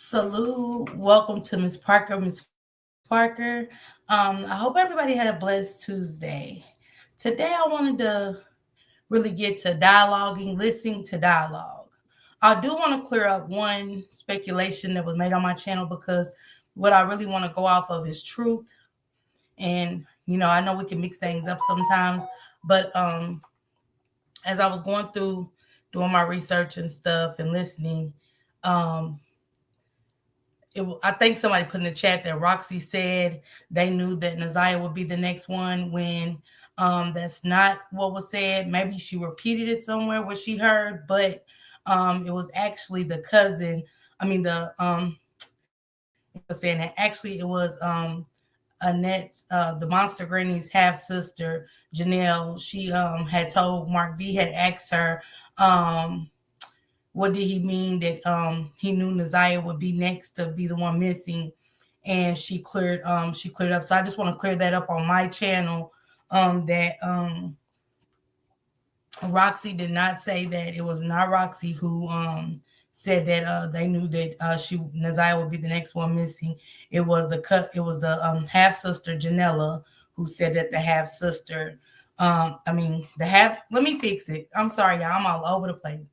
Salute. Welcome to Miss Parker. Miss Parker. I hope everybody had a blessed Tuesday. Today I wanted to really get to dialoguing, listening to dialogue. I do want to clear up one speculation that was made on my channel because what I really want to go off of is truth. And I know we can mix things up sometimes, but as I was going through doing my research and stuff and listening, um, I think somebody put in the chat that Roxy said they knew that Naziah would be the next one when that's not what was said. Maybe she repeated it somewhere where she heard, but it was actually the cousin. I mean, it was saying that actually it was Annette, the Monster Granny's half sister, Janelle. She had told Mark D had asked her, what did he mean that he knew Naziah would be next to be the one missing, and she cleared up. So I just want to clear that up on my channel, that Roxy did not say that. It was not Roxy who said that they knew that Naziah would be the next one missing. It was the half sister Janella who said that the half sister, I mean the half. Let me fix it. I'm sorry, y'all. I'm all over the place.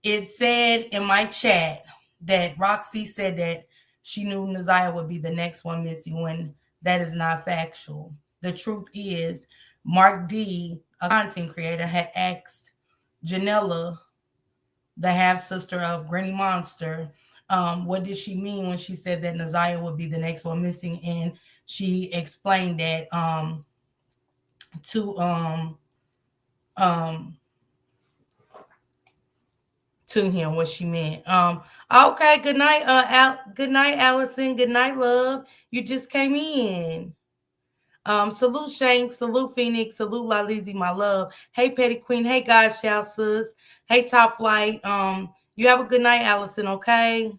It said in my chat that Roxy said that she knew Naziah would be the next one missing when that is not factual. The truth is, Mark D, a content creator, had asked Janella, the half sister of Granny Monster, what did she mean when she said that Naziah would be the next one missing? And she explained that to um, to him what she meant. Okay, good night, good night, Allison. Good night, love. You just came in. Salute Shank, salute Phoenix, salute Lalizi, my love. Hey Petty Queen, hey guys, shout sis. Hey Top Flight. You have a good night, Allison, okay?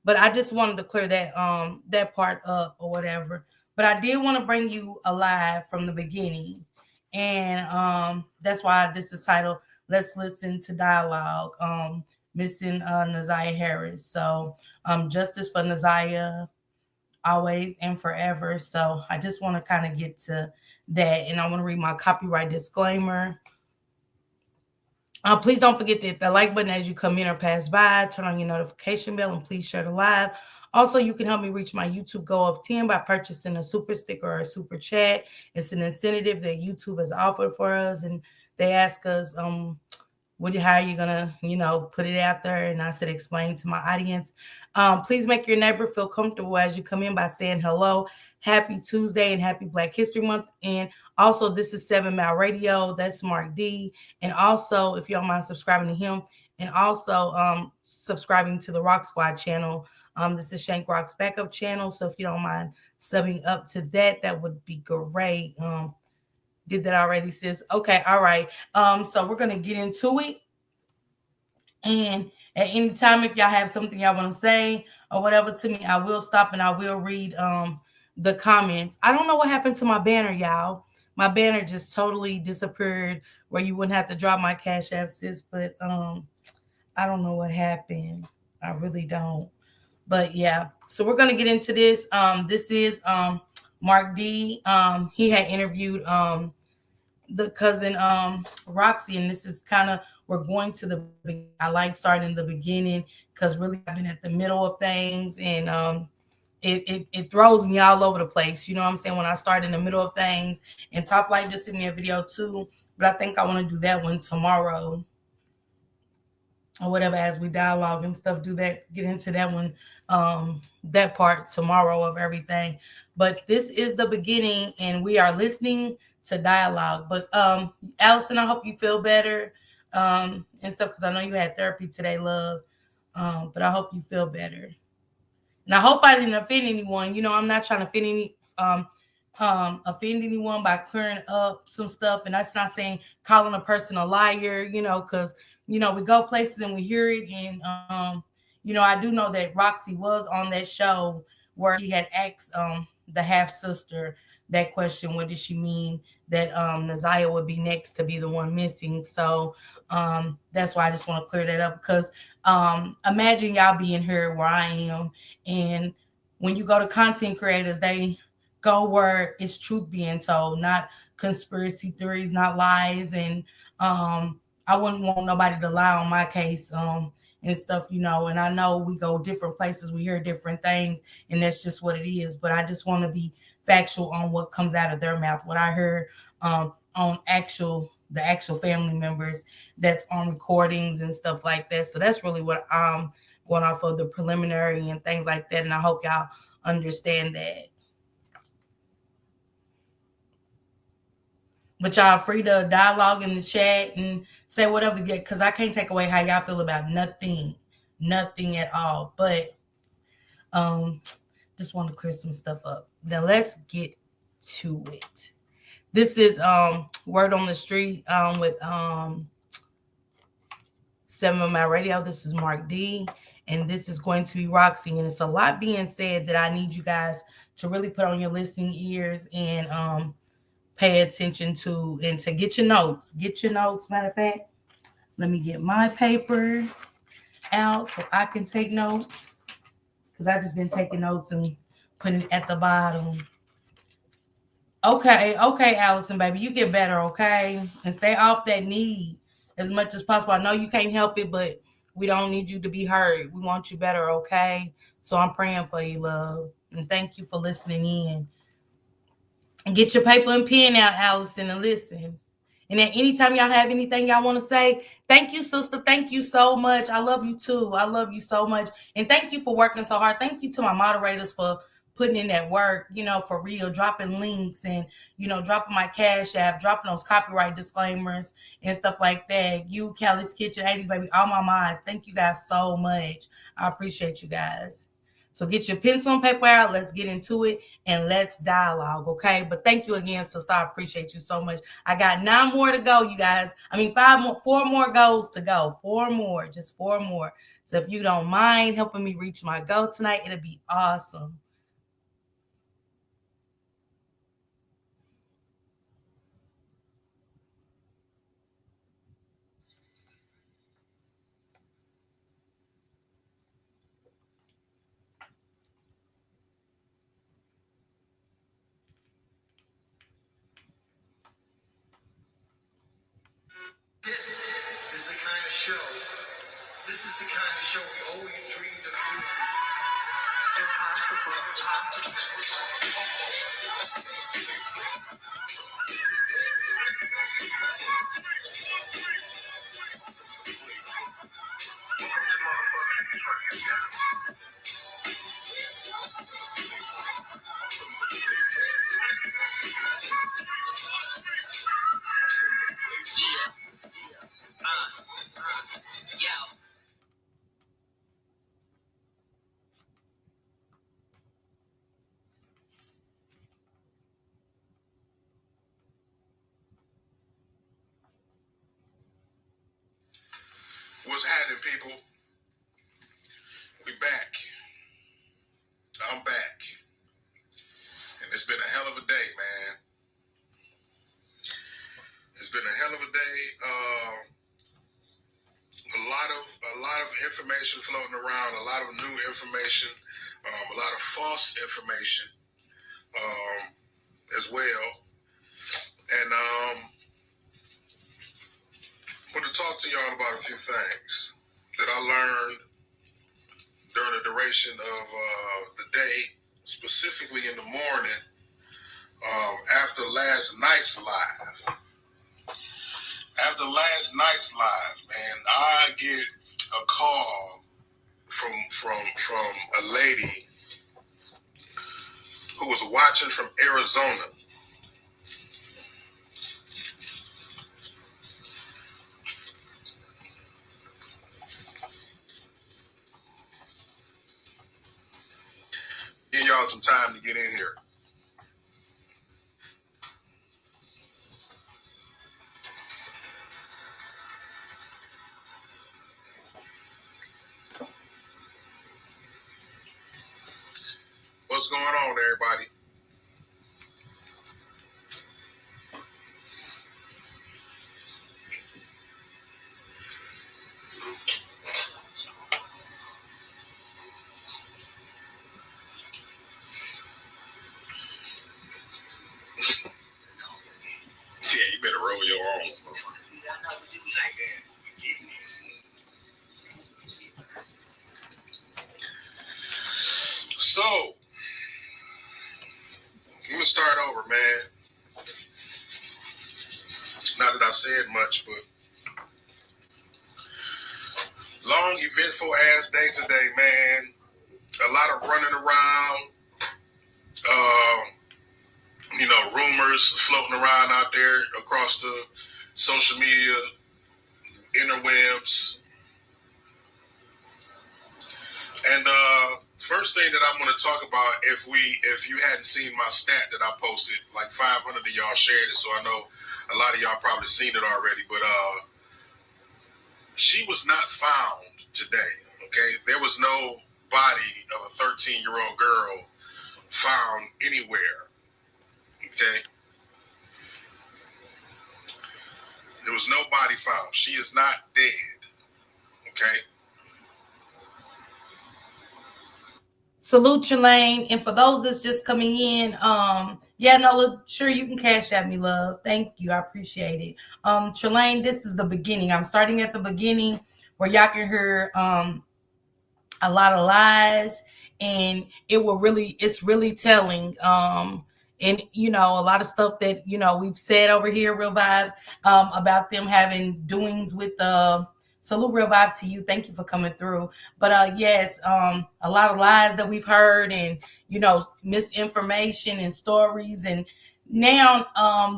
But I just wanted to clear that part up or whatever. But I did want to bring you alive from the beginning. And that's why this is titled Let's Listen to Dialogue. Missing ZiyahHarris. So justice for Naziah always and forever. So I just want to kind of get to that. And I want to read my copyright disclaimer. Please don't forget to hit the like button as you come in or pass by. Turn on your notification bell and please share the live. Also, you can help me reach my YouTube goal of 10 by purchasing a super sticker or a super chat. It's an incentive that YouTube has offered for us, and they ask us, how are you gonna, put it out there? And I said, explain to my audience. Please make your neighbor feel comfortable as you come in by saying hello, happy Tuesday, and happy Black History Month. And also, this is 7 Mile Radio. That's Mark D. And also, if you don't mind subscribing to him, and also subscribing to the Rock Squad channel. This is Shank Rock's backup channel. So if you don't mind subbing up to that, that would be great. Did that already, sis? Okay, all right. So we're gonna get into it. And at any time, if y'all have something y'all want to say or whatever to me, I will stop and I will read the comments. I don't know what happened to my banner, y'all. My banner just totally disappeared where you wouldn't have to drop my Cash App, sis. But I don't know what happened. I really don't. But yeah, so we're gonna get into this. This is Mark D. He had interviewed the cousin Roxy, and this is kind of, we're going to the beginning. I like starting in the beginning because really I've been at the middle of things, and it throws me all over the place. You know what I'm saying? When I start in the middle of things, and Top Flight just sent me a video too, but I think I want to do that one tomorrow or whatever as we dialogue and stuff. Do that, get into that one, that part tomorrow of everything. But this is the beginning, and we are listening to dialogue. But Allison, I hope you feel better and stuff, because I know you had therapy today, love. But I hope you feel better. And I hope I didn't offend anyone. I'm not trying to offend anyone by clearing up some stuff. And that's not saying calling a person a liar, because we go places and we hear it. And I do know that Roxy was on that show where he had asked the half sister that question, what did she mean that Naziah would be next to be the one missing. So that's why I just want to clear that up, because imagine y'all being here where I am, and when you go to content creators, they go where it's truth being told, not conspiracy theories, not lies. And I wouldn't want nobody to lie on my case and stuff, And I know we go different places, we hear different things, and that's just what it is. But I just want to be factual on what comes out of their mouth, what I heard on the actual family members that's on recordings and stuff like that. So that's really what I'm going off of, the preliminary and things like that. And I hope y'all understand that. But y'all free to dialogue in the chat and say whatever, because I can't take away how y'all feel about nothing at all. But just want to clear some stuff up. Now let's get to it. This is Word on the Street with 7 Mile Radio. This is Mark D, and this is going to be Roxy. And it's a lot being said that I need you guys to really put on your listening ears and pay attention to, and to get your notes. Get your notes. Matter of fact, let me get my paper out so I can take notes, because I've just been taking notes and putting it at the bottom. Okay, Allison, baby, you get better, okay? And stay off that knee as much as possible. I know you can't help it, but we don't need you to be hurt. We want you better, okay? So I'm praying for you, love. And thank you for listening in. And get your paper and pen out, Allison, and listen. And then anytime y'all have anything y'all want to say, thank you, sister. Thank you so much. I love you too. I love you so much. And thank you for working so hard. Thank you to my moderators for putting in that work, for real, dropping links and, dropping my Cash App, dropping those copyright disclaimers and stuff like that. You, Callie's Kitchen, 80s, baby, all my minds. Thank you guys so much. I appreciate you guys. So get your pencil and paper out. Let's get into it and let's dialogue, okay? But thank you again, sister. I appreciate you so much. I got 9 more to go, you guys. I mean, 4 more goals to go. 4 more, just 4 more. So if you don't mind helping me reach my goal tonight, it'll be awesome. This is the kind of show. This is the kind of show we always dreamed of doing. What's happening, people? We back. I'm back. And it's been a hell of a day, man. It's been a hell of a day. A lot of information floating around, a lot of new information, a lot of false information as well. And I want to talk to y'all about a few things that I learned during the duration of the day, specifically in the morning, after last night's live. After last night's live, man, I get a call from a lady who was watching from Arizona. Give y'all some time to get in here. What's going on, everybody? So, I'm going to start over, man. Not that I said much, but long, eventful ass day today, man. A lot of running around. Rumors floating around out there across the social media interwebs. And first thing that I want to talk about, if you hadn't seen my stat that I posted, like 500 of y'all shared it, so I know a lot of y'all probably seen it already. But she was not found today. Okay, there was no body of a 13-year-old girl found anywhere. Okay, there was no body found. She is not dead. Okay. Salute Trelane. And for those that's just coming in, yeah, no, look, sure, you can cash at me, love. Thank you. I appreciate it. Trelane, this is the beginning. I'm starting at the beginning where y'all can hear a lot of lies, and it's really telling. And a lot of stuff that we've said over here, Real Vibe, about them having doings with salute, Real Vibe, to you. Thank you for coming through. But yes, a lot of lies that we've heard, and misinformation and stories. And now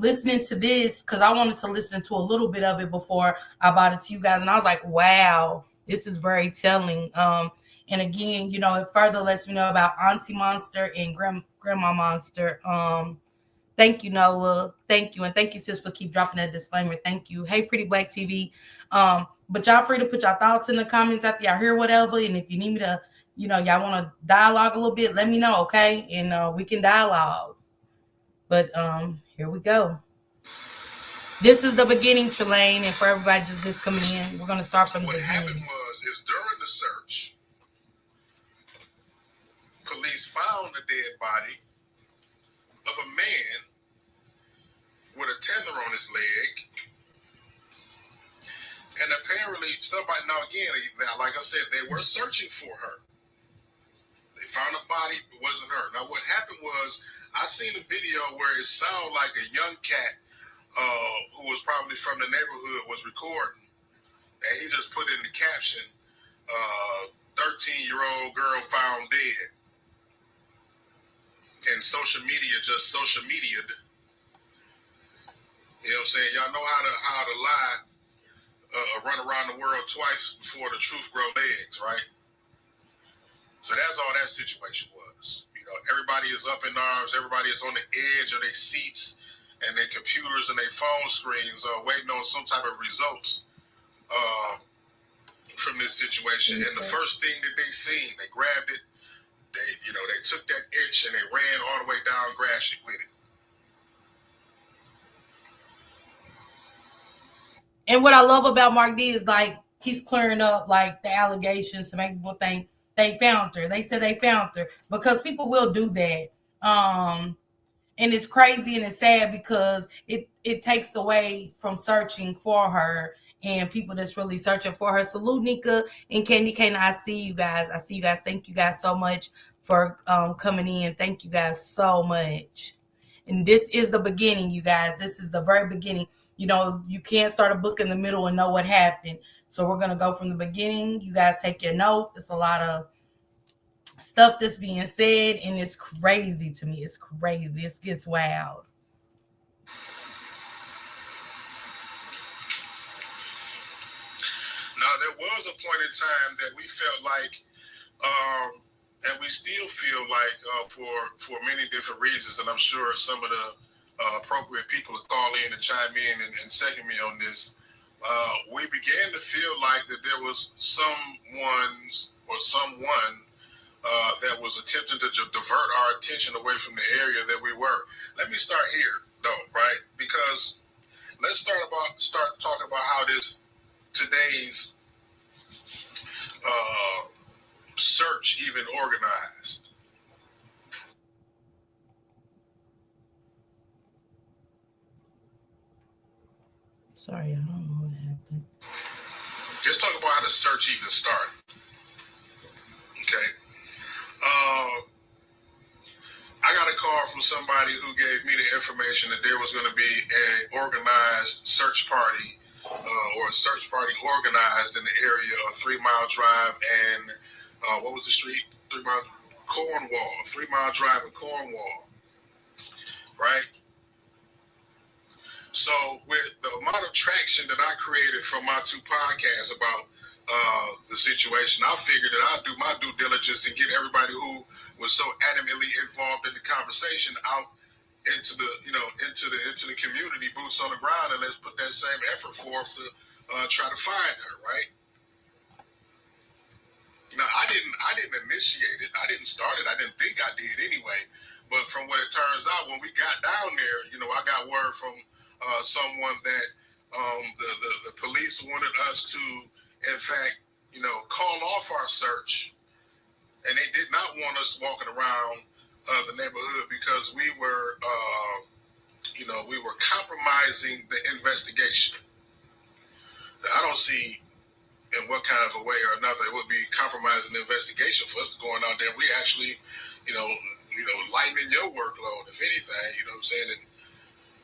listening to this, because I wanted to listen to a little bit of it before I brought it to you guys, and I was like, wow, this is very telling. And again, it further lets me know about Auntie Monster and Grandma Monster. Thank you, Nola. Thank you. And thank you, sis, for keep dropping that disclaimer. Thank you. Hey, Pretty Black TV. But y'all free to put your thoughts in the comments after y'all hear whatever. And if you need me to, y'all want to dialogue a little bit, let me know, okay? And we can dialogue. But here we go. This is the beginning, Trelane, and for everybody just coming in, we're going to start from the beginning. What happened is during the search, police found the dead body of a man with a tether on his leg. And apparently somebody, now like I said, they were searching for her. They found a body, it wasn't her. Now what happened was, I seen a video where it sounded like a young cat who was probably from the neighborhood was recording. And he just put in the caption, 13-year-old girl found dead. And social media just social media'd. You know what I'm saying? Y'all know how to lie, run around the world twice before the truth grow legs, right? So that's all that situation was. Everybody is up in arms. Everybody is on the edge of their seats and their computers and their phone screens, waiting on some type of results from this situation. Okay. And the first thing that they seen, they grabbed it. They took that itch and they ran all the way down Gratiot with it. And what I love about Mark D is like he's clearing up like the allegations to make people think they found her. They said they found her because people will do that. And it's crazy and it's sad because it takes away from searching for her and people that's really searching for her. Salute Nika and Candy Cane. I see you guys. Thank you guys so much for coming in. Thank you guys so much. And this is the beginning, you guys. This is the very beginning. You can't start a book in the middle and know what happened. So we're going to go from the beginning. You guys take your notes. It's a lot of stuff that's being said, and it's crazy to me. It's crazy. It gets wild. Now, there was a point in time that we felt like, and we still feel like, for many different reasons, and I'm sure some of the appropriate people to call in and chime in and second me on this, we began to feel like that there was someone that was attempting to divert our attention away from the area that we were. Let me start here, though, right? Because let's start talking about how today's search even organized. Sorry, I don't know what happened. Just talk about how the search even started. Okay. somebody who gave me the information that there was going to be an organized search party or a search party organized in the area of 3 Mile Drive and what was the street? 3 Mile Cornwall. 3 Mile Drive in Cornwall. Right? So with the amount of traction that I created from my 2 podcasts about the situation, I figured that I'd do my due diligence and get everybody who was so adamantly involved in the conversation out into the into the community, boots on the ground, and let's put that same effort forth to try to find her. Right now, I didn't initiate it, I didn't start it, I didn't think I did anyway. But from what it turns out, when we got down there, I got word from someone that the police wanted us to, in fact, call off our search, and they did not want us walking around the neighborhood because we were compromising the investigation. I don't see in what kind of a way or another it would be compromising the investigation for us to going out there. We actually, lightening your workload, if anything, you know what I'm saying, and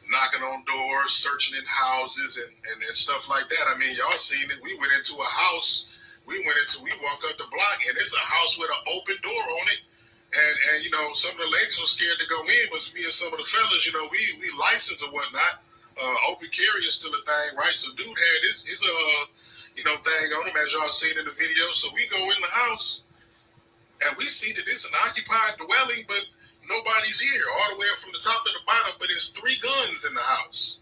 knocking on doors, searching in houses and stuff like that. I mean, y'all seen it. We went into a house. We walked up the block, and it's a house with an open door on it. And some of the ladies were scared to go in, but me and some of the fellas, we licensed or whatnot. Open carry is still a thing, right? So dude had his thing on him, as y'all seen in the video. So we go in the house, and we see that it's an occupied dwelling, but nobody's here, all the way up from the top to the bottom, but there's 3 guns in the house.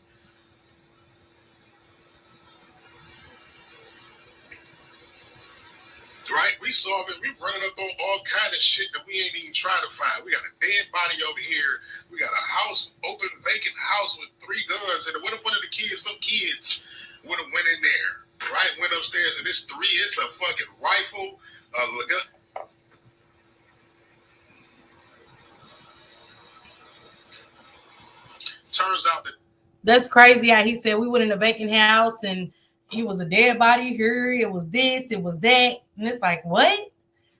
Right? We saw it. We running up on all kind of shit that we ain't even trying to find. We got a dead body over here. We got a house, open, vacant house with 3 guns. And what if one of the kids, some kids, would have went in there, right? Went upstairs, and it's a fucking rifle, turns out that's crazy how he said we went in a vacant house and it was a dead body here, it was this, it was that, and it's like, what?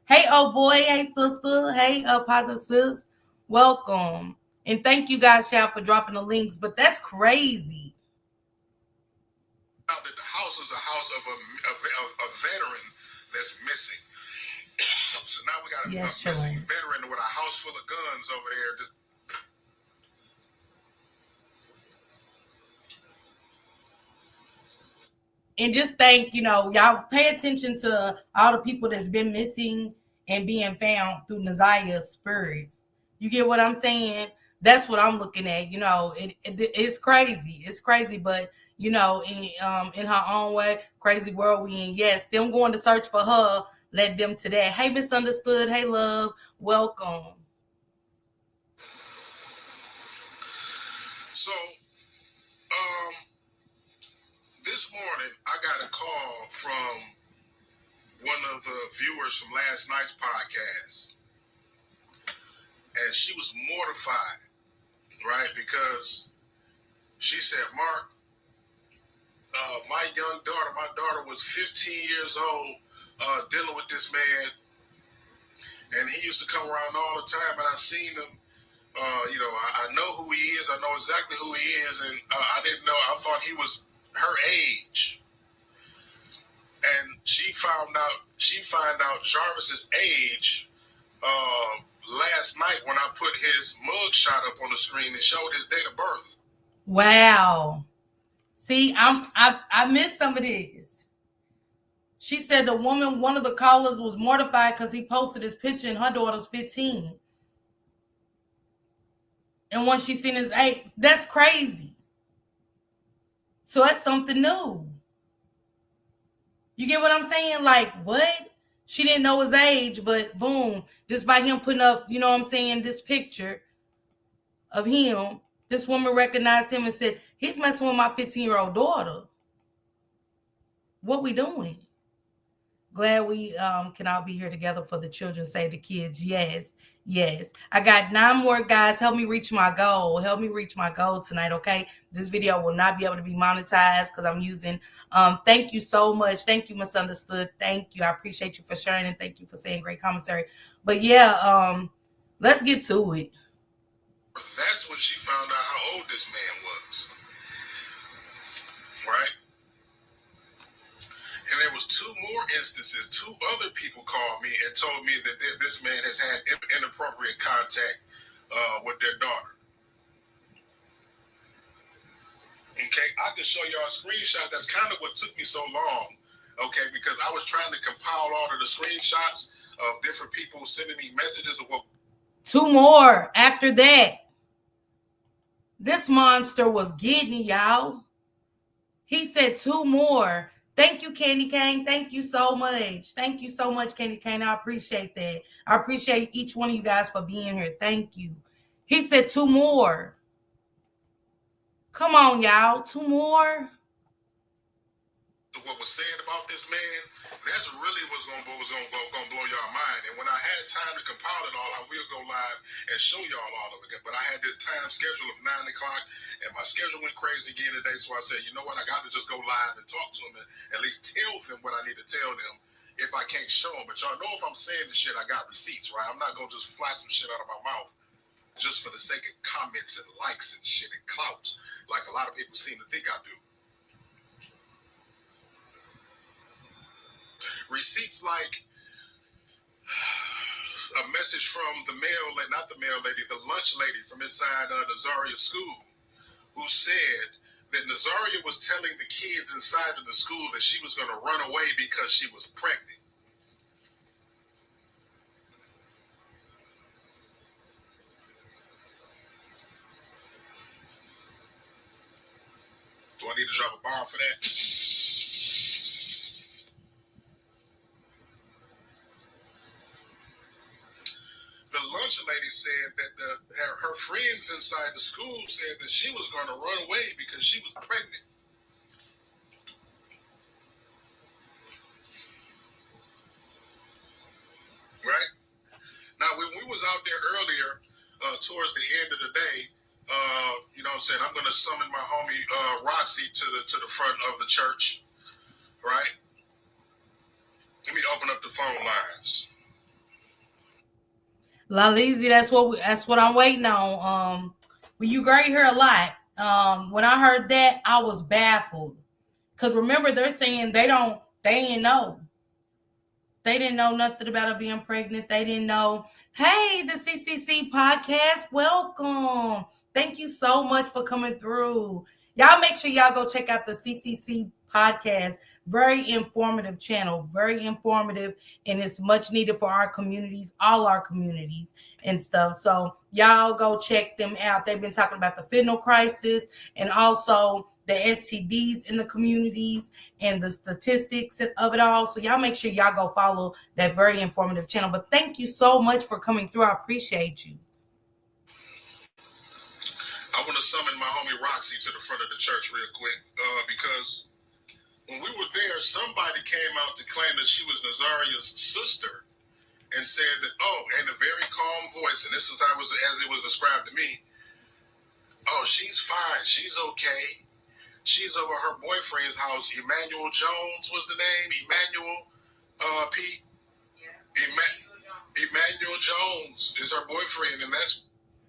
Hey, oh boy, hey sister, hey, positive sis, welcome, and thank you guys, shout for dropping the links. But that's crazy. That the house is a house of a veteran that's missing. So now we got a missing veteran with a house full of guns over there. And just think, y'all pay attention to all the people that's been missing and being found through Naziah's spirit. You get what I'm saying? That's what I'm looking at. It's crazy. It's crazy, but in her own way, crazy world we in. Yes, them going to search for her led them to that. Hey, misunderstood. Hey, love. Welcome. So, this morning I got a call from one of the viewers from last night's podcast, and she was mortified, right? Because she said, Mark, my daughter was 15 years old, dealing with this man, and he used to come around all the time, and I seen him. I know who he is. I know exactly who he is, and I didn't know. I thought he was her age, and she found out Jarvis's age last night when I put his mug shot up on the screen and showed his date of birth. Wow. See, I missed some of this. She said the woman, one of the callers, was mortified because he posted his picture and her daughter's 15. And once she seen his age, that's crazy. So that's something new. You get what I'm saying? Like, what? She didn't know his age, but boom, just by him putting up, this picture of him, this woman recognized him and said, he's messing with my 15-year-old daughter. What we doing? Glad we can all be here together for the children, save the kids. Yes. I got 9 more guys. Help me reach my goal. Help me reach my goal tonight, okay? This video will not be able to be monetized because I'm using, thank you so much. Thank you, Misunderstood. Thank you. I appreciate you for sharing, and thank you for saying great commentary. But yeah, let's get to it. That's when she found out how old this man was. Right? And there was two more instances. Two other people called me and told me that this man has had inappropriate contact with their daughter. Okay, I can show y'all a screenshot. That's kind of what took me so long. Okay, because I was trying to compile all of the screenshots of different people sending me messages of what. Two more after that. This monster was getting it, y'all. He said two more. Thank you, Candy Cane. Thank you so much. Thank you so much, Candy Cane. I appreciate that. I appreciate each one of you guys for being here. Thank you. He said two more. Come on, y'all. Two more. What was said about this man, that's really what's gonna blow y'all mind. And when I had time to compile it all, I will go live and show y'all all of it. But I had this time schedule of 9 o'clock, and my schedule went crazy again today. So I said, you know what, I got to just go live and talk to them and at least tell them what I need to tell them if I can't show them. But y'all know if I'm saying the shit, I got receipts, right? I'm not gonna just fly some shit out of my mouth just for the sake of comments and likes and shit and clout, like a lot of people seem to think I do. Receipts like a message from the lunch lady from inside Nazaria school, who said that Nazaria was telling the kids inside of the school that she was going to run away because she was pregnant. Do I need to drop a bomb for that? The lunch lady said that her friends inside the school said that she was going to run away because she was pregnant. Right? Now, when we was out there earlier, towards the end of the day, you know what I'm saying, I'm going to summon my homie Roxy to the front of the church. Right? Let me open up the phone lines. Lalizi, that's what I'm waiting on. Well, you great here a lot. When I heard that, I was baffled. Cause remember, they're saying they didn't know. They didn't know nothing about her being pregnant. They didn't know. Hey, the CCC podcast, welcome. Thank you so much for coming through. Y'all make sure y'all go check out the CCC podcast. Very informative channel, very informative, and it's much needed for our communities, all our communities and stuff. So y'all go check them out. They've been talking about the fentanyl crisis and also the STDs in the communities and the statistics of it all. So y'all make sure y'all go follow that very informative channel. But thank you so much for coming through. I appreciate you. I want to summon my homie Roxy to the front of the church real quick because when we were there, somebody came out to claim that she was Nazaria's sister and said that, in a very calm voice, and this is as it was described to me, she's fine, she's okay. She's over her boyfriend's house. Emmanuel Jones was the name. Emmanuel P. Emmanuel Jones is her boyfriend, and that's.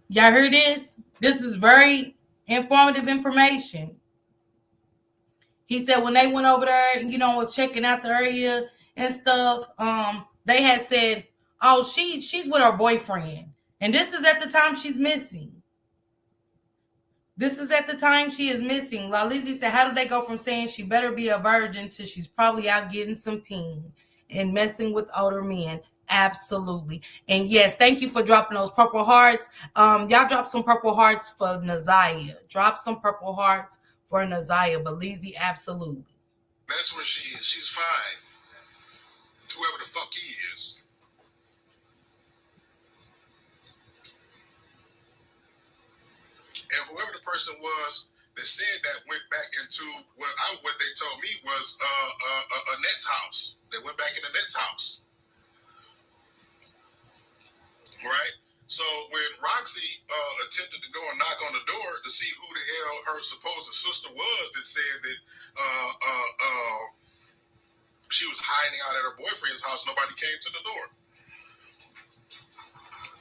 Y'all heard this? This is very informative information. He said when they went over there, was checking out the area and stuff, they had said, she's with her boyfriend. And this is at the time she's missing. This is at the time she is missing. Lalizi said, how did they go from saying she better be a virgin to she's probably out getting some peen and messing with older men? Absolutely. And yes, thank you for dropping those purple hearts. Y'all drop some purple hearts for Naziah. Drop some purple hearts for Naziah. But Lizzie, absolutely. That's where she is. She's fine. Whoever the fuck he is. And whoever the person was that said that went back into what they told me was a Nets house. They went back in the Nets house. Right? So when Roxy attempted to go and knock on the door to see who the hell her supposed sister was that said that she was hiding out at her boyfriend's house, nobody came to the door.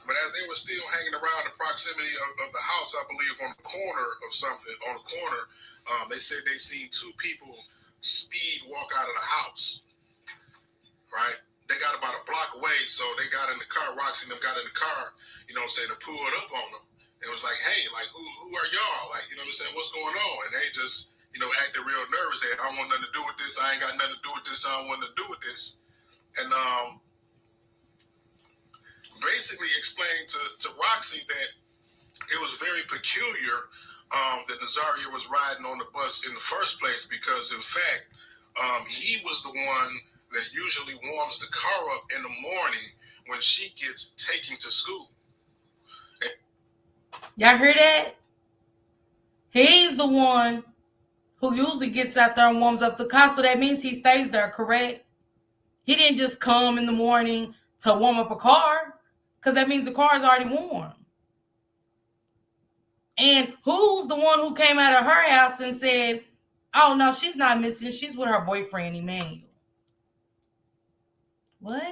But as they they were still hanging around the proximity of the house, I believe, on the corner of something. On the corner, they said they seen two people speed walk out of the house. Right? They got about a block away, so they got in the car. Roxy and them got in the car, you know what I'm saying, to pull it up on them. It was like, hey, like, who are y'all? Like, you know what I'm saying, what's going on? And they just, you know, acted real nervous. Hey, I don't want nothing to do with this. I ain't got nothing to do with this. I don't want nothing to do with this. And basically explained to Roxy that it was very peculiar that Nazaria was riding on the bus in the first place because, in fact, he was the one that usually warms the car up in the morning when she gets taken to school. Y'all hear that? He's the one who usually gets out there and warms up the car, so that means he stays there, correct? He didn't just come in the morning to warm up a car, because that means the car is already warm. And who's the one who came out of her house and said, oh, no, she's not missing. She's with her boyfriend, Emmanuel. What?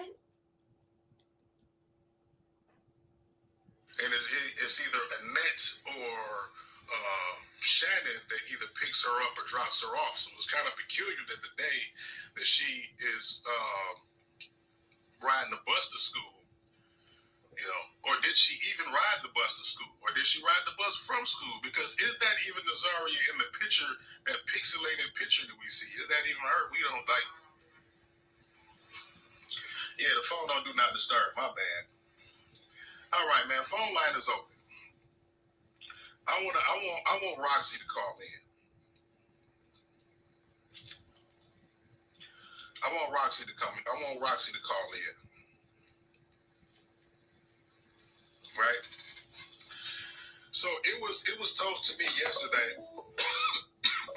And it's either Annette or Shannon that either picks her up or drops her off. So it was kind of peculiar that the day that she is riding the bus to school, you know, or did she even ride the bus to school? Or did she ride the bus from school? Because is that even Nazaria in the picture, that pixelated picture that we see? Is that even her? We don't like. Yeah, the phone don't do not disturb. My bad. All right, man. Phone line is open. I want Roxy to call in. I want Roxy to come in. I want Roxy to call in. Right? So it was told to me yesterday.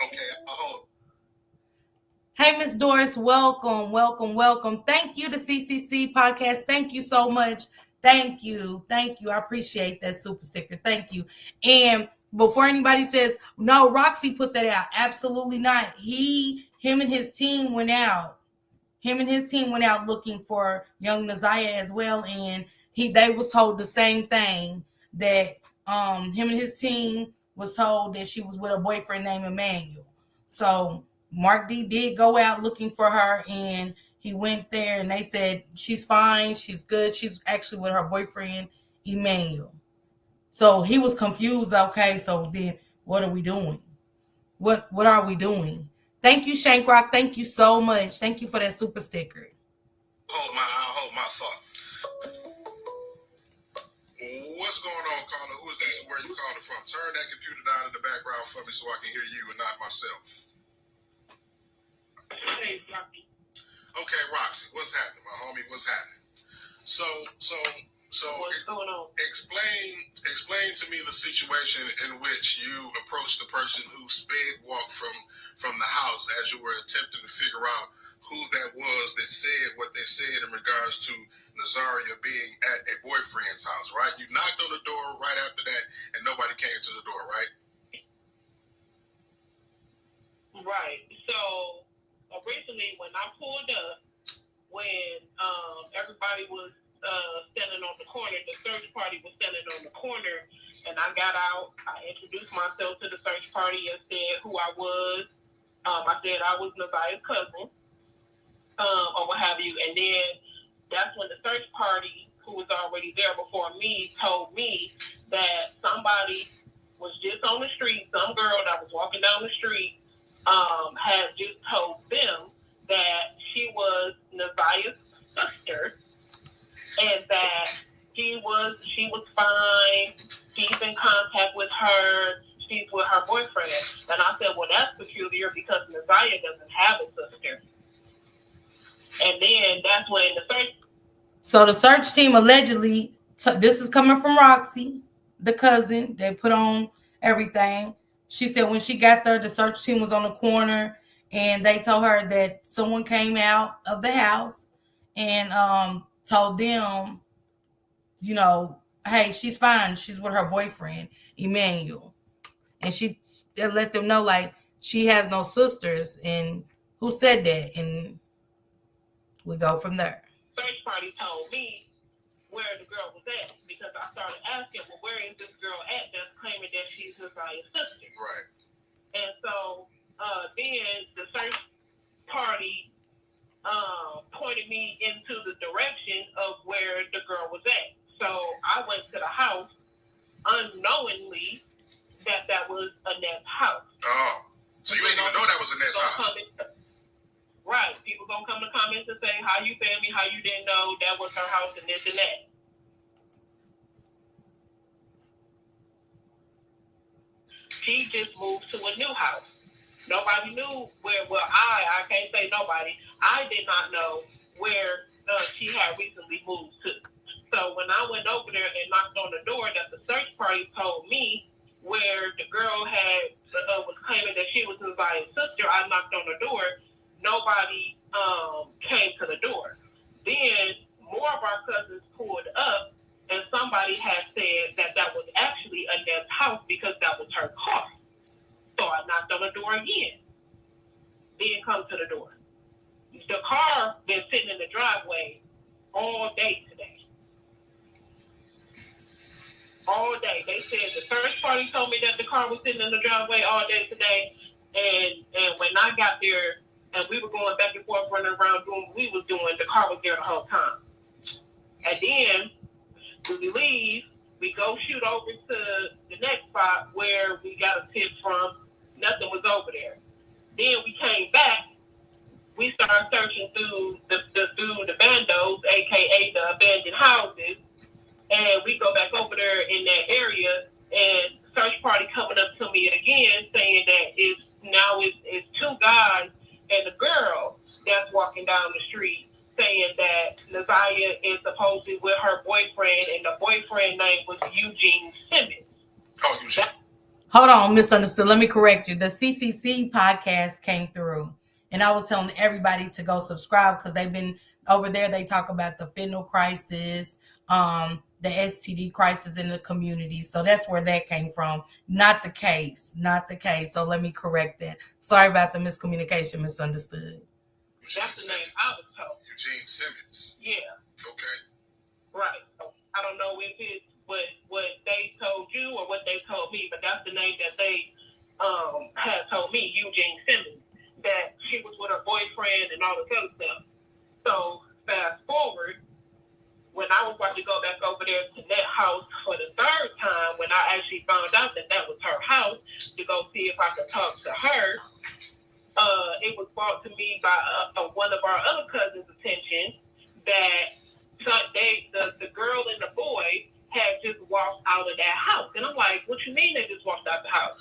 Okay, hold. Hey, Miss Doris, welcome. Thank you to CCC Podcast. Thank you so much. Thank you. I appreciate that super sticker. Thank you. And before anybody says, no, Roxy put that out. Absolutely not. Him and his team went out. Looking for young Naziah as well. And they was told the same thing, that him and his team was told that she was with a boyfriend named Emmanuel. So Mark D did go out looking for her, and he went there and they said she's fine, she's good, she's actually with her boyfriend Emmanuel. So he was confused. Okay, so then what are we doing? What are we doing? Thank you, Shankrock. Thank you so much. Thank you for that super sticker. I'll hold my thought. What's going on, caller? Who is this? Where are you calling from? Turn that computer down in the background for me so I can hear you and not myself. Hey, Roxy. Okay, Roxy, what's happening, my homie? What's happening? So What's going on? Explain to me the situation in which you approached the person who sped walked from the house as you were attempting to figure out who that was that said what they said in regards to Nazaria being at a boyfriend's house, right? You knocked on the door right after that, and nobody came to the door, right? Right. So originally, when I pulled up, when everybody was standing on the corner, the search party was standing on the corner, and I got out. I introduced myself to the search party and said who I was. I said I was Naziah's cousin, or what have you, and then that's when the search party, who was already there before me, told me that somebody was just on the street, some girl that was walking down the street, had just told them that she was Naziah's sister, and that she was fine. He's in contact with her. She's with her boyfriend. And I said, well, that's peculiar because Naziah doesn't have a sister. And then that's when the search. So the search team allegedly, this is coming from Roxy, the cousin, they put on everything. She said when she got there, the search team was on the corner, and they told her that someone came out of the house and told them, you know, hey, she's fine. She's with her boyfriend, Emmanuel. And she let them know, like, she has no sisters. And who said that? And we go from there. Search party told me where the girl was at, because I started asking, well, where is this girl at that's claiming that she's Ziah's sister? Right. And so then the search party pointed me into the direction of where the girl was at. So I went to the house unknowingly that was Annette's house. Oh, so you didn't even know that was Annette's house? Right. People gonna come to comments and say, how you family, how you didn't know that was her house and this and that. She just moved to a new house. Nobody knew where, well, I can't say nobody. I did not know where she had recently moved to. So when I went over there and knocked on the door, that the search party told me where the girl had was claiming that she was Ziah's sister, I knocked on the door. Nobody came to the door. Then more of our cousins pulled up, and somebody had said that was actually Annette's house because that was her car. So I knocked on the door again. Didn't come to the door. The car been sitting in the driveway all day today. All day. They said the search party told me that the car was sitting in the driveway all day today. And when I got there and we were going back and forth running around doing what we was doing, the car was there the whole time. And then we leave, we go shoot over to the next spot where we got a tip from. Nothing was over there. Then we came back. We started searching through the bandos, aka the abandoned houses, and we go back over there in that area, and search party coming up to me again saying that it's two guys and a girl that's walking down the street, saying that Ziah is supposedly with her boyfriend, and the boyfriend name was Eugene Simmons. Oh, Eugene. Hold on, misunderstood. Let me correct you. The CCC podcast came through, and I was telling everybody to go subscribe because they've been over there. They talk about the fentanyl crisis, the STD crisis in the community. So that's where that came from. Not the case. So let me correct that. Sorry about the miscommunication, misunderstood. That's the name I was told. Eugene Simmons. Yeah. Okay. Right. So I don't know if it's what they told you or what they told me, but that's the name that they had told me, Eugene Simmons, that she was with her boyfriend and all this other stuff. So fast forward, when I was about to go back over there to that house for the third time, when I actually found out that was her house, to go see if I could talk to her, it was brought to me by one of our other cousins' attention that the girl and the boy had just walked out of that house. And I'm like, what you mean they just walked out the house?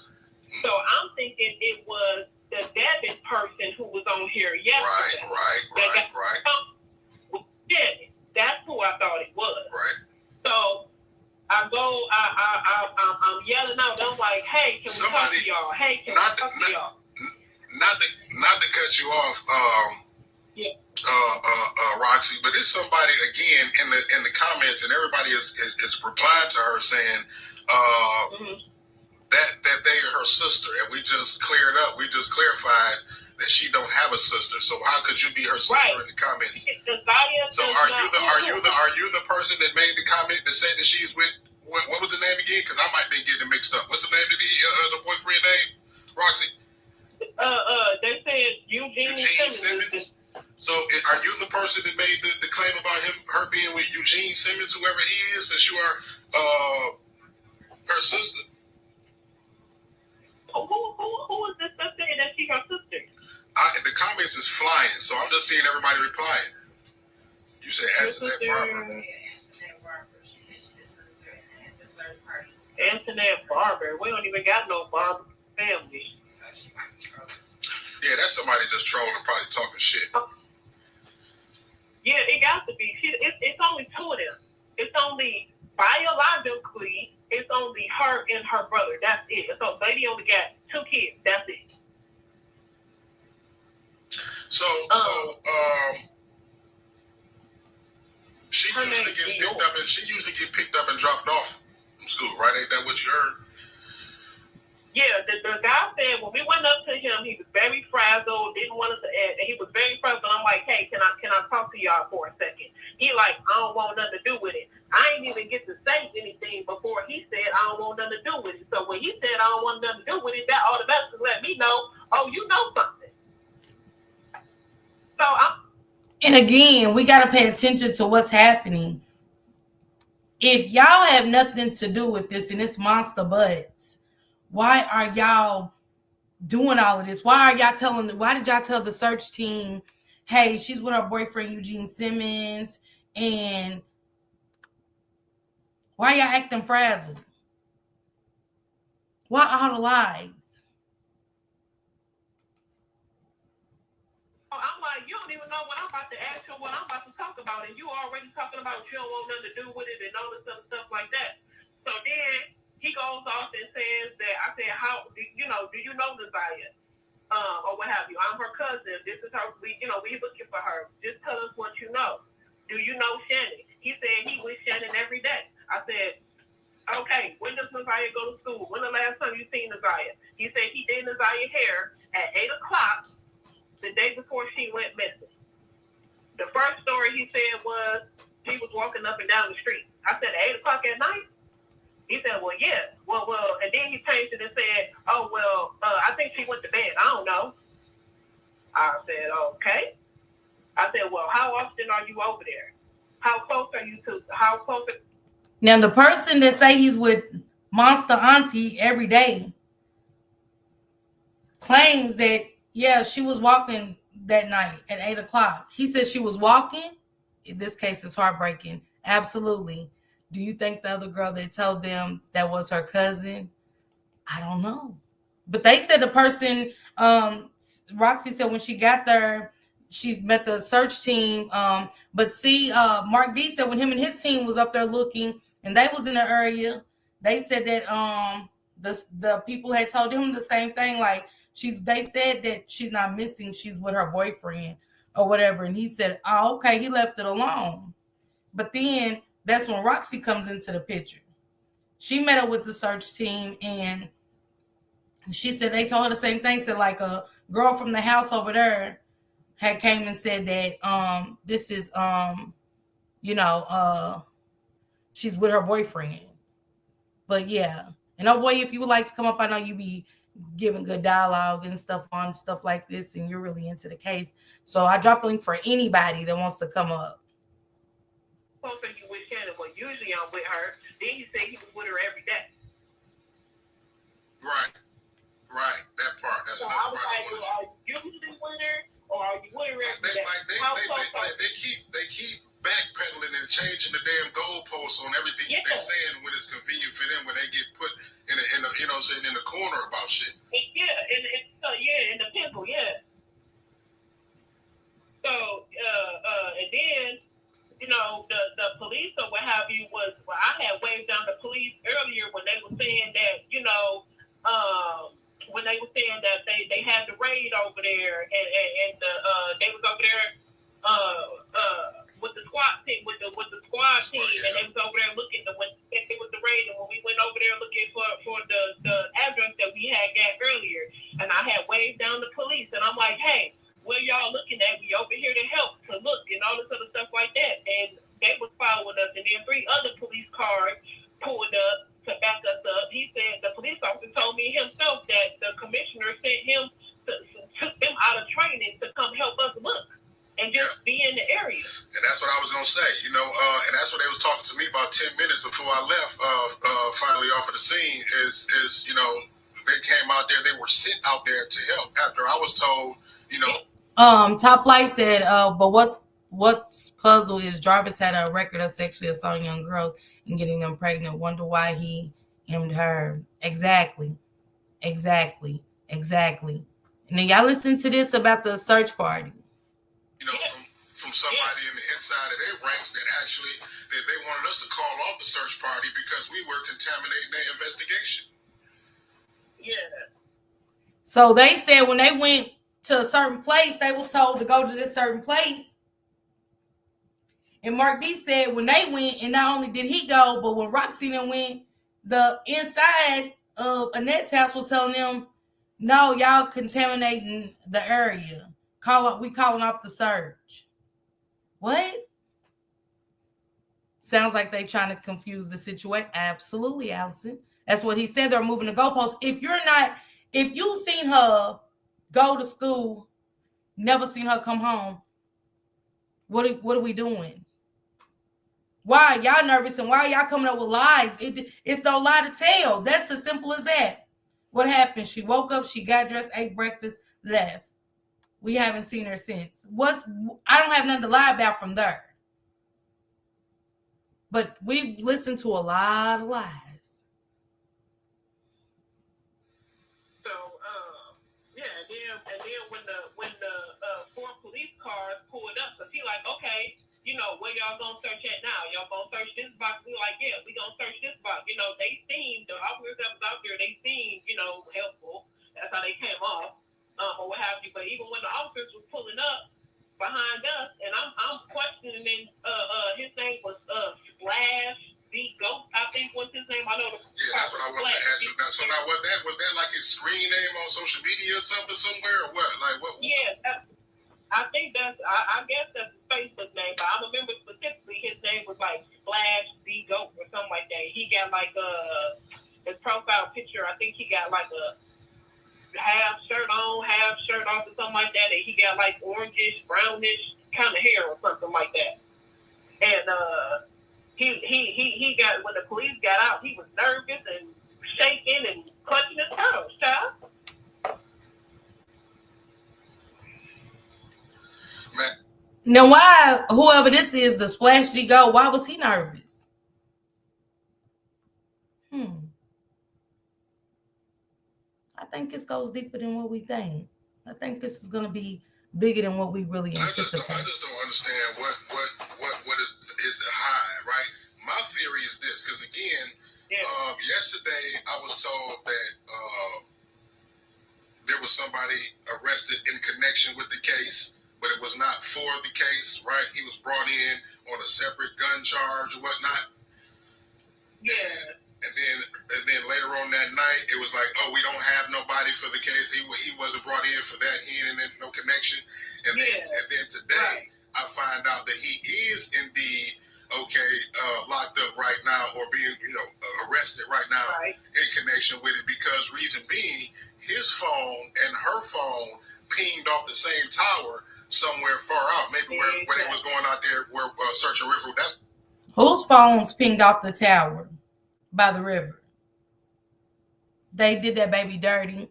So I'm thinking it was the debit person who was on here yesterday. Right. Yeah, that's who I thought it was. Right. So I'm yelling out. I'm like, hey, can we talk to y'all? Hey, can we talk to y'all? Not to cut you off, Roxy, but it's somebody again in the comments, and everybody is replied to her saying that they are her sister, and we just clarified that she don't have a sister. So how could you be her sister in the comments? So are you the person that made the comment that said that she's with what was the name again? Because I might be getting it mixed up. What's the name of the boyfriend name, Roxy? They said Eugene Simmons. So are you the person that made the claim about her being with Eugene Simmons, whoever he is, since you are her sister? Who is this that saying that she's her sister? The comments is flying, so I'm just seeing everybody replying. You said Antoinette Barber. Antoinette Barber. She said she's his sister at the search party. Antoinette Barber. We don't even got no Barber family. So she might be trolling. Yeah, that's somebody just trolling, probably talking shit. Yeah, it got to be. It's only two of them. It's only biologically, it's only her and her brother. That's it. So lady only got 2 kids. That's it. So she usually get picked up and dropped off from school, right? Ain't that what you heard? Yeah, the guy said when we went up to him, he was very frazzled, didn't want us to add, and he was very frazzled. I'm like, hey, can I talk to y'all for a second? He like, I don't want nothing to do with it. I ain't even get to say anything before he said I don't want nothing to do with it. So when he said I don't want nothing to do with it, that automatically let me know, oh, you know something. So and again, we got to pay attention to what's happening. If y'all have nothing to do with this and it's monster butts, why are y'all doing all of this? Why did y'all tell the search team, hey, she's with her boyfriend Eugene Simmons, and why y'all acting frazzled? Why all the lies? I'm like, you don't even know what I'm about to ask you, what I'm about to talk about, and you already talking about you don't want nothing to do with it and all this other stuff like that. So then he goes off and says that I said, how do you know Ziya? Or what have you? I'm her cousin. This is her. We looking for her. Just tell us what you know. Do you know Shannon? He said he with Shannon every day. I said, okay. When does Ziya go to school? When the last time you seen Ziya? He said he did Ziya hair at 8:00 the day before she went missing. The first story he said was she was walking up and down the street. I said, 8:00 at night? He said, well, yeah. Well, and then he changed it and said, oh, well, I think she went to bed. I don't know. I said, okay. I said, well, how often are you over there? How close are you to? Now, the person that say he's with Monster Auntie every day claims that, yeah, she was walking that night at 8:00. He said she was walking. In this case, it's heartbreaking. Absolutely. Do you think the other girl that told them that was her cousin? I don't know. But they said the person, Roxy said when she got there, she met the search team. But see, Mark D said when him and his team was up there looking and they was in the area, they said that the people had told him the same thing. Like they said that she's not missing, she's with her boyfriend or whatever. And he said, oh, okay, he left it alone. But then that's when Roxy comes into the picture. She met up with the search team and she said they told her the same thing. Said like a girl from the house over there had came and said that this is she's with her boyfriend. But yeah. And oh boy, if you would like to come up, I know you be giving good dialogue and stuff on stuff like this, and you're really into the case. So I dropped the link for anybody that wants to come up. So you with Shannon? Well, usually I'm with her. Then he said he was with her every day. Right, that part. That's so another I was part. Like, well, are you usually with her, or are you with her every day? They keep backpedaling and changing the damn goalposts on everything they're saying when it's convenient for them. When they get put in the corner about shit. In the pickle, yeah. So and then the police or what have you was I had waved down the police earlier when they were saying that when they were saying that they had the raid over there and they was over there with the squad team and they was over there looking when it was the raid and when we went over there looking for the address that we had got earlier and I had waved down the police and I'm like, hey, where y'all looking at? We over here to help, to look, and all this other stuff like that. And they was following us, and then 3 other police cars pulled up to back us up. He said the police officer told me himself that the commissioner sent him took them out of training to come help us look and just be in the area. And that's what I was gonna say, and that's what they was talking to me about 10 minutes before I left. Finally off of the scene is they came out there. They were sent out there to help after I was told, Top Flight said, but what's puzzle is Jarvis had a record of sexually assaulting young girls and getting them pregnant. Wonder why he aimed her. Exactly. And then y'all listen to this about the search party. From somebody in the inside of their ranks that actually they wanted us to call off the search party because we were contaminating their investigation. Yeah. So they said when they went to a certain place, they was told to go to this certain place. And Mark D said when they went, and not only did he go, but when Roxy and went, the inside of Annette's house was telling them, no, y'all contaminating the area. We calling off the search. What? Sounds like they trying to confuse the situation. Absolutely, Allison. That's what he said. They're moving the goalposts. If you seen her go to school, never seen her come home, what are we doing? Why are y'all nervous and why are y'all coming up with lies? It's no lie to tell. That's as simple as that. What happened? She woke up, she got dressed, ate breakfast, left. We haven't seen her since. I don't have nothing to lie about from there. But we listened to a lot of lies. So, yeah, and then when the 4 police cars pulled up, so he like, okay, you know, where y'all gonna search at now? Y'all gonna search this box? We like, yeah, we gonna search this box. You know, they seemed, the officers that was out there, they seemed, you know, helpful. That's how they came off, or what have you. But even when the officers was pulling up behind us, and I'm questioning, his name was Flash the Goat, I think was his name. I know the that's what I wanted to ask you. So now was that like his screen name on social media or something somewhere, or what? Like what? Yeah, I think I guess that's his Facebook name, but I remember specifically his name was like Flash the Goat or something like that. He got like his profile picture. I think he got like a half shirt on, half shirt off, or something like that. And he got like orangish, brownish kind of hair or something like that. And he got, when the police got out, he was nervous and shaking and clutching his pearls, child. Now, why, whoever this is, the Splash G Go, why was he nervous? I think this goes deeper than what we think. I think this is going to be bigger than what we really anticipate. I just don't understand what is the high, right? My theory is this, because again, yesterday I was told that there was somebody arrested in connection with the case, but it was not for the case, right? He was brought in on a separate gun charge or whatnot. Yeah. And then later on that night, it was like, oh, we don't have nobody for the case. He wasn't brought in for that. He ain't no connection. And then today, I find out that he is indeed locked up right now, or being arrested right now in connection with it. Because reason being, his phone and her phone pinged off the same tower somewhere far out, maybe where they was going out there, where searching river. That's whose phones pinged off the tower by the river. They did that baby dirty.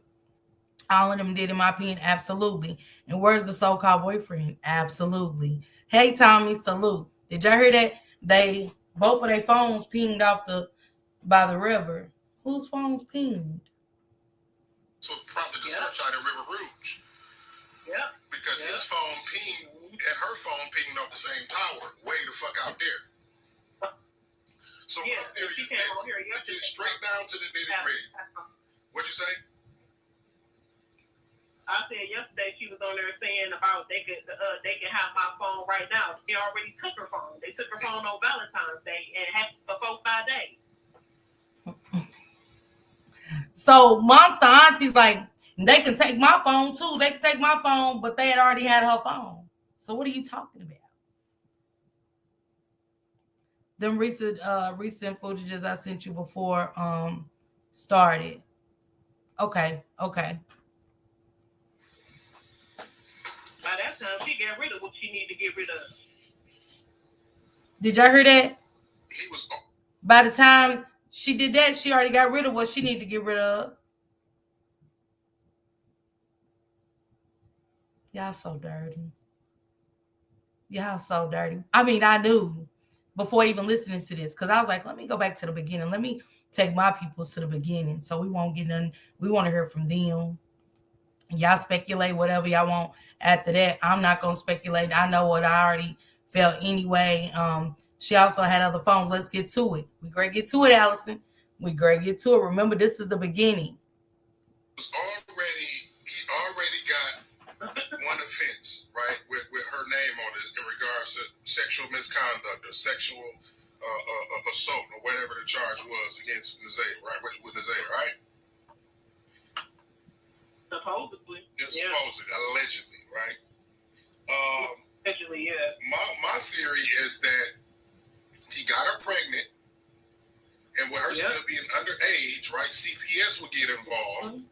All of them did, in my opinion, absolutely. And where's the so-called boyfriend? Absolutely. Hey, Tommy, salute. Did y'all hear that? Both of their phones pinged off by the river. Whose phones pinged? So prompted the search out in River Rouge. Yeah. Because his phone pinged and her phone pinged off the same tower, way the fuck out there. So my theory is this, to get straight down to the nitty-gritty. What'd you say? I said yesterday she was on there saying about they can have my phone right now. They already took her phone. They took her phone on Valentine's Day and had it for 4-5 days. So Monster Auntie's like, they can take my phone too. They can take my phone, but they had already had her phone. So what are you talking about? Them recent footages I sent you before started. Okay. By that time, she got rid of what she needed to get rid of. Did y'all hear that? He was. By the time she did that, she already got rid of what she needed to get rid of. Y'all so dirty. I mean, I knew before even listening to this, because I was like, let me go back to the beginning. Let me take my peoples to the beginning, so we won't get none. We want to hear from them. Y'all speculate whatever y'all want. After that, I'm not gonna speculate. I know what I already felt anyway. She also had other phones. Let's get to it. We great get to it, Allison. We great get to it. Remember, this is the beginning. He already got one offense, right, with her name on it in regards to sexual misconduct or sexual assault or whatever the charge was against Nazay, right? With Nazay, right? Supposedly. Supposedly, allegedly, right? Allegedly, yeah. My theory is that he got person will be underage, right? CPS would get involved.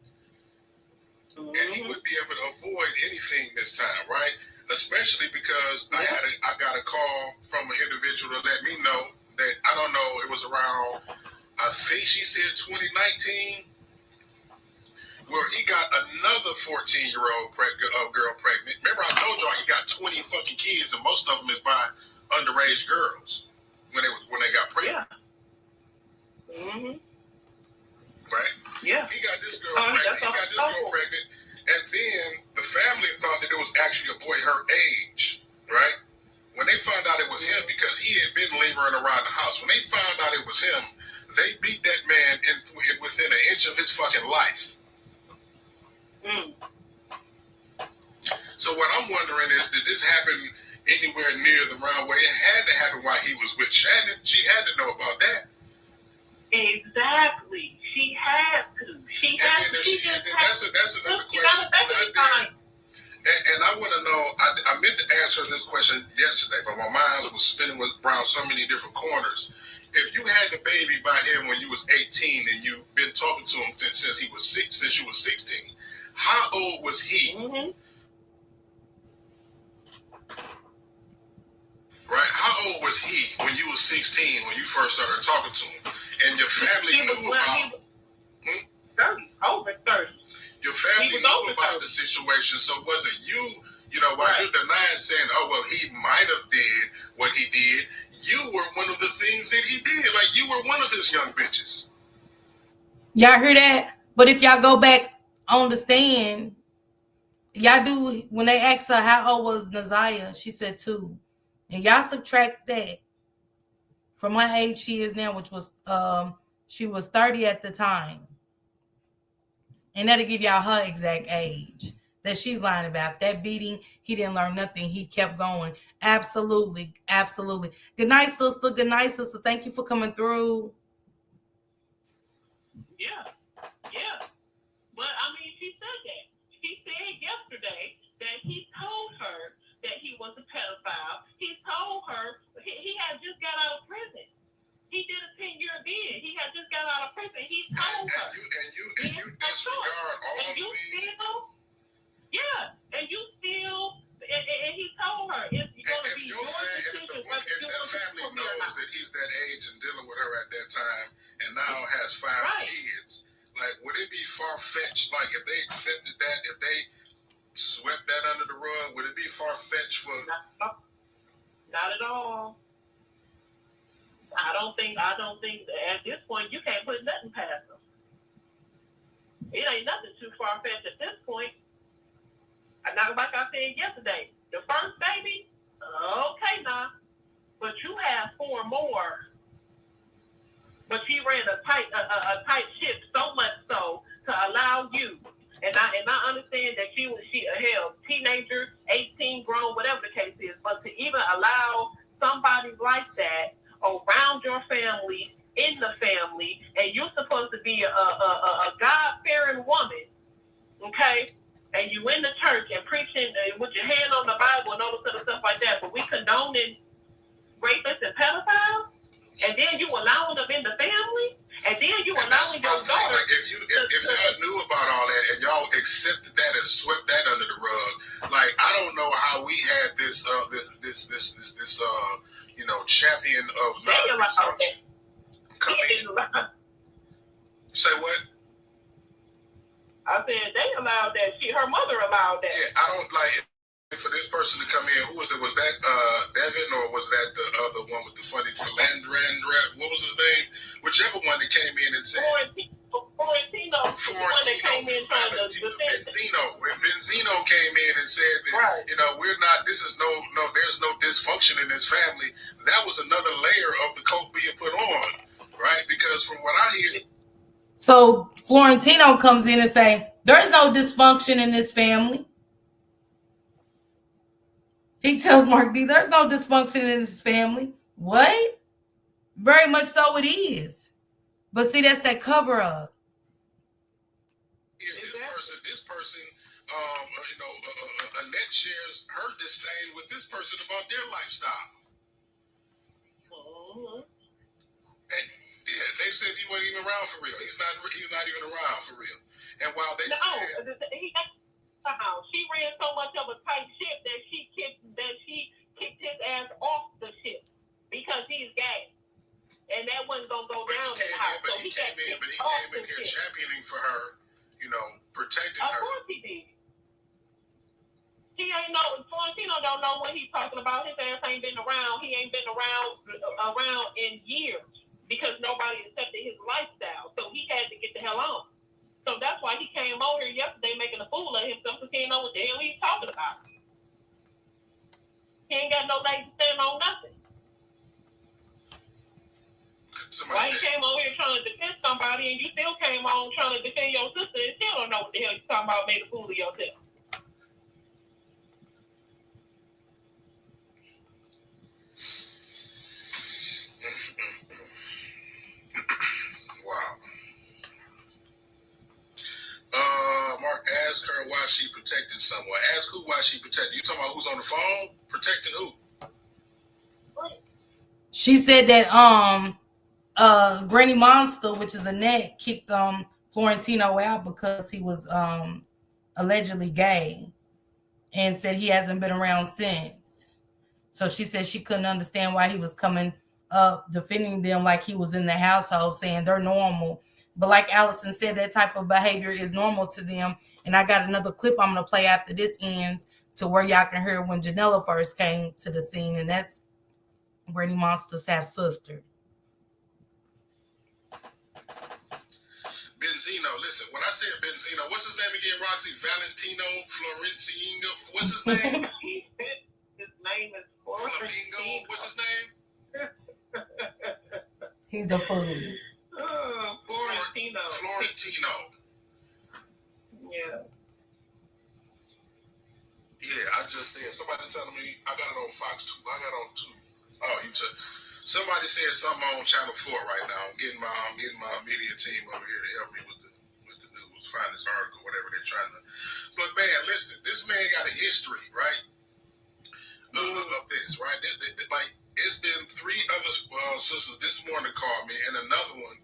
And he wouldn't be able to avoid anything this time, right? Especially because I got a call from an individual to let me know that, I don't know, it was around, I think she said 2019, where he got another 14-year-old girl pregnant. Remember I told y'all he got 20 fucking kids, and most of them is by underage girls when they got pregnant. Right? Yeah. He got this girl pregnant. And then the family thought that it was actually a boy her age, right? When they found out it was him, because he had been lingering around the house, when they found out it was him, they beat that man within an inch of his fucking life. So what I'm wondering is, did this happen anywhere near the round where it had to happen while he was with Shannon? She had to know about that. Exactly. She had to. That's another question. And I want to know, I meant to ask her this question yesterday, but my mind was spinning around so many different corners. If you had the baby by him when you was 18 and you've been talking to him since you was 16, how old was he? Right? How old was he when you was 16 when you first started talking to him? And your family knew about 30, over 30. Your family knew about the situation, so was it you know, while you're denying, saying, oh, well, he might have did what he did, you were one of the things that he did. Like, you were one of his young bitches. Y'all hear that? But if y'all go back on the stand, y'all do, when they asked her how old was Naziah, she said 2. And y'all subtract that from her age she is now, which was she was 30 at the time. And that'll give y'all her exact age that she's lying about. That beating, he didn't learn nothing. He kept going. Absolutely. Absolutely. Good night, sister. Good night, sister. Thank you for coming through. Yeah. Yeah. But, I mean, she said that. She said yesterday that he told her that he was a pedophile. He told her he had just got out of prison. He did a 10-year bid. He had just got out of prison. He told her. And you disregard all of these. And he told her, it's going to be your decision whether if that family knows that he's that age and dealing with her at that time and now has 5 kids, like, would it be far-fetched, like, if they accepted that, if they swept that under the rug, would it be far-fetched for... Not at all. I don't think at this point you can't put nothing past them. It ain't nothing too far-fetched at this point. Not like I said yesterday, the first baby, okay now, but you have 4 more. But she ran a tight ship, so much so to allow you. And I understand that she hell, teenager, 18, grown, whatever the case is, but to even allow somebody like that around your family, in the family, and you're supposed to be a God-fearing woman, okay? And you in the church and preaching with your hand on the Bible and all this other stuff like that, but we condoning rapists and pedophiles, and then you allowing them in the family, and then you allowing your daughter. Like, if y'all knew about all that and y'all accepted that and swept that under the rug, like, I don't know how we had this you know, champion of non-dysfunction come in. Say what? I said they allowed that. Her mother allowed that. Yeah, I don't like for this person to come in. Who was it? Was that Devin, or was that the other one with the funny Philandran? What was his name? Whichever one that came in and said Florentino. Benzino. When Benzino came in and said that, you know, there's no dysfunction in this family. That was another layer of the coat being put on, right? Because from what I hear. So Florentino comes in and say, there's no dysfunction in this family. He tells Mark D, there's no dysfunction in this family. What? Very much so it is. But see, that's that cover up. This person, you know, Annette shares her disdain with this person about their lifestyle. And yeah, they said he around for real. He's not even around for real. And while they No, said she ran so much of a tight ship that she kicked his ass off the ship because he's gay. And that wasn't gonna go down in the house. But he came in here championing for her, protecting her. Of course he did. He ain't know. Florentino don't know what he's talking about. His ass ain't been around. He ain't been around in years because nobody accepted his lifestyle. So he had to get the hell on. So that's why he came over here yesterday making a fool of himself because he didn't know what the hell he's talking about. He ain't got no leg to stand on nothing. Why you came over here trying to defend somebody and you still came on trying to defend your sister and still don't know what the hell you're talking about, made a fool of yourself. Mark, ask her why she protected someone. Ask who why she protected. You talking about who's on the phone? Protecting who? She said that Granny Monster, which is Annette, kicked Florentino out because he was allegedly gay and said he hasn't been around since. So she said she couldn't understand why he was coming up defending them like he was in the household, saying they're normal. But like Allison said, that type of behavior is normal to them. And I got another clip I'm going to play after this ends to where y'all can hear when Janella first came to the scene. And that's Granny Monster's half-sister. Benzino, listen, when I said Benzino, what's his name again, Roxy? Valentino Florencino, what's his name? His name is Flamingo, what's his name? He's a fool. Florentino. Yeah. Yeah, I just said, somebody telling me, I got it on Fox 2, I got it on 2. Oh, you took, somebody said something on Channel 4 right now. I'm getting my media team over here to help me with the news, find this article, whatever they're trying to. But man, listen, this man got a history, right? Of this, right? Like, it's been 3 other sisters this morning called me, and another one,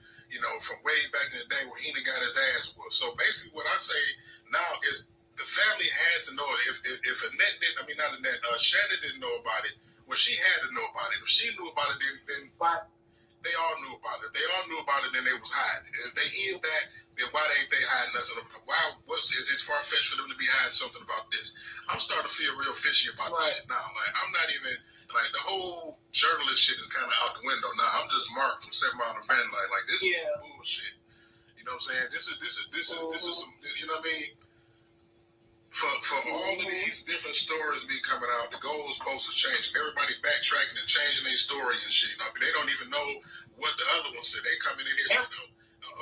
from way back in the day where Hina got his ass whooped. So basically, what I say now is the family had to know if Annette didn't. I mean, not Annette. Shannon didn't know about it. Well, she had to know about it. If she knew about it, then they all knew about it. If they all knew about it, then they was hiding. If they hid that, then why ain't they hiding nothing? Why is it far fetched for them to be hiding something about this? I'm starting to feel real fishy about this shit now. Like, I'm not even. Like, the whole journalist shit is kind of out the window now. I'm just Mark from 7 Mile and Ben. Like this is some bullshit. You know what I'm saying? This is some. You know what I mean? For all of these different stories be coming out, the goalposts are changing. Everybody backtracking and changing their story and shit. They don't even know what the other one said. They coming in here saying,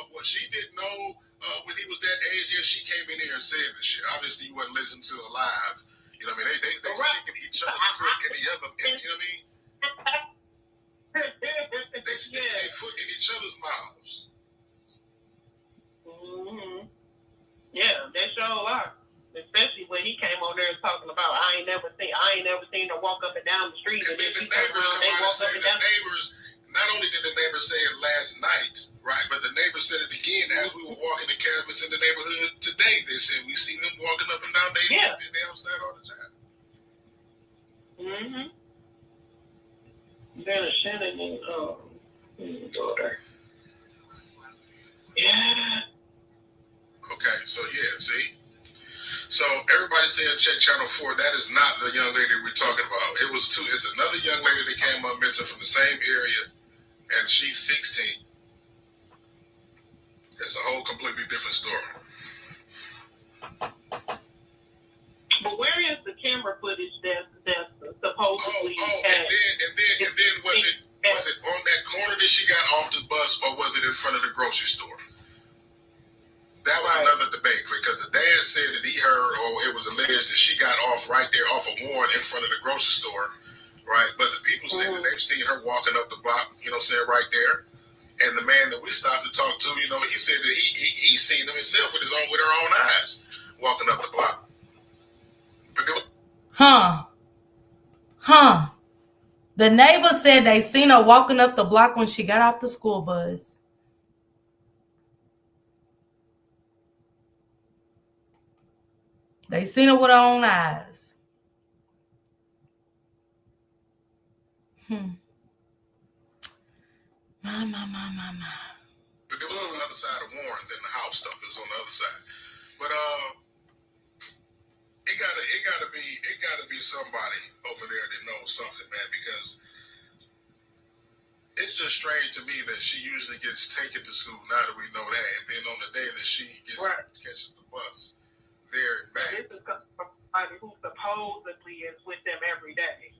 what she didn't know when he was that age. Yeah, she came in here and said this shit. Obviously, you wasn't listening to the live. You know what I mean? They sticking each other's foot in the other. You know what I mean? They sticking their foot in each other's mouths. Mm-hmm. Yeah, they sure are. Especially when he came on there talking about I ain't never seen her walk up and down the street, and then she comes around, they walk up and down. Not only did the neighbors say it last night, right, but the neighbors said it again as we were walking the cabins in the neighborhood today. They said we see them walking up and down they outside all the time. Mm-hmm. Then Shannon and daughter. Yeah. Okay, so yeah, see? So everybody said check Channel 4. That is not the young lady we're talking about. It's another young lady that came up missing from the same area, and she's 16. It's a whole completely different story. But where is the camera footage that's supposedly? And then was it on that corner that she got off the bus, or was it in front of the grocery store? That was another debate, because the dad said that he heard, or it was alleged that she got off right there off of Warren in front of the grocery store, right? But the people said that they've seen her walking up the block, saying right there. And the man that we stopped to talk to, he said that he seen them himself with her own eyes walking up the block. The neighbor said they seen her walking up the block when she got off the school bus. They seen it with their own eyes. My. But it was on the other side of Warren than the house stuff. It was on the other side. But it gotta be somebody over there that knows something, man, because it's just strange to me that she usually gets taken to school. Now that we know that, and then on the day that she catches the bus there and back. This is somebody who supposedly is with them every day.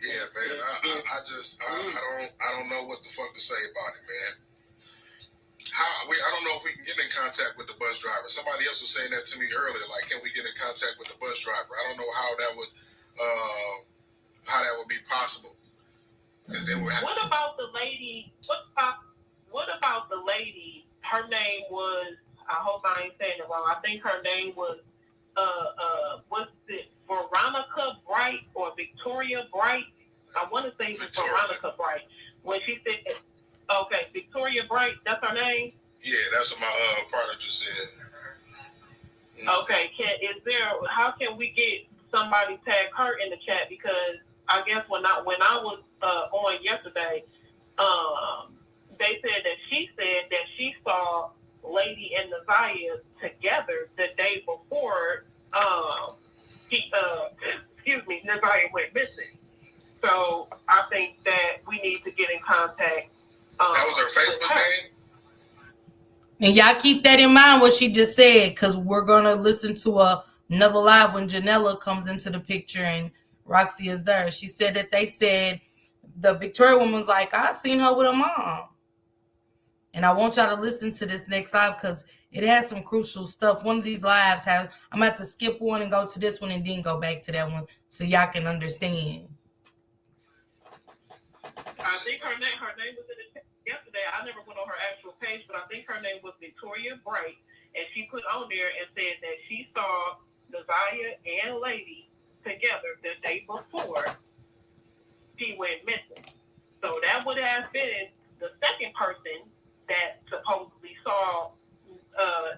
Yeah, man. I don't know what the fuck to say about it, man. I don't know if we can get in contact with the bus driver. Somebody else was saying that to me earlier. Like, can we get in contact with the bus driver? I don't know how that would be possible. Because then what about the lady? What about the lady? Her name was. I hope I ain't saying it wrong. I think her name was. What's it? Veronica Bright or Victoria Bright? I want to say it was Veronica Bright. When she said, okay, Victoria Bright, that's her name? Yeah, that's what my partner just said. Okay, how can we get somebody tag her in the chat? Because I guess when I was on yesterday, they said that she saw Lady and Nazaya together the day before Nazaya went missing. So I think that we need to get in contact. That was her Facebook name? And y'all keep that in mind, what she just said, because we're going to listen to another live when Janella comes into the picture and Roxy is there. She said that they said the Victoria woman was like, I seen her with her mom. And I want y'all to listen to this next live because it has some crucial stuff. One of these lives I'm going to have to skip one and go to this one and then go back to that one so y'all can understand. I think her name was in the text yesterday. I never went on her actual page, but I think her name was Victoria Bright, and she put on there and said that she saw Nazaya and Lady together the day before she went missing. So that would have been the second person that supposedly saw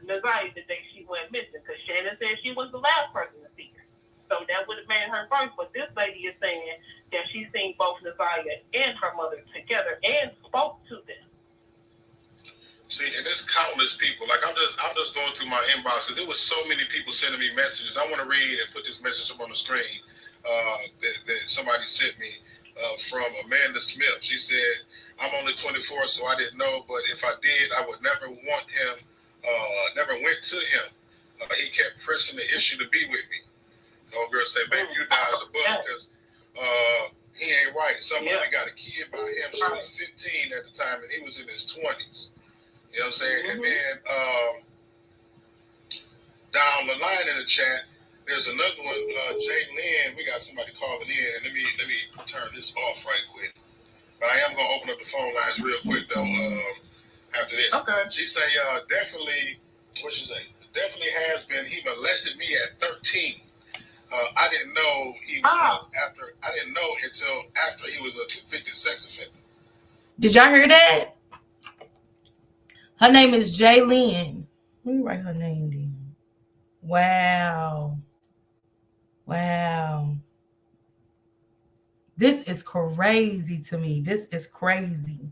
Nazaya the day she went missing, because Shannon said she was the last person to see her. So that would have made her first. But this lady is saying that she's seen both Nazaya and her mother together and spoke to them. See, and there's countless people. Like I'm just going through my inbox because there was so many people sending me messages. I want to read and put this message up on the screen that somebody sent me from Amanda Smith. She said, "I'm only 24, so I didn't know. But if I did, I would never want him. Never went to him. He kept pressing the issue to be with me." Old girl said, "Baby, you dodged the bullet because he ain't right. Somebody got a kid by him. She was 15 at the time, and he was in his 20s. You know what I'm saying?" And then down the line in the chat, there's another one, Jay Lynn. We got somebody calling in. Let me turn this off right quick. But I am gonna open up the phone lines real quick though. After this, okay. She say, definitely. What she say? Definitely has been. He molested me at 13. I didn't know he was after. I didn't know until after he was a convicted sex offender. Did y'all hear that? Her name is Jaylyn. Let me write her name down. Wow. This is crazy to me. This is crazy.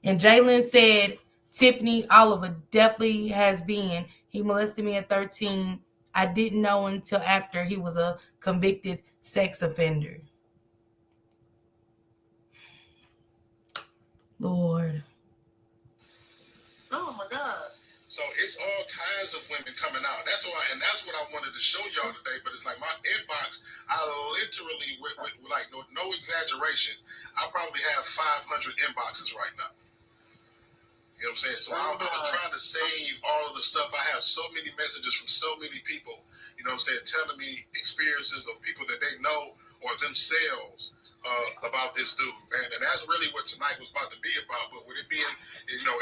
And Jaylyn said, Tiffany Oliver definitely has been. He molested me at 13. I didn't know until after he was a convicted sex offender. Lord. Oh my God. So it's all kinds of women coming out. That's what I wanted to show y'all today. But it's like my inbox, I literally, with like no exaggeration, I probably have 500 inboxes right now. You know what I'm saying? So I was trying to save all of the stuff. I have so many messages from so many people, you know what I'm saying, telling me experiences of people that they know or themselves about this dude, man. And that's really what tonight was about to be about. But with it being,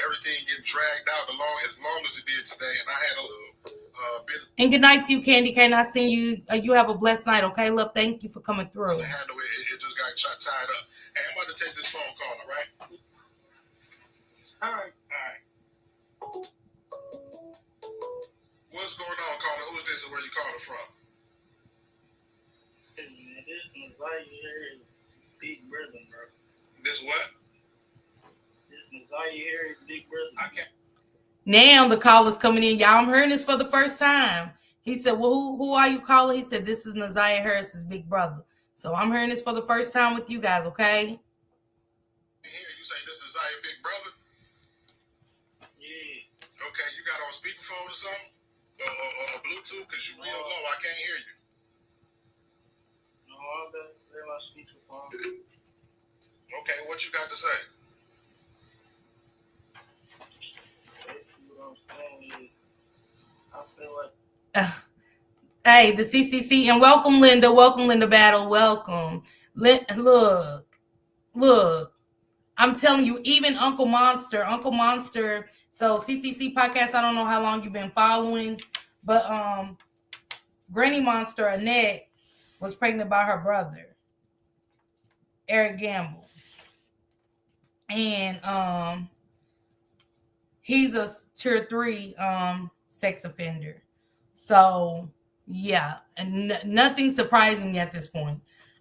everything getting dragged out as long as it did today, and I had a little bit. And good night to you, Candy. Can I send you? You have a blessed night, okay, love? Thank you for coming through. It just got tied up. Hey, I'm about to take this phone call, all right? All right. what's going on, caller? Who is this and where you calling from? Hey, man, this is ZiyahHarris, big brother, bro. This what? This is ZiyahHarris, big brother. I can't. Now the caller's coming in. Y'all, I'm hearing this for the first time. He said, well, who are you calling? He said, this is ZiyahHarris's big brother. So I'm hearing this for the first time with you guys, okay? Here, you say this is Ziyah big brother? Yeah. Okay, you got on speakerphone or something? Or Bluetooth? Because you real low. I can't hear you. No, I'm going to speakerphone. Okay, what you got to say? I feel like Hey, the CCC, and welcome, Linda. Welcome, Linda Battle. Welcome. Look. I'm telling you, even Uncle Monster. So CCC podcast, I don't know how long you've been following, but Granny Monster Annette was pregnant by her brother, Eric Gamble. And he's a tier 3 sex offender. So yeah, and nothing surprising me at this point.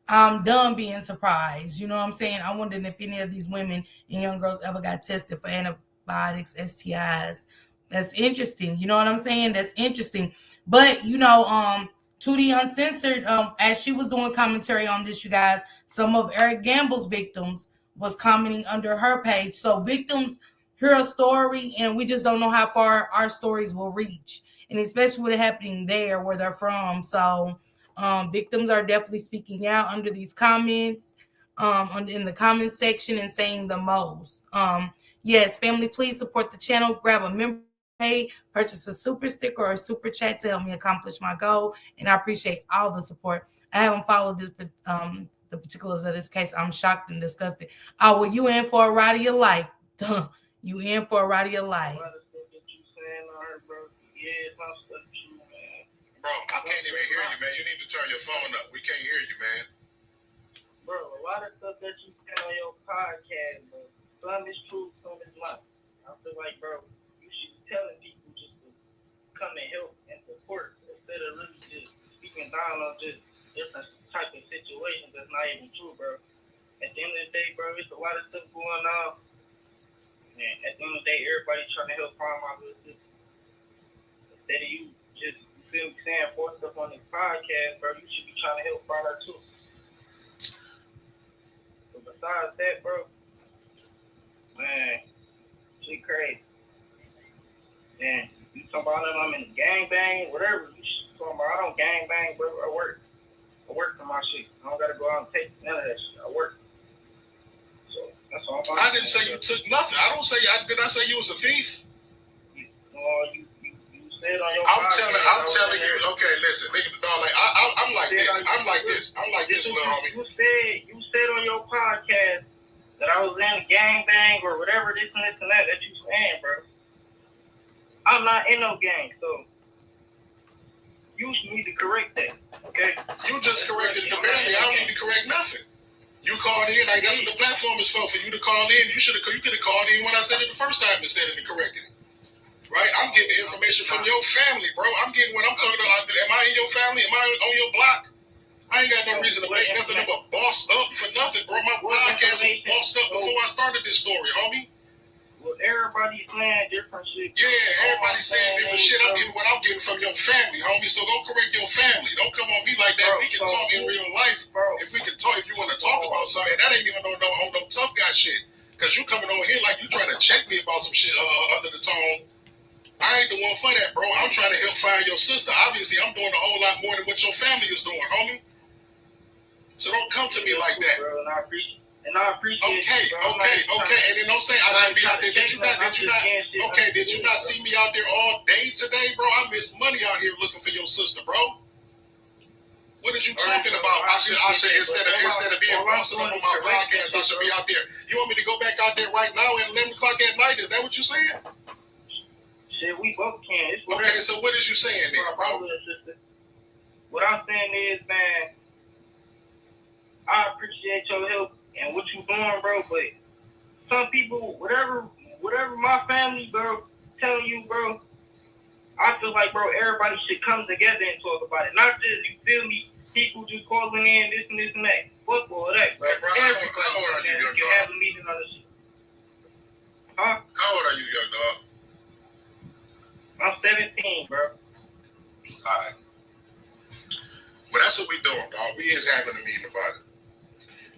I'm done being surprised. You know what I'm saying? I wondered if any of these women and young girls ever got tested for antibiotics, STIs. That's interesting. You know what I'm saying? That's interesting. But you know, to the uncensored, as she was doing commentary on this, you guys, some of Eric Gamble's victims was commenting under her page. So victims hear a story, and we just don't know how far our stories will reach, and especially with it happening there where they're from. So victims are definitely speaking out under these comments, in the comment section, and saying the most. Yes, family, please support the channel. Grab a member pay, purchase a super sticker or a super chat to help me accomplish my goal, and I appreciate all the support. I haven't followed this the particulars of this case. I'm shocked and disgusted. Oh, well, you in for a ride of your life. You in for a ride of your life. Bro, I can't even hear you, man. You need to turn your phone up. We can't hear you, man. Bro, a lot of stuff that you say on your podcast, bro, some is true, some is not. I feel like, bro, you should be telling people just to come and help and support instead of really just speaking down on just different type of situations that's not even true, bro. At the end of the day, bro, it's a lot of stuff going on. And at the end of the day, everybody's trying to help find my little sister. Instead of you just, you feel me saying, more stuff on this podcast, bro, you should be trying to help find her too. But besides that, bro, man, she crazy. And you talking about I'm in the gangbang, whatever, you should talking about I don't gangbang, bro, I work for my shit. I don't gotta go out and take none of that shit. I work. So that's all I'm I didn't say you took nothing. I don't say did I say you was a thief? You said on your podcast. I'm telling you, okay, listen, nigga, dog, like I'm like this, little homie. You said on your podcast that I was in a gangbang or whatever this and that you saying, bro. I'm not in no gang, so you need to correct that, okay? You just corrected it. Apparently, I don't need to correct nothing. You called in, like that's what the platform is for you to call in. You could have called in when I said it the first time and said it and corrected it. Right? I'm getting the information from your family, bro. I'm getting what I'm talking about. Am I in your family? Am I on your block? I ain't got no reason to make nothing but boss up for nothing, bro. My podcast was bossed up before I started this story, homie. Well, everybody's saying different shit. Yeah, everybody's saying different shit. I'm getting what I'm getting from your family, homie. So go correct your family. Don't come on me like that. We can talk in real life. If we can talk, if you want to talk about something, that ain't even on no tough guy shit. Because you coming on here like you trying to check me about some shit under the tone. I ain't the one for that, bro. I'm trying to help find your sister. Obviously, I'm doing a whole lot more than what your family is doing, homie. So don't come to me like that. Bro, and I appreciate Okay, it, bro. Okay. And then don't say I should be out there. Did you not see me out there all day today, bro? I missed money out here looking for your sister, bro. What are you talking about? I should instead of being bossed up on my podcast, I should be out there. You want me to go back out there right now at 11 o'clock at night? Is that what you're saying? Shit, we both can. Okay, so what is you saying then, bro? What I'm saying is, man, I appreciate your help and what you doing, bro, but some people, whatever my family, bro, telling you, bro, I I feel like, bro, everybody should come together and talk about it. Not just, you feel me, people just calling in this and this and that. Fuck all that, bro. Hey, bro, Everybody how old are you, young can dog? have a meeting on this shit. Huh? How old are you, young dog? I'm 17, bro. Alright. Well, that's what we doing, dog. We is having a meeting about it.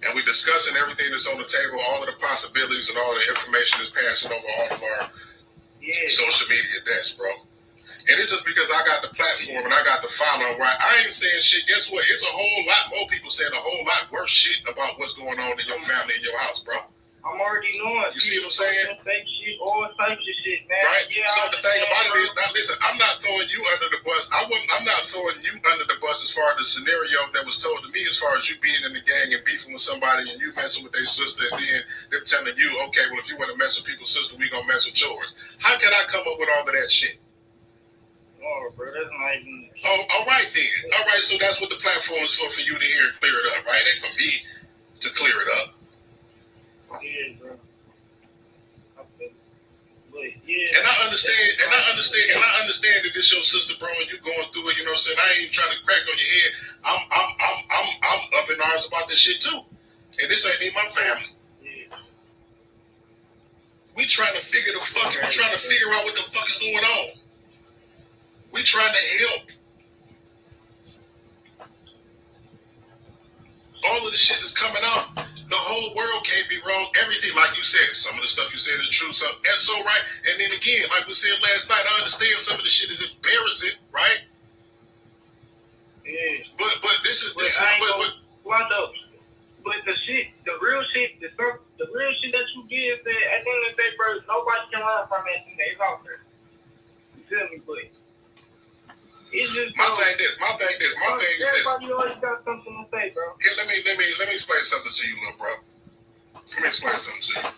And we discussing everything that's on the table, all of the possibilities and all the information that's passing over all of our social media desks, bro. And it's just because I got the platform and I got the following, right? I ain't saying shit. Guess what? It's a whole lot more people saying a whole lot worse shit about what's going on in your family and your house, bro. I'm already knowing. You see what I'm saying? Fake shit, all types of shit, man. Right? Yeah, so the thing about it is, now listen, I'm not throwing you under the bus. I'm not throwing you under the bus as far as the scenario that was told to me, as far as you being in the gang and beefing with somebody and you messing with their sister and then them telling you, okay, well, if you want to mess with people's sister, we gonna mess with yours. How can I come up with all of that shit? Oh, bro, that's not even... Oh, all right then. All right, so that's what the platform is for you to hear and clear it up, right? It ain't for me to clear it up. Yeah, bro. And I understand that this your sister, bro, and you going through it, you know what I'm saying? I ain't even trying to crack on your head. I'm up in arms about this shit too. And this ain't even my family. Yeah. We trying to figure out what the fuck is going on. We trying to help. All of the shit that's coming out, the whole world can't be wrong. Everything, like you said, some of the stuff you said is true. And so right. And then again, like we said last night, I understand some of the shit is embarrassing, right? Yeah. But But the shit, the real shit that you give, at the end of the day, bro, nobody can run from that thing. It's out there. You feel me, but it's just my thing is this. Everybody always got something to say, bro. Here, let me explain something to you, little bro. Let me explain something to you.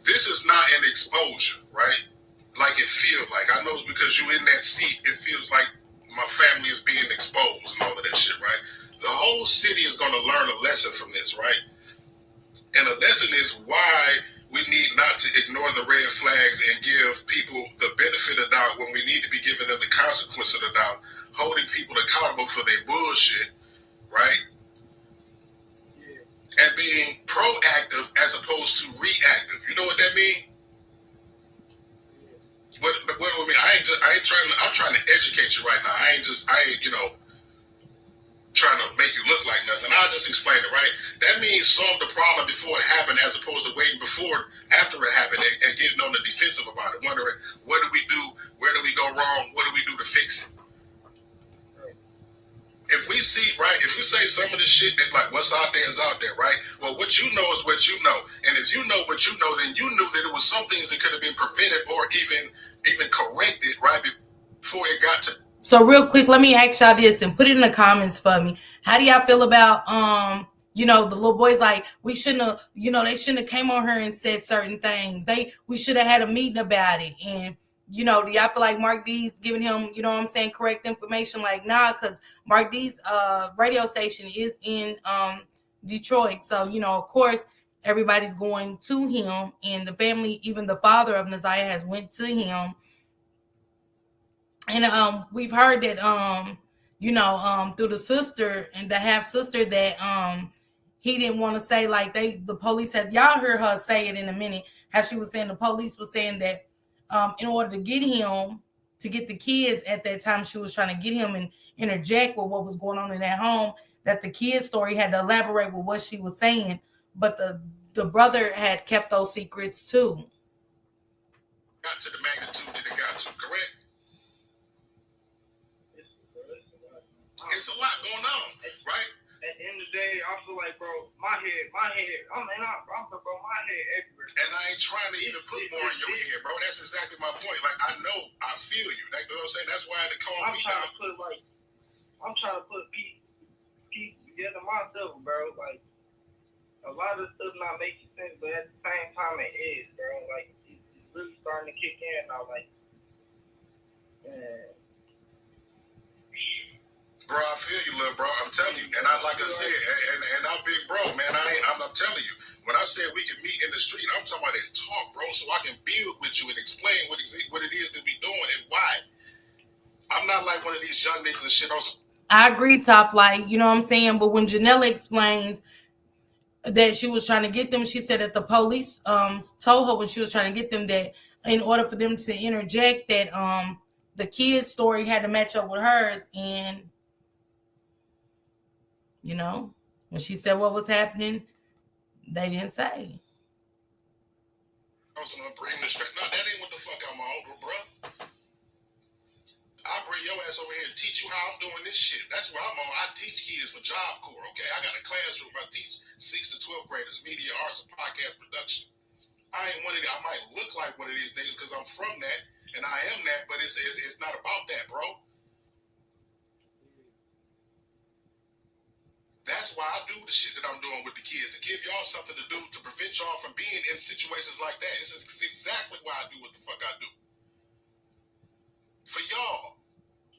This is not an exposure, right? Like it feels like. I know it's because you in that seat. It feels like my family is being exposed and all of that shit, right? The whole city is going to learn a lesson from this, right? And the lesson is why we need not to ignore the red flags and give people the benefit of the doubt when we need to be giving them the consequence of the doubt, holding people accountable for their bullshit, right? Yeah. And being proactive as opposed to reactive. You know what that means? What do I mean? I'm trying to educate you right now. I ain't trying to make you look like nothing. I'll just explain it, right? That means solve the problem before it happened as opposed to waiting after it happened and getting on the defensive about it, wondering what do we do, where do we go wrong, what do we do to fix it? If we see, right, if you say some of the shit that like what's out there is out there, right? Well, what you know is what you know. And if you know what you know, then you knew that it was some things that could have been prevented or even corrected, right, before it got to. So real quick, let me ask y'all this and put it in the comments for me. How do y'all feel about the little boys like we shouldn't have, they shouldn't have came on her and said certain things. We should have had a meeting about it. And do y'all feel like Mark D's giving him, correct information? Like, nah, because Mark D's radio station is in Detroit. So, of course, everybody's going to him, and the family, even the father of Naziah has went to him. And we've heard that through the sister and the half sister that he didn't want to say, like the police had, y'all heard her say it in a minute, how she was saying the police was saying that in order to get him to get the kids at that time, she was trying to get him and interject with what was going on in that home, that the kid's story had to elaborate with what she was saying, but the brother had kept those secrets too. Got to the magnitude that it got to, correct? It's a lot going on, right? At the end of the day, I feel like, bro, my head, my head everywhere. And I ain't trying to even put more in your head, bro. That's exactly my point. Like, I know, I feel you. Like, you know what I'm saying? That's why they call me down. I'm trying to put peace together myself, bro. Like, a lot of stuff not making sense, but at the same time, it is, bro. Like, it's really starting to kick in now. Like, Bro, I feel you, little bro. I'm telling you, and like I said, and I'm big bro, man. I'm telling you. When I said we can meet in the street, I'm talking about that talk, bro, so I can build with you and explain what it is that we doing and why. I'm not like one of these young niggas and shit. I agree, Top Flight. You know what I'm saying? But when Janella explains that she was trying to get them, she said that the police told her when she was trying to get them that in order for them to interject that the kid's story had to match up with hers. And you know, when she said what was happening, they didn't say. No, that ain't what the fuck I'm on, bro. I'll bring your ass over here and teach you how I'm doing this shit. That's what I'm on. I teach kids for Job Corps, okay? I got a classroom. I teach 6 to 12 graders, media, arts, and podcast production. I ain't one of them. I might look like what it is, niggas, because I'm from that, and I am that, but it's not about that, bro. That's why I do the shit that I'm doing with the kids, to give y'all something to do to prevent y'all from being in situations like that. It's exactly why I do what the fuck I do. For y'all.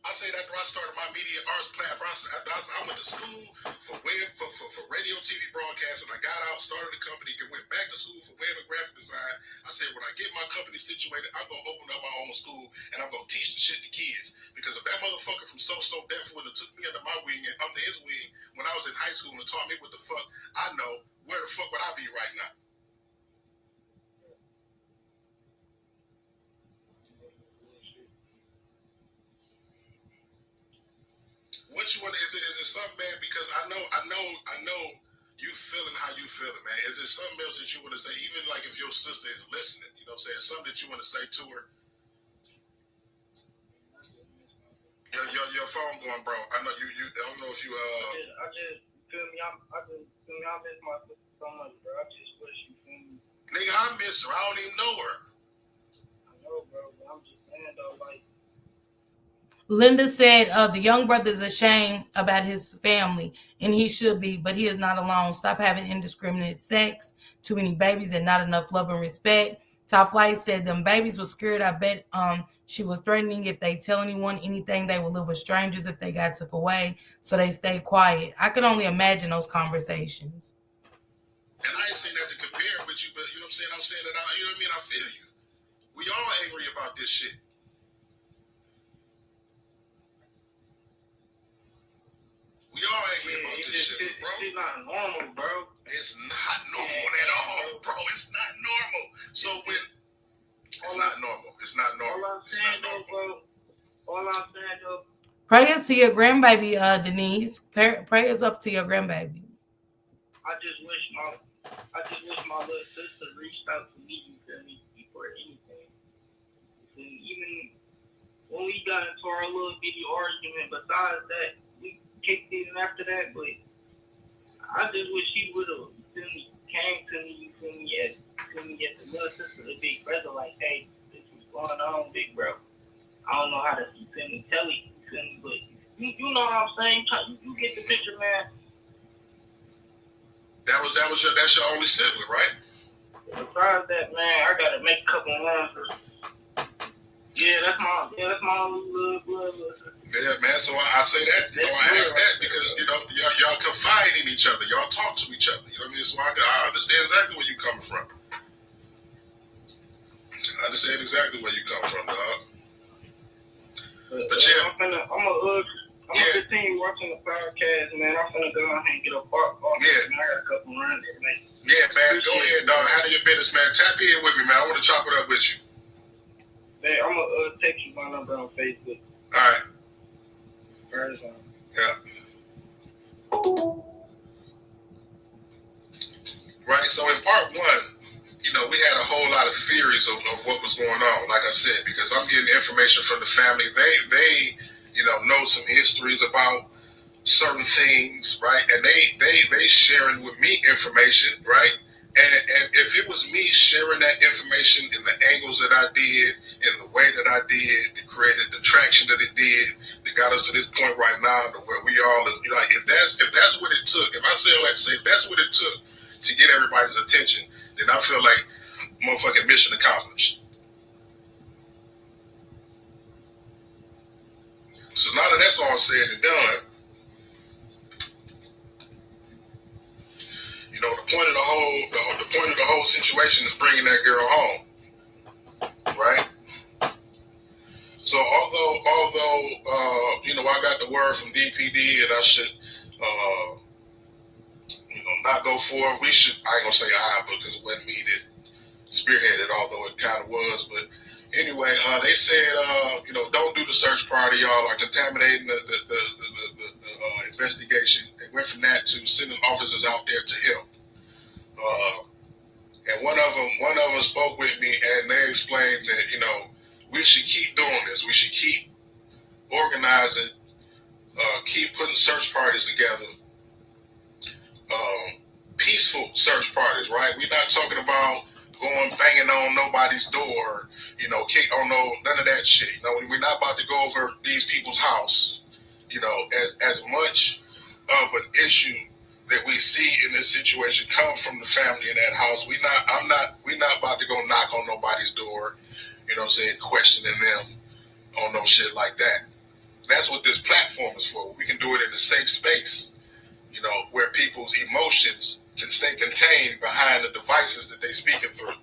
I say that after I started my media arts platform. I went to school for web, for radio, TV broadcasting. I got out, started a company, went back to school for web and graphic design. I said, when I get my company situated, I'm going to open up my own school, and I'm going to teach the shit to kids. Because if that motherfucker from So Deaf would have took me under my wing and under his wing when I was in high school and taught me what the fuck I know, where the fuck would I be right now? What you want? Is it something, man? Because I know you feeling how you feeling, man. Is there something else that you want to say? Even like if your sister is listening, you know what I'm saying? Something that you want to say to her. Your phone going, bro. I know you. I don't know if you. I just feel me. I miss my sister so much, bro. I just wish you feel me. Nigga, I miss her. I don't even know her. I know, bro. But I'm just saying though, like. Linda said the young brother is ashamed about his family, and he should be, but he is not alone. Stop having indiscriminate sex, too many babies, and not enough love and respect. Top Flight said them babies were scared. I bet she was threatening if they tell anyone anything, they would live with strangers if they got took away, so they stay quiet. I can only imagine those conversations. And I ain't saying that to compare with you, but you know what I'm saying? I'm saying that, you know what I mean? I feel you. We all angry about this shit. We all angry about this shit, bro. It's not normal, bro. It's not normal at all, bro. It's not normal. So when it's not normal. It's not normal. All I'm saying though, Prayers to your grandbaby, Denise. Prayers up to your grandbaby. I just wish my little sister reached out to me, you feel me, before anything. And even when we got into our little bitty argument, besides that, we kicked it in after that, but I just wish she would have, you feel me, came to me, you feel me, as the little sister, the big brother, like, hey, this is going on, big bro. I don't know how to, you feel me, tell it, you feel me, but you know what I'm saying? You get the picture, man. That's your only sibling, right? Besides that, man, I gotta make a couple runs. That's my only little sister. Yeah, man. So I say that, you know, I ask that because you know y'all confide in each other, y'all talk to each other. You know what I mean? So I understand exactly where you coming from. I understand exactly where you come from, dog. But yeah, I'm gonna continue watching the podcast, man. I'm gonna go ahead and get a bark off. Yeah. Man, I got a couple runs to make. Yeah, man. Go ahead, dog. Handle your business, man. Tap in with me, man. I want to chop it up with you. Man, I'm gonna text you my number on Facebook. All right. Yeah. Right. So in part one, you know, we had a whole lot of theories of what was going on. Like I said, because I'm getting information from the family. They you know some histories about certain things, right? And they sharing with me information, right? And if it was me sharing that information in the angles that I did, in the way that I did, it created the traction that it did, that got us to this point right now, to where we all, you know, like if that's what it took, if I say all that to say, if that's what it took to get everybody's attention, then I feel like motherfucking mission accomplished. So now that that's all said and done, the point of the whole situation is bringing that girl home, right? So although I got the word from DPD and I should not go forward, we should. I ain't gonna say I, because it wasn't me that spearheaded, although it kind of was. But anyway, they said don't do the search party. Y'all are contaminating the investigation. They went from that to sending officers out there to help. And one of them spoke with me, and they explained that we should keep doing this. We should keep organizing, keep putting search parties together, peaceful search parties. Right? We're not talking about going banging on nobody's door, kick on none of that shit. We're not about to go over these people's house. As much of an issue that we see in this situation come from the family in that house. We're not about to go knock on nobody's door, questioning them on no shit like that. That's what this platform is for. We can do it in a safe space, where people's emotions can stay contained behind the devices that they're speaking through,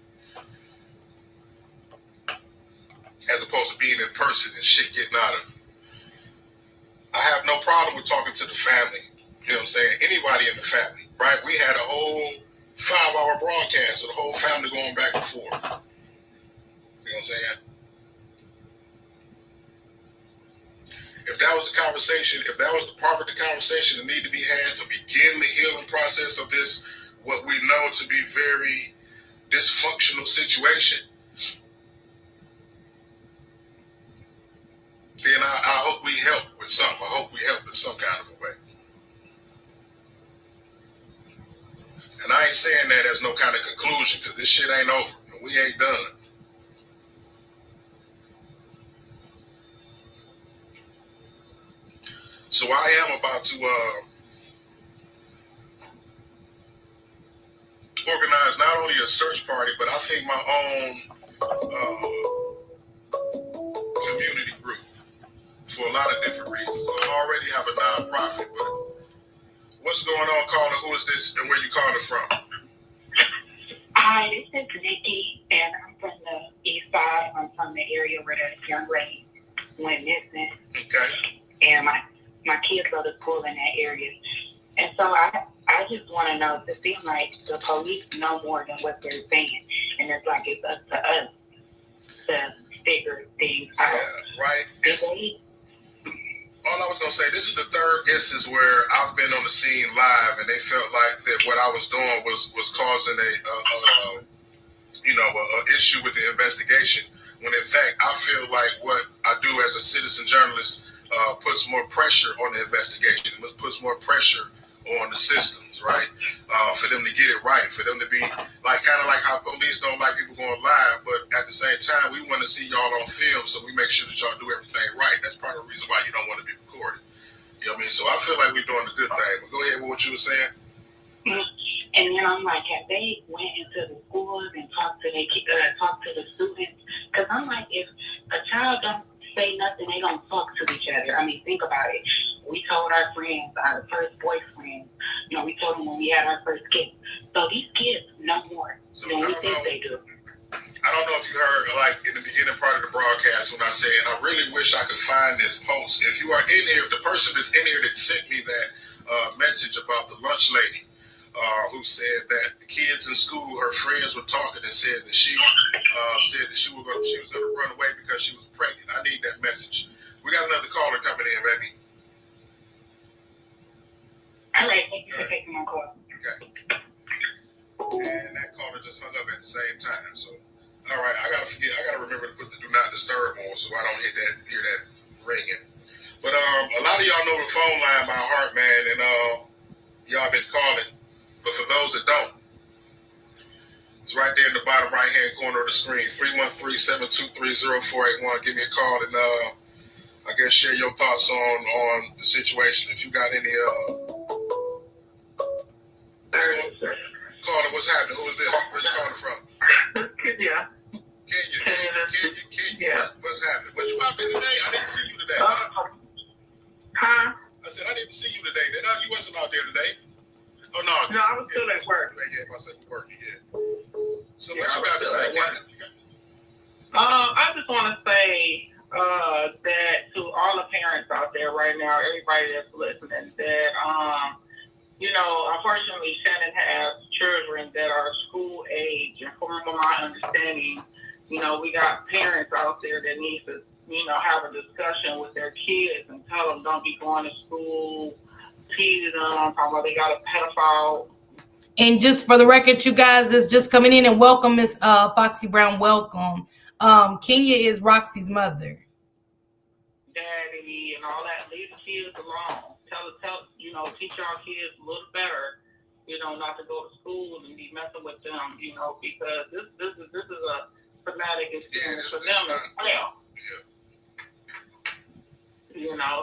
as opposed to being in person and shit getting out of. I have no problem with talking to the family. Anybody in the family, right? We had a whole 5-hour broadcast of the whole family going back and forth. You know what I'm saying? If that was the conversation, if that was the proper conversation that needed to be had to begin the healing process of this, what we know to be very dysfunctional situation, then I hope we help with something. I hope we help in some kind of a way. And I ain't saying that as no kind of conclusion, because this shit ain't over and we ain't done. So I am about to organize not only a search party, but I think my own community group for a lot of different reasons. I already have a nonprofit, but what's going on, caller? Who is this and where you calling from? Hi, this is Nikki, and I'm from the east side. I'm from the area where the young lady went missing. Okay. And my kids go to school in that area. And so I just want to know, it seems like the police know more than what they're saying. And it's like it's up to us to figure things out. Yeah, right. All I was going to say, this is the third instance where I've been on the scene live, and they felt like that what I was doing was causing a issue with the investigation, when in fact I feel like what I do as a citizen journalist puts more pressure on the investigation, puts more pressure on the systems, right? For them to get it right, for them to be kind of like how police don't like people going live, but at the same time, we want to see y'all on film, so we make sure that y'all do everything right. That's part of the reason why you don't want to be recorded. You know what I mean? So I feel like we're doing a good thing. But go ahead with what you were saying. And then I'm like, have they went into the schools and talked to the students? Because I'm like, if a child don't say nothing, they don't talk to each other. I mean, think about it. We told our friends, our first boyfriends, we told them when we had our first kid. So these kids know more than we think they do. I don't know if you heard, in the beginning part of the broadcast when I said, I really wish I could find this post. If you are in here, the person that's in here that sent me that message about the lunch lady, who said that the kids in school, her friends were talking and said that she was going to run away because she was pregnant. I need that message. We got another caller coming in, baby. All right, thank you for taking my call. Okay. And that caller just hung up at the same time. So, all right, I gotta remember to put the do not disturb on so I don't hear that ringing. But a lot of y'all know the phone line by heart, man, and y'all been calling. But for those that don't, it's right there in the bottom right-hand corner of the screen, 313-723-0481. Give me a call and I guess share your thoughts on the situation. If you got any caller, what's happening? Who is this? Where you calling from? Yeah. Kenya. Yeah. What's happening? What you out there today? I didn't see you today. Huh? I said I didn't see you today. You wasn't out there today. Oh no. No, I was still at work. Yeah, I say we working yet. So what you got to say, Ken? I just want to say that to all the parents out there right now, everybody that's listening, that unfortunately, Shannon has children that are school age, and from my understanding, we got parents out there that need to, have a discussion with their kids and tell them don't be going to school, teasing them, talking about they got a pedophile. And just for the record, you guys that's just coming in, and welcome, Miss Foxy Brown, welcome. Kenya is Roxy's mother. Daddy and all that, leave the kids alone. Teach our kids a little better, not to go to school and be messing with them, because this is a traumatic experience for them as well.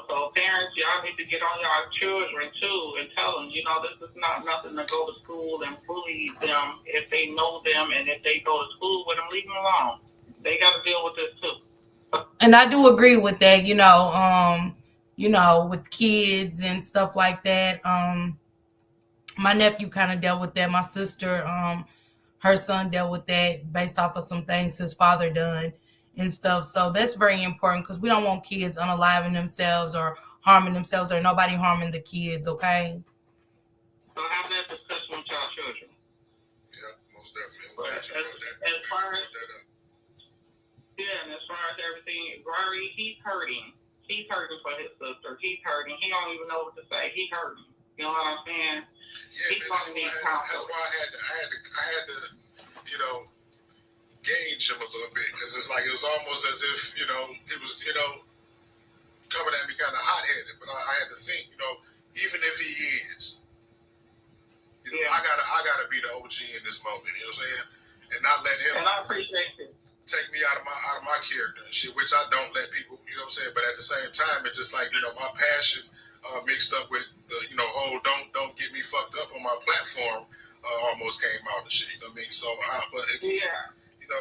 So parents, y'all need to get on y'all children too and tell them, this is not nothing to go to school and bully them if they know them, and if they go to school with them, leave them alone. They got to deal with this too. And I do agree with that, with kids and stuff like that. My nephew kind of dealt with that. My sister, her son dealt with that based off of some things his father done and stuff. So that's very important, because we don't want kids unaliving themselves or harming themselves, or nobody harming the kids, okay? So have that discussion with y'all children. Yeah, most definitely. But as far as everything, Rory, he's hurting. He's hurting for his sister. He's hurting. He don't even know what to say. He's hurting. You know what I'm saying? Yeah, man, that's why I had to, gauge him a little bit, because it's like it was almost as if, he was, coming at me kind of hot-headed. But I had to think, even if he is, I gotta be the OG in this moment. You know what I'm saying? And not let him. And I appreciate it. Take me out of my character and shit, which I don't let people. You know what I'm saying? But at the same time, it's just like, my passion mixed up with the, whole don't get me fucked up on my platform almost came out and shit. You know what I mean? So, but again, he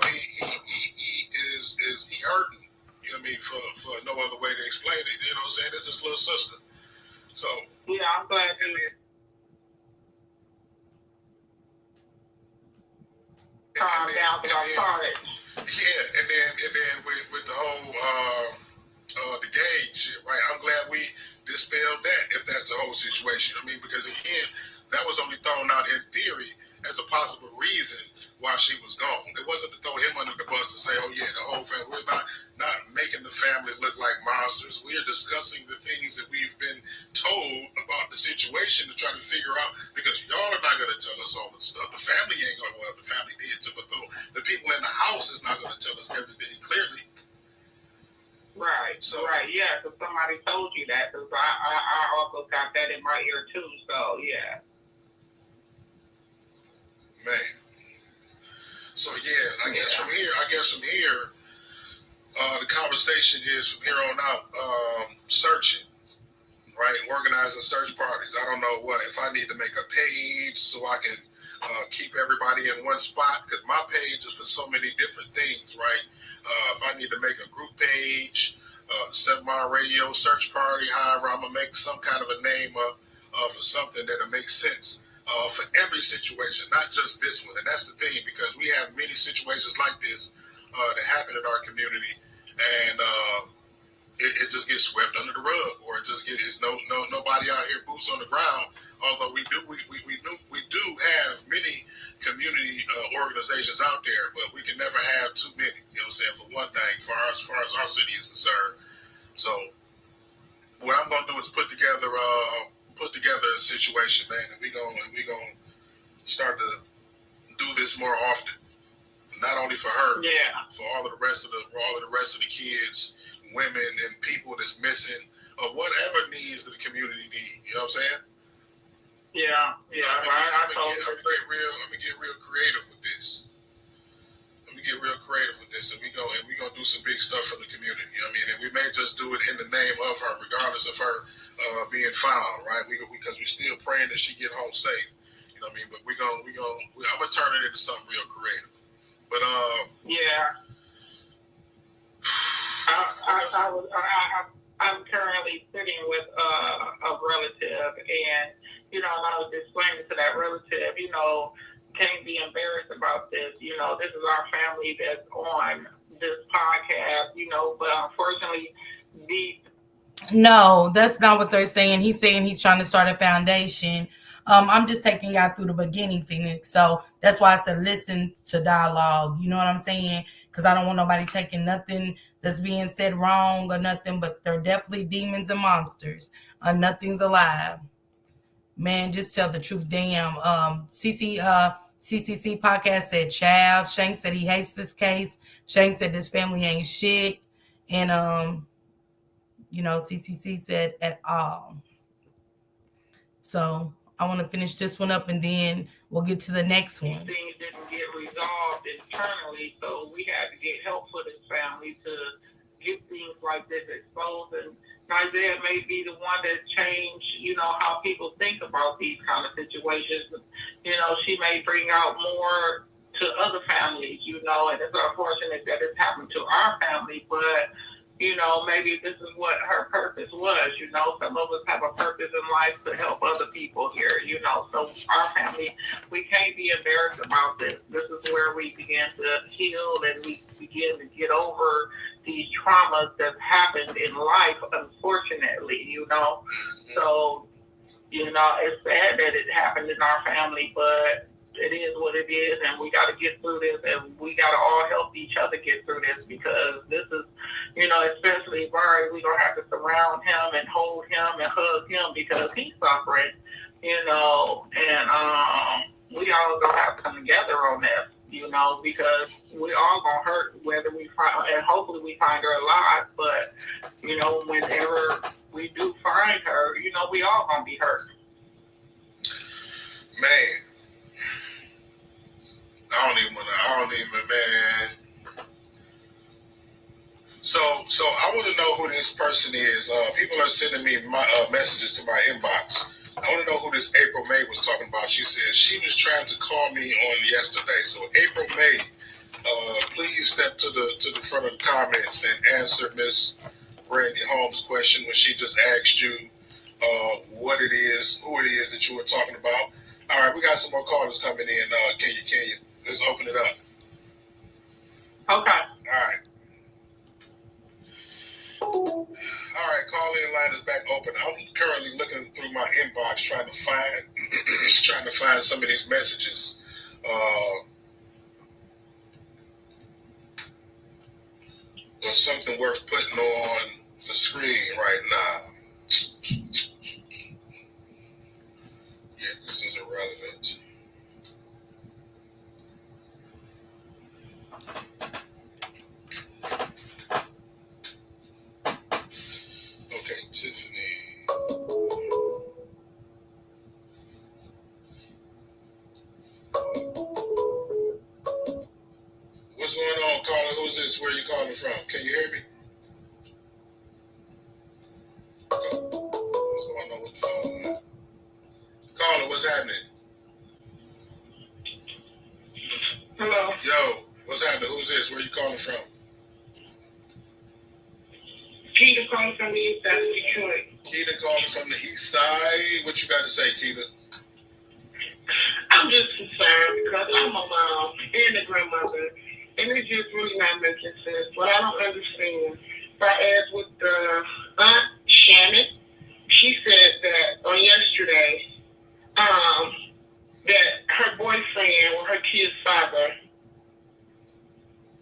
hurting. You know what I mean? For no other way to explain it. You know what I'm saying? This is his little sister. So yeah, I'm glad to. Yeah, and then with the whole the gauge shit, right? I'm glad we dispelled that, if that's the whole situation. I mean, because again, that was only thrown out in theory as a possible reason why she was gone. It wasn't to throw him under the bus and say, oh yeah, the whole family. We're not making the family look like monsters. We are discussing the things that we've been told about the situation to try to figure out, because y'all are not going to tell us all the stuff. The family ain't going to, well, the family did too, but the people in the house is not going to tell us everything clearly. Right, so, right, yeah, because somebody told you that, because I also got that in my ear too, so yeah. Man. So yeah, I guess from here, the conversation is from here on out, searching, right? Organizing search parties. I don't know if I need to make a page so I can keep everybody in one spot, because my page is for so many different things, right? If I need to make a group page, 7 Mile Radio search party, however, I'm gonna make some kind of a name up for something that'll make sense for every situation, not just this one. And that's the thing, because we have many situations like this that happen in our community, and it just gets swept under the rug, or it just gets nobody out here boots on the ground. Although we do have many community organizations out there, but we can never have too many. You know what I'm saying? For one thing, as far as our city is concerned. So what I'm gonna do is put together a situation, man, and we gonna start to do this more often. Not only for her, for all of the rest of the kids, women, and people that's missing, or whatever needs that the community need. You know what I'm saying? Yeah. I'm gonna get real creative with this. And we gonna do some big stuff for the community. You know what I mean? And we may just do it in the name of her, regardless of her being found, right? Because we're still praying that she get home safe. You know what I mean? But I'm gonna turn it into something real creative. But I'm currently sitting with a relative, and I was explaining to that relative, can can't be embarrassed about this. You know, this is our family that's on this podcast, you know, but unfortunately, No, that's not what they're saying. He's saying he's trying to start a foundation. I'm just taking y'all through the beginning, Phoenix. So that's why I said listen to Dialog. You know what I'm saying? Because I don't want nobody taking nothing that's being said wrong or nothing, but they're definitely demons and monsters. Nothing's alive. Man, just tell the truth. Damn. CCC podcast said child. Shank said he hates this case. Shank said this family ain't shit. And CCC said at all. So I want to finish this one up and then we'll get to the next one. Things didn't get resolved internally, so we had to get help for this family to get things like this exposed. And Isaiah may be the one that changed, you know, how people think about these kind of situations. You know, she may bring out more to other families, you know, and it's unfortunate that it's happened to our family, but you know, maybe this is what her purpose was. You know, some of us have a purpose in life to help other people here, you know. So our family, we can't be embarrassed about this. This is where we begin to heal and we begin to get over these traumas that happened in life, unfortunately, you know. So, you know, it's sad that it happened in our family, but it is what it is, and we got to get through this, and we got to all help each other get through this, because this is, you know, especially Barry, we're going to have to surround him and hold him and hug him because he's suffering, you know, and we all going to have to come together on this, you know, because we all going to hurt whether we find, and hopefully we find her alive, but, you know, whenever we do find her, you know, we all going to be hurt. Man. I don't even, man. So I want to know who this person is. People are sending me messages to my inbox. I want to know who this April May was talking about. She said she was trying to call me on yesterday. So April May, please step to the front of the comments and answer Miss Brandy Holmes' question when she just asked you what it is, who it is that you were talking about. All right, we got some more callers coming in. Can you? Let's open it up. Okay. All right, call-in line is back open. I'm currently looking through my inbox trying to find some of these messages. There's something worth putting on the screen right now. Yeah, this is irrelevant. Okay, Tiffany. What's going on, caller? Who's this? Where are you calling from? Can you hear me? What's going on with the phone? Caller, what's happening? Hello. Yo, what's happening? Who's this? Where are you calling from? Keita calling from the east side of Detroit. Keita calling from the east side. What you got to say, Keita? I'm just concerned because I'm a mom and a grandmother, and it's just really not making sense. What I don't understand, if I asked with the Aunt Shannon, she said that on yesterday, that her boyfriend or her kid's father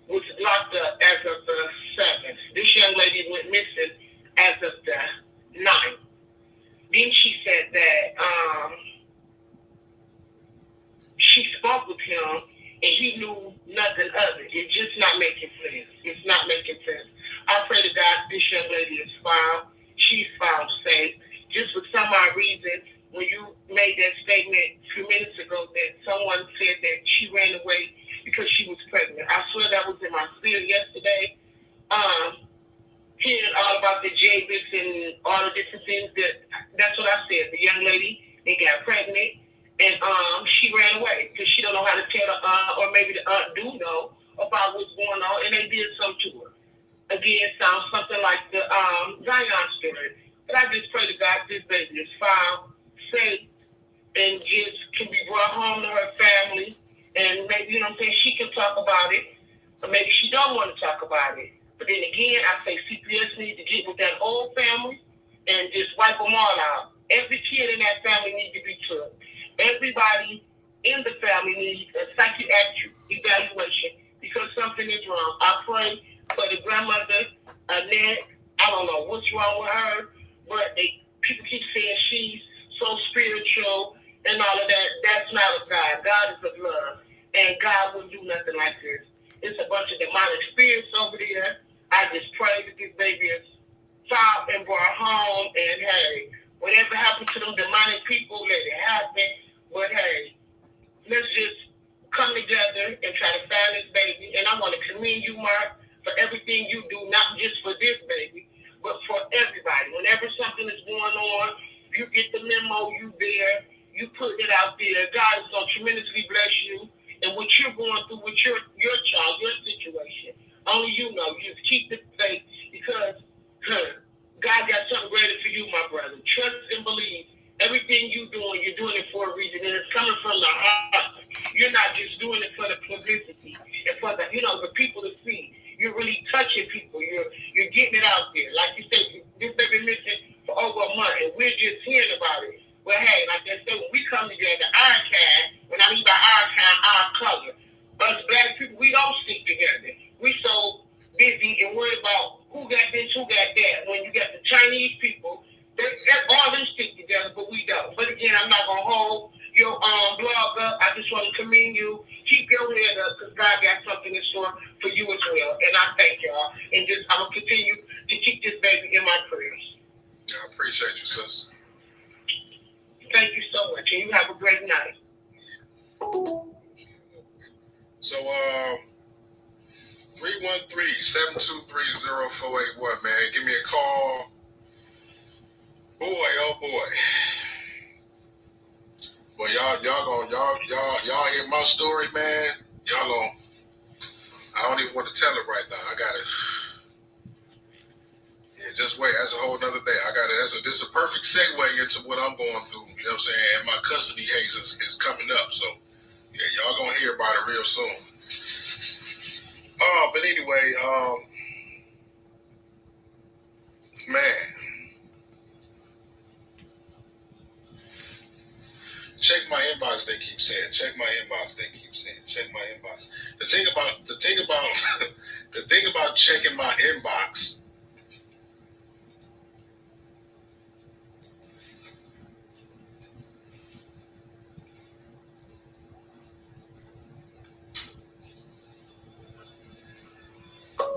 was locked up as of the 7th. This young lady went missing as of the 9th. Then she said that she spoke with him and he knew nothing of it. It's just not making sense. It's not making sense. I pray to God this young lady is found. She's found safe. Just for some odd reason, when you made that statement a few minutes ago that someone said that she ran away because she was pregnant. I swear that was in my spirit yesterday. Hearing all about the Javis and all the different things that's what I said. The young lady, they got pregnant and she ran away because she don't know how to tell the aunt, or maybe the aunt do know about what's going on, and they did something to her. Again, sounds something like the Zion story. But I just pray to God this baby is found, safe, and just can be brought home to her family you know what I'm saying, she can talk about it, or maybe she don't want to talk about it. But then again, I say CPS needs to get with that whole family and just wipe them all out. Every kid in that family needs to be took. Everybody in the family needs a psychiatric evaluation because something is wrong. I pray for the grandmother, Annette. I don't know what's wrong with her, but people keep saying she's so spiritual and all of that. That's not of God. God is of love, and God wouldn't do nothing like this. It's a bunch of demonic spirits over there. I just pray that this baby is found and brought home, and hey, whatever happened to them demonic people, let it happen. But hey, let's just come together and try to find this baby. And I want to commend you, Mark, for everything you do, not just for this baby, but for everybody. Whenever something is going on, you get the memo, you there, you put it out there. God is going to tremendously bless you. And what you're going through with your child, your situation, only you know. You just keep the faith because God got something greater for you, my brother. Trust and believe. Everything you're doing it for a reason, and it's coming from the heart. You're not just doing it for the publicity and for the people to see. You're really touching people. You're getting it out there. Like you said, this baby missing for over a month, and we're just hearing about it. Well, hey, like I said, when we come together, our kind, when I mean by our kind, our color, us black people, we don't stick together. We so busy and worried about who got this, who got that. When you got the Chinese people, all them stick together, but we don't. But again, I'm not gonna hold your blog up. I just want to commend you. Keep your head up, because God got something in store for you as well. And I thank y'all. And just I'm gonna continue to keep this baby in my prayers. I appreciate you, sis. Thank you so much, and you have a great night. So, 313-723-0481, man. Give me a call. Boy, oh boy. Well, y'all hear my story, man. Y'all gon' I don't even want to tell it right now. I got it. Yeah, just wait. That's a whole nother day. I got it. This is a perfect segue into what I'm going through. You know what I'm saying? And my custody case is coming up. So, yeah, y'all gonna hear about it real soon. But anyway, man. Check my inbox, they keep saying. Check my inbox, they keep saying. Check my inbox. The thing about the thing about checking my inbox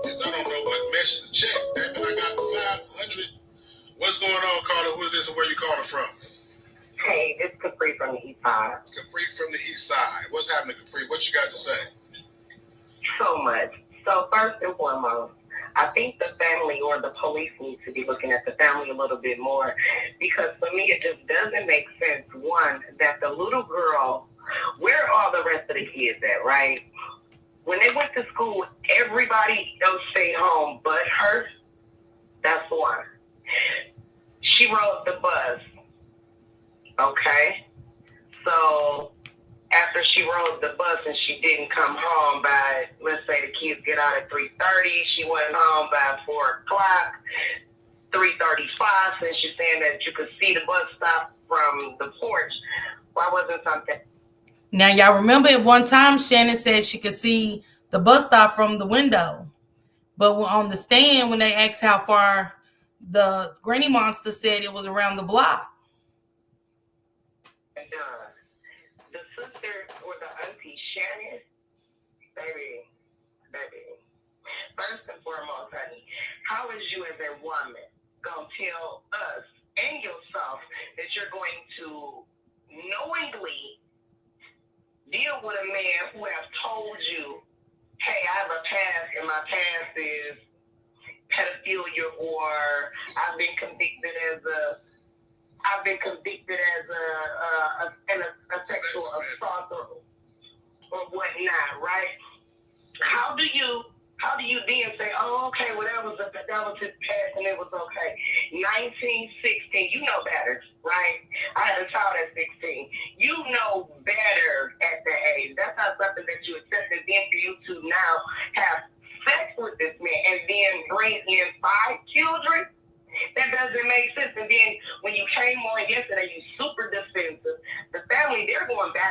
is I don't know what message to check. Damn it, I got 500. What's going on, Carla? Who is this and where you calling from? Hey, it's Capri from the East Side. Capri from the East Side. What's happening, Capri? What you got to say? So much. So first and foremost, I think the family or the police need to be looking at the family a little bit more, because for me it just doesn't make sense, one, that the little girl, where are all the rest of the kids at, right? When they went to school, everybody else stayed home but her. That's one. She rode the bus. Okay? So after she rode the bus and she didn't come home by, let's say the kids get out at 3:30, she went home by 4 o'clock, 3:35, since she's saying that you could see the bus stop from the porch. Why wasn't something? Now, y'all remember at one time Shannon said she could see the bus stop from the window. But on the stand, when they asked how far, the granny monster said it was around the block. The sister or the auntie Shannon, baby. First and foremost, honey, how is you as a woman going to tell us and yourself that you're going to knowingly deal with a man who has told you, hey, I have a past and my past is pedophilia, or I've been convicted as a sexual assault or whatnot, right? How do you then say, oh, okay, well that was his past and it was okay? 1916, you know better, right? I had a child at 16. You know better at that age. That's not something that you would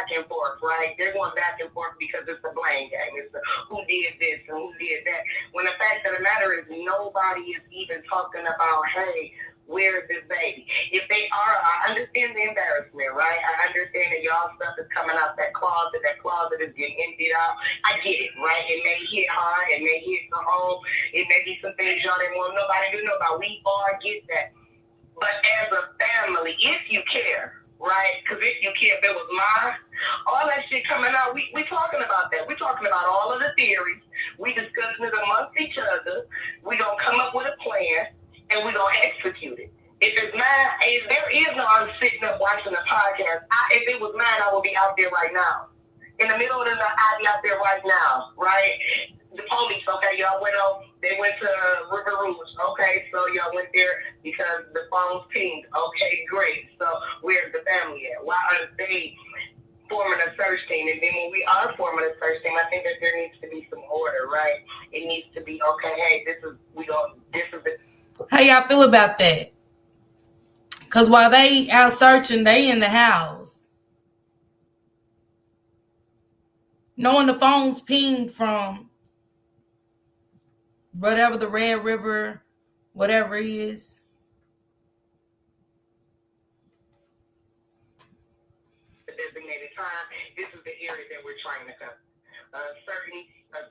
back and forth, right? They're going back and forth because it's a blame game. It's a, who did this and who did that. When the fact of the matter is nobody is even talking about, hey, where's this baby? If they are, I understand the embarrassment, right? I understand that y'all stuff is coming out that closet is getting emptied out. I get it, right? It may hit hard, it may hit the home, it may be some things y'all didn't want nobody to know about. We all get that. But as a family, if you care, right? Because if you care, if it was mine, all that shit coming out, we talking about that. We talking about all of the theories. We discussing it amongst each other. We gonna come up with a plan, and we gonna execute it. If it's mine, if there is no, I'm sitting up watching a podcast. If it was mine, I would be out there right now. In the middle of the night, I'd be out there right now, right? The police, okay, y'all went on. They went to River Rouge, okay, so y'all went there because the phone's pinged. Okay, great. So where's the family at? Why aren't they forming a search team? And then when we are forming a search team, I think that there needs to be some order, right? It needs to be, okay, hey, this is the. How y'all feel about that? Because while they out searching, they in the house. Knowing the phone's pinged from whatever the Red River, whatever it is. The designated time, this is the area that we're trying to cover.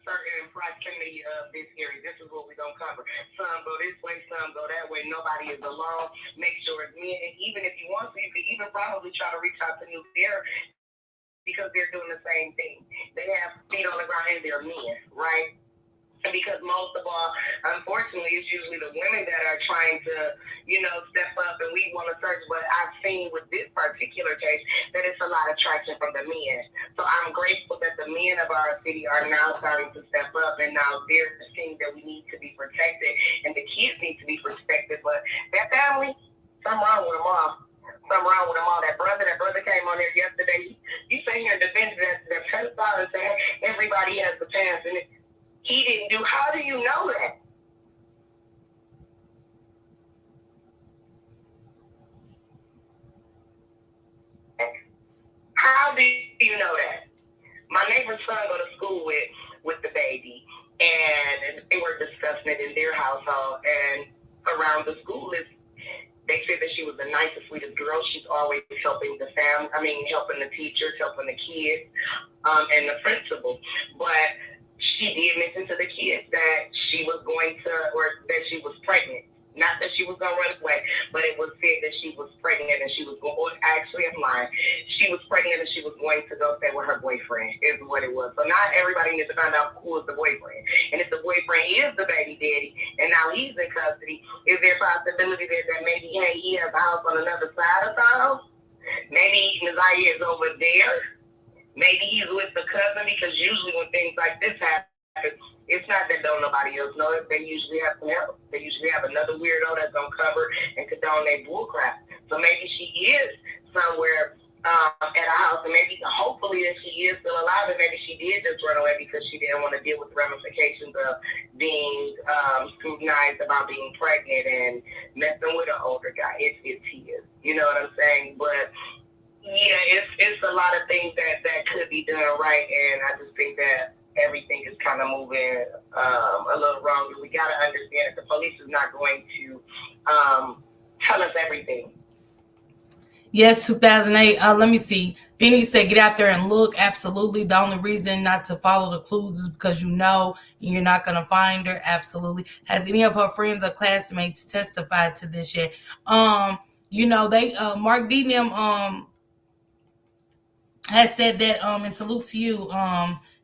Certain proximity of this area. This is what we're going to cover. Some go this way, some go that way. Nobody is alone. Make sure it's men. And even if you want to, you could even probably try to reach out to new there because they're doing the same thing. They have feet on the ground and they're men, right? And because most of all, unfortunately, it's usually the women that are trying to, step up and we want to search. But I've seen with this particular case that it's a lot of traction from the men. So I'm grateful that the men of our city are now starting to step up and now they're seeing that we need to be protected and the kids need to be protected. But that family, something wrong with them all. Something wrong with them all. That brother came on there yesterday. You say here defending that pedophile and saying everybody has the past and he didn't do. How do you know that? How do you know that? My neighbor's son go to school with the baby, and they were discussing it in their household. And around the school, they said that she was the nicest, sweetest girl. She's always helping the family. Helping the teachers, helping the kids, and the principal. But she did mention to the kids that she was that she was pregnant. Not that she was going to run away, but it was said that she was pregnant and she was going, actually, I'm lying. She was pregnant and she was going to go stay with her boyfriend, is what it was. So not everybody needs to find out who is the boyfriend. And if the boyfriend is the baby daddy and now he's in custody, is there a possibility that maybe, hey, he has a house on another side of town? Maybe Messiah is over there. Maybe he's with the cousin, because usually when things like this happen, it's not that don't nobody else know it. They usually have some help. They usually have another weirdo that's going to cover and condone their bullcrap. So maybe she is somewhere at a house, and maybe, hopefully, that she is still alive, and maybe she did just run away because she didn't want to deal with the ramifications of being scrutinized about being pregnant and messing with an older guy. If he is. You know what I'm saying? But yeah, it's a lot of things that could be done right, and I just think that everything is kind of moving a little wrong. We got to understand that the police is not going to tell us everything. Yes, 2008. Let me see. Vinny said, get out there and look. Absolutely. The only reason not to follow the clues is because you know and you're not going to find her. Absolutely. Has any of her friends or classmates testified to this yet? They Mark D. them has said that and salute to you.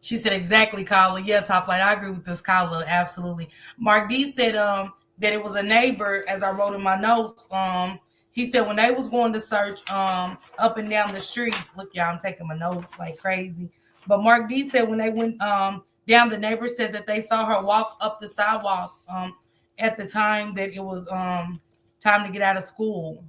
She said exactly, caller. Yeah, Top Flight. I agree with this caller. Absolutely. Mark D said that it was a neighbor, as I wrote in my notes. He said when they was going to search up and down the street. Look, y'all, I'm taking my notes like crazy. But Mark D said when they went down, the neighbor said that they saw her walk up the sidewalk at the time that it was time to get out of school.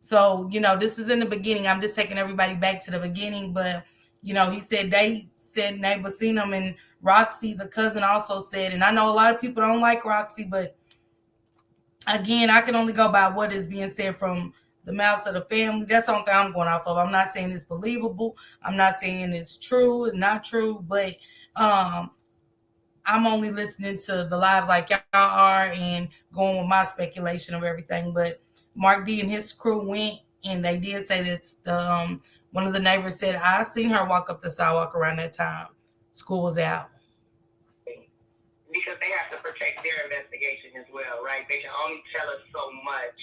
So, this is in the beginning. I'm just taking everybody back to the beginning. But, he said they said neighbor seen him, and Roxy, the cousin, also said, and I know a lot of people don't like Roxy, but again, I can only go by what is being said from the mouths of the family. That's something I'm going off of. I'm not saying it's believable. I'm not saying it's true and not true, but I'm only listening to the lives like y'all are and going with my speculation of everything. But Mark D and his crew went, and they did say that one of the neighbors said, I seen her walk up the sidewalk around that time. School was out. Because they have to protect their investigation as well, right? They can only tell us so much.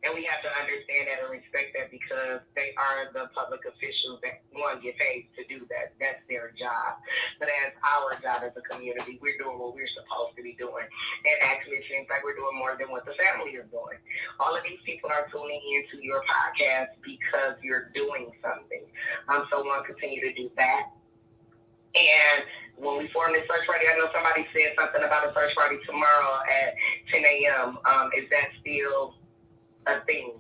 And we have to understand that and respect that because they are the public officials that, one, get paid to do that. That's their job. But as our job as a community, we're doing what we're supposed to be doing. And actually, it seems like we're doing more than what the family is doing. All of these people are tuning into your podcast because you're doing something. So one, continue to do that. And when we form this search party, I know somebody said something about a search party tomorrow at 10 a.m. Is that still a thing?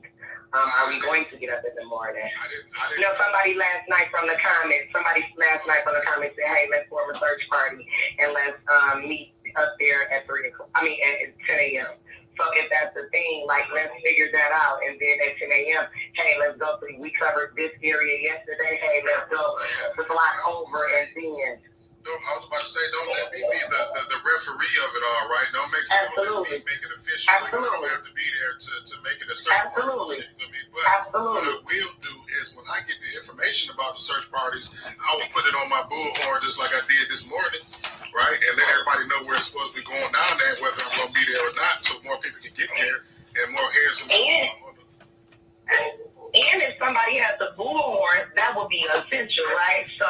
Are we going to get up in the morning? I didn't. You know, somebody last night from the comments said, hey, let's form a search party and let's meet up there at 10 a.m. So if that's the thing, like, let's figure that out. And then at 10 a.m., hey, let's go through. We covered this area yesterday. Hey, let's go the block over and then. I was about to say, don't let me be the referee of it all, right? Don't let me make it official. Absolutely. Like, I don't have to be there to make it a search party. But what I will do is when I get the information about the search parties, I will put it on my bullhorn just like I did this morning, right? And let everybody know where it's supposed to be going down there, whether I'm going to be there or not, so more people can get there and more heads will be And if somebody has a bullhorn, that would be essential, right? So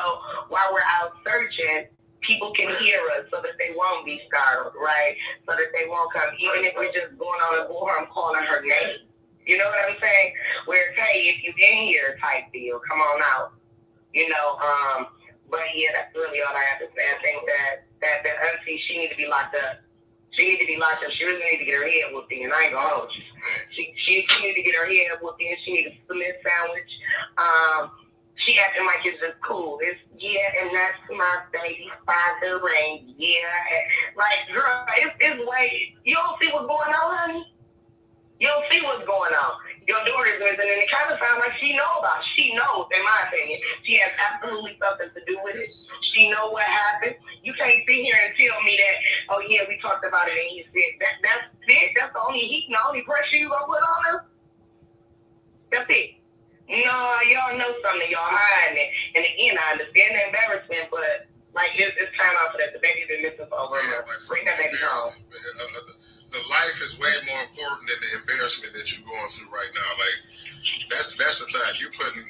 while we're out searching, people can hear us so that they won't be startled, right? So that they won't come, even if we're just going on a bullhorn calling her name. You know what I'm saying? Where it's, hey, if you in here type deal, come on out. You know, but yeah, that's really all I have to say. I think that auntie, she needs to be locked up. She really need to get her head whooped in. I ain't gonna hold you. She need to get her head whooped in. She need a split sandwich. She acting like it's just cool. It's, and that's my baby father, and like, girl, it's way, you don't see what's going on, honey? You don't see what's going on. Your daughter is missing, and it kind of sounds like she knows, in my opinion. She has absolutely something to do with it. She know what happened. You can't sit here and tell me that, oh yeah, we talked about it and you said that's it. That's the only heat and the only pressure you gonna put on her. That's it. No, y'all know something. Y'all hiding it. And again, I understand the embarrassment, but like it's time out for that. The baby's been missing for over a month. Bring that baby home. The life is way more important than the embarrassment that you're going through right now. Like that's the thing you putting.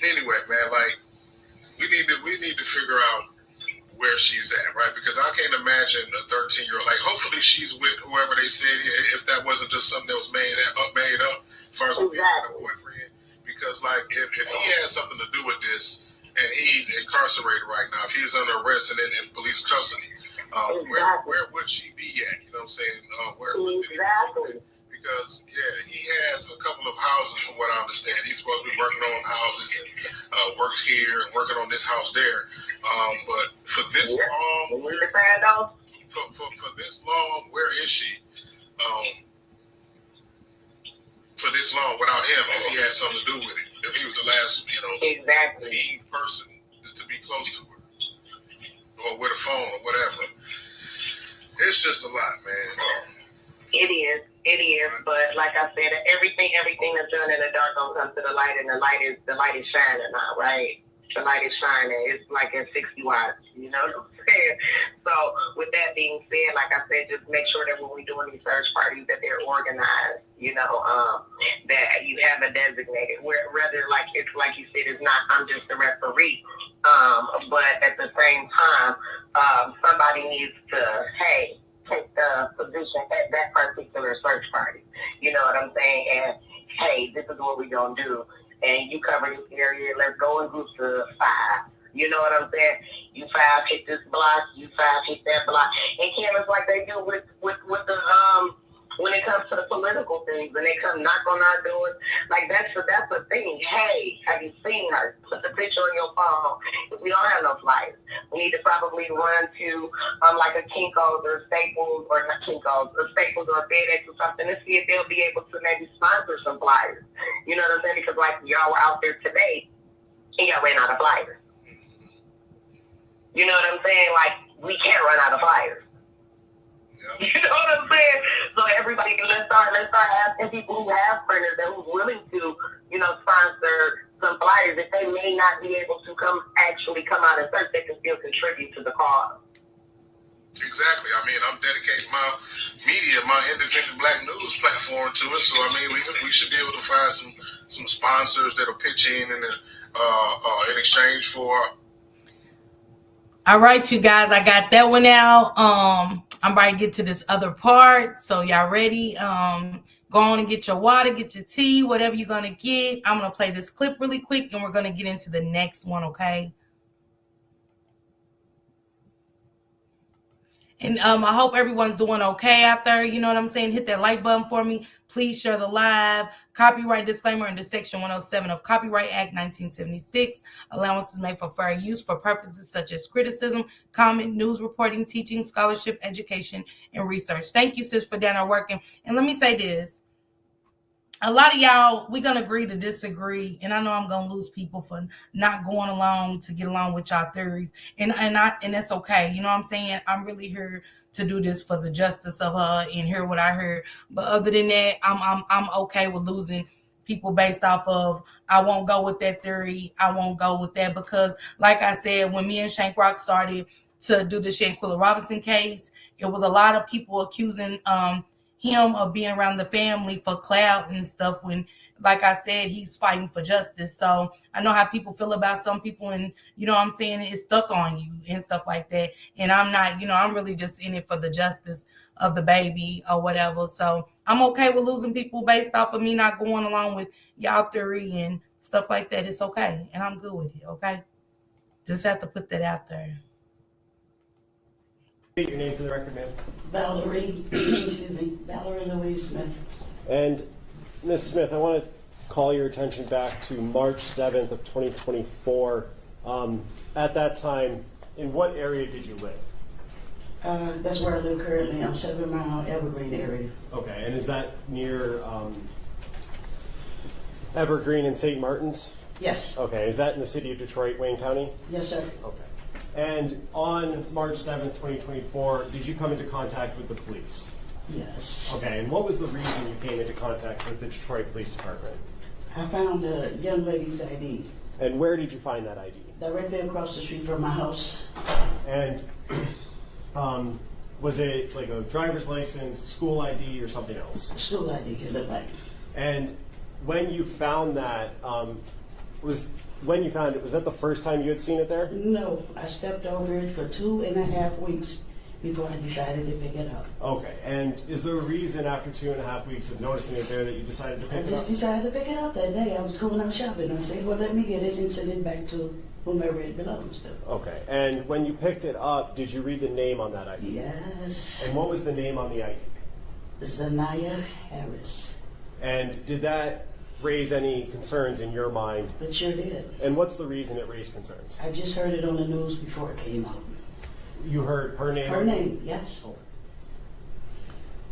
Anyway, man, like we need to figure out where she's at, right? Because I can't imagine a 13-year-old. Like, hopefully she's with whoever they said. If that wasn't just something that was made up, as far as being a boyfriend. Because like if he has something to do with this and he's incarcerated right now, if he's under arrest and in police custody. Where would she be at? You know what I'm saying? Where would he be? Because he has a couple of houses from what I understand. He's supposed to be working on houses and works here and working on this house there. But for this long, for this long, where is she? For this long without him, if he had something to do with it, if he was the last, key person to be close to her. Or with a phone or whatever. It's just a lot, man. It is. But like I said, everything that's done in the dark gonna come to the light, and the light is shining now, right? The light is shining. It's like at 60 watts. You know what I'm saying? So with that being said, like I said, just make sure that when we're doing these search parties that they're organized. You know, that you have a designated. Whether like it's like you said, it's not. I'm just a referee. But at the same time, somebody needs to, take the position at that particular search party. You know what I'm saying? And, hey, this is what we're going to do. And you cover this area. Let's go in groups of 5. You know what I'm saying? You 5 hit this block. You 5 hit that block. And cameras like they do with the, when it comes to the political things, and they come knock on our doors, like that's the thing. Hey, have you seen her? Put the picture on your phone. If we don't have no flyers, we need to probably run to like a Kinko's or Staples, or not Kinko's, or Staples or FedEx or something, to see if they'll be able to maybe sponsor some flyers. You know what I'm saying? Because like y'all were out there today, and y'all ran out of flyers. You know what I'm saying? Like, we can't run out of flyers. Yeah. You know what I'm saying? So everybody, let's start asking people who have printers and who's willing to, you know, sponsor some flyers. If they may not be able to come out and search, they can still contribute to the cause. Exactly. I mean, I'm dedicating my media, my independent black news platform to it. So I mean, we should be able to find some sponsors that'll pitch in in exchange for. All right, you guys, I got that one out. I'm about to get to this other part. So y'all ready? Go on and get your water, get your tea, whatever you're gonna get. I'm gonna play this clip really quick, and we're gonna get into the next one, okay? And I hope everyone's doing okay out there. You know what I'm saying? Hit that like button for me. Please share the live. Copyright disclaimer under Section 107 of Copyright Act 1976. Allowances made for fair use for purposes such as criticism, comment, news reporting, teaching, scholarship, education, and research. Thank you, sis, for down there working. And let me say this. A lot of y'all, we're going to agree to disagree. And I know I'm going to lose people for not going along to get along with y'all theories. And that's okay. You know what I'm saying? I'm really here to do this for the justice of her and hear what I heard. But other than that, I'm okay with losing people based off of, I won't go with that theory. I won't go with that because, like I said, when me and Shank Rock started to do the Shanquilla Robinson case, it was a lot of people accusing him of being around the family for clout and stuff when, like I said, he's fighting for justice. So I know how people feel about some people, and you know what I'm saying, it's stuck on you and stuff like that. And I'm not, you know, I'm really just in it for the justice of the baby or whatever. So I'm okay with losing people based off of me not going along with y'all theory and stuff like that. It's okay, and I'm good with it. Okay, just have to put that out there. State your name for the record, ma'am. Valerie Louise Smith. And Ms. Smith, I want to call your attention back to March 7th of 2024. At that time, in what area did you live? That's where I live currently. I'm 7 Mile Evergreen area. Okay, and is that near Evergreen and St. Martin's? Yes. Okay, is that in the city of Detroit, Wayne County? Yes, sir. Okay. And on March 7th, 2024, did you come into contact with the police? Yes. Okay, and what was the reason you came into contact with the Detroit Police Department? I found a young lady's ID. And where did you find that ID? Directly across the street from my house. And was it like a driver's license, school ID, or something else? School ID, it looked like. And when you found that, was that the first time you had seen it there? No, I stepped over it for 2.5 weeks before I decided to pick it up. Okay, and is there a reason after 2.5 weeks of noticing it there that you decided to I pick it just up? decided to pick it up that day. I was going out shopping. I said, well, let me get it and send it back to whomever it belongs to. Okay, and when you picked it up, did you read the name on that ID? Yes. And what was the name on the ID? ZiyahHarris. And did that raise any concerns in your mind? It sure did. And what's the reason it raised concerns? I just heard it on the news before it came out. You heard her name? Her name, yes. Oh.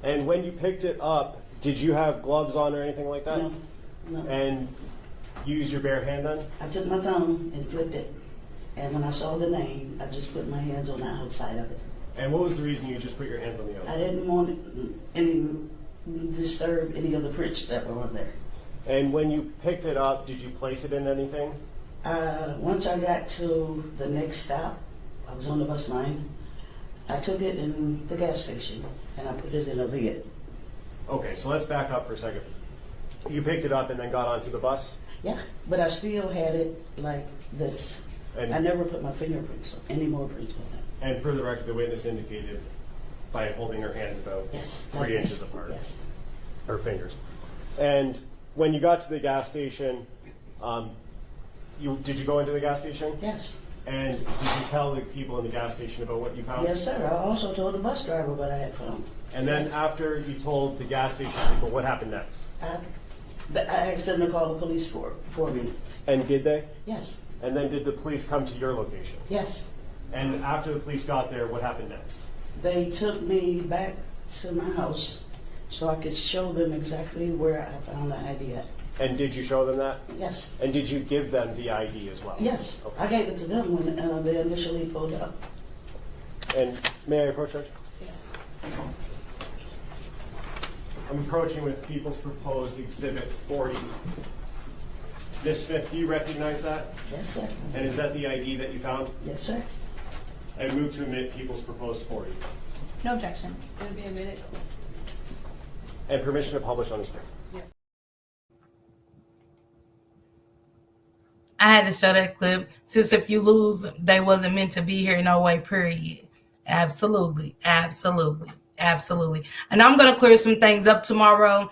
And when you picked it up, did you have gloves on or anything like that? No. And you used your bare hand then? I took my thumb and flipped it. And when I saw the name, I just put my hands on the outside of it. And what was the reason you just put your hands on the I outside? didn't want any disturb any of the prints that were on there. And when you picked it up, did you place it in anything? Once I got to the next stop, I was on the bus line. I took it in the gas station and I put it in a lid. Okay, so let's back up for a second. You picked it up and then got onto the bus? Yeah, but I still had it like this. And I never put my fingerprints on, any more prints on it. And for the record, the witness indicated by holding her hands about Yes. 3 inches apart. Yes. Her fingers. And when you got to the gas station, did you go into the gas station? Yes. And did you tell the people in the gas station about what you found? Yes, sir. I also told the bus driver what I had found. And then after you told the gas station people, what happened next? I asked them to call the police for me. And did they? Yes. And then did the police come to your location? Yes. And after the police got there, what happened next? They took me back to my house so I could show them exactly where I found the ID at. And did you show them that? Yes. And did you give them the ID as well? Yes. Okay. I gave it to them when they initially pulled up. And may I approach, Judge? Yes. I'm approaching with People's Proposed Exhibit 40. Ms. Smith, do you recognize that? Yes, sir. And is that the ID that you found? Yes, sir. I move to admit People's Proposed 40. No objection. It'll be admitted. And permission to publish on the screen. I had to show that clip since if you lose, they wasn't meant to be here, no way, period. Absolutely, absolutely, absolutely. And I'm going to clear some things up tomorrow.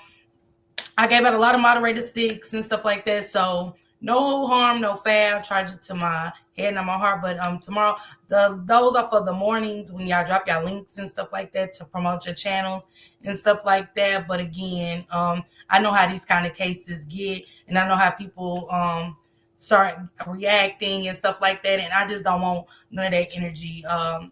I gave out a lot of moderated sticks and stuff like that. So no harm, no foul. Charge it to my head and my heart. But tomorrow, those are for the mornings when y'all drop y'all links and stuff like that to promote your channels and stuff like that. But again, I know how these kind of cases get, and I know how people start reacting and stuff like that, and I just don't want none of that energy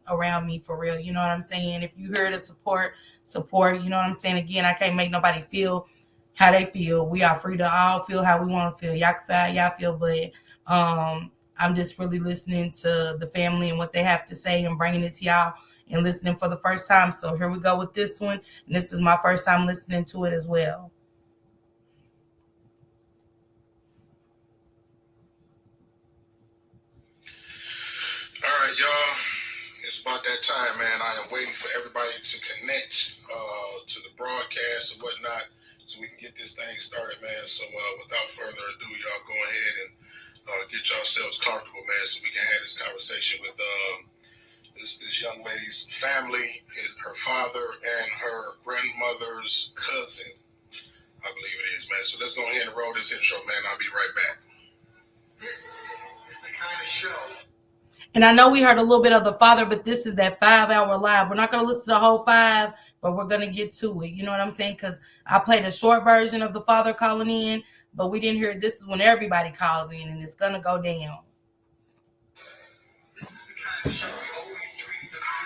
around me, for real. You know what I'm saying? If you here to support, you know what I'm saying? Again, I can't make nobody feel how they feel. We are free to all feel how we want to feel. Y'all can feel how y'all feel, but I'm just really listening to the family and what they have to say and bringing it to y'all and listening for the first time. So here we go with this one, and this is my first time listening to it as well. All right, y'all. It's about that time, man. I am waiting for everybody to connect to the broadcast and whatnot so we can get this thing started, man. So without further ado, y'all go ahead and get yourselves comfortable, man, so we can have this conversation with this young lady's family, her father, and her grandmother's cousin, I believe it is, man. So let's go ahead and roll this intro, man. I'll be right back. This is the kind of show. And I know we heard a little bit of the father, but this is that 5-hour live. We're not going to listen to the whole 5, but we're going to get to it. You know what I'm saying? Because I played a short version of the father calling in, but we didn't hear it. This is when everybody calls in, and it's going to go down. This is the kind of show we always treated them to.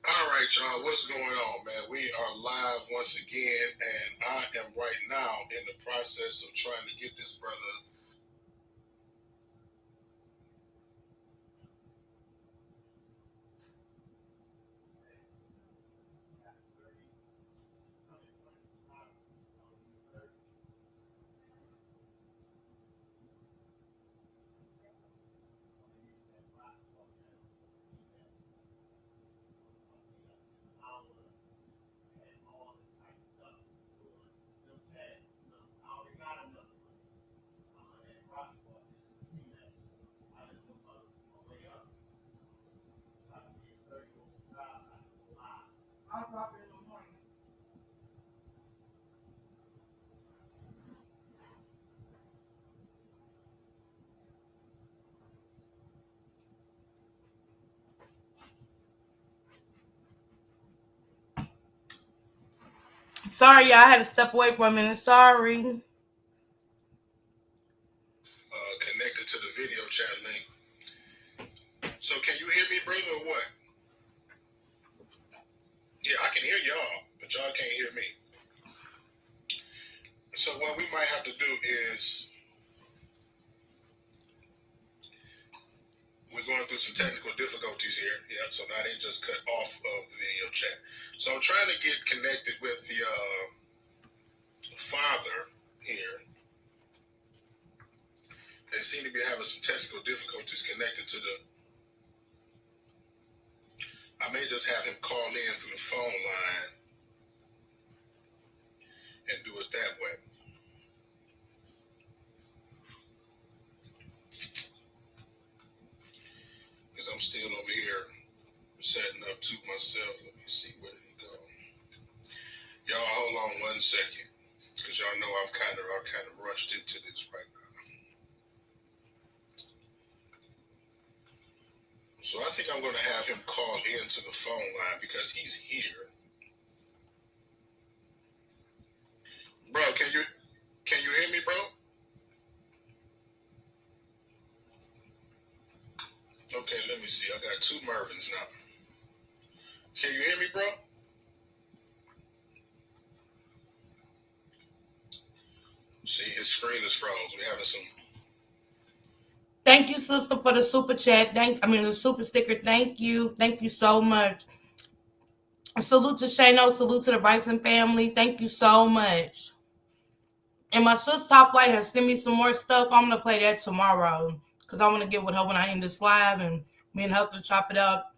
All right, y'all, what's going on, man? We are live once again, and I am right now in the process of trying to get this brother. Sorry, y'all. I had to step away for a minute. Sorry. Connected to the video chat link. So can you hear me, Brenda, or what? Yeah, I can hear y'all, but y'all can't hear me. So what we might have to do is we're going through some technical difficulties here. Yeah, so now they just cut off of the video chat. So I'm trying to get connected with the father here. They seem to be having some technical difficulties connected to the. I may just have him call in through the phone line and do it that way. still over here setting up to myself. Let me see, where did he go? Y'all hold on 1 second, because y'all know I'm kind of rushed into this right now. So I think I'm going to have him call into the phone line because he's here. Bro, can you hear me, bro? Okay, let me see. I got 2 Mervins now. Can you hear me, bro? See, his screen is froze. We're having some. Thank you, sister, for the super chat. The super sticker. Thank you. Thank you so much. Salute to Shano. Salute to the Bryson family. Thank you so much. And my sis Top Light has sent me some more stuff. I'm gonna play that tomorrow because I want to get with her when I end this live, and me and her to chop it up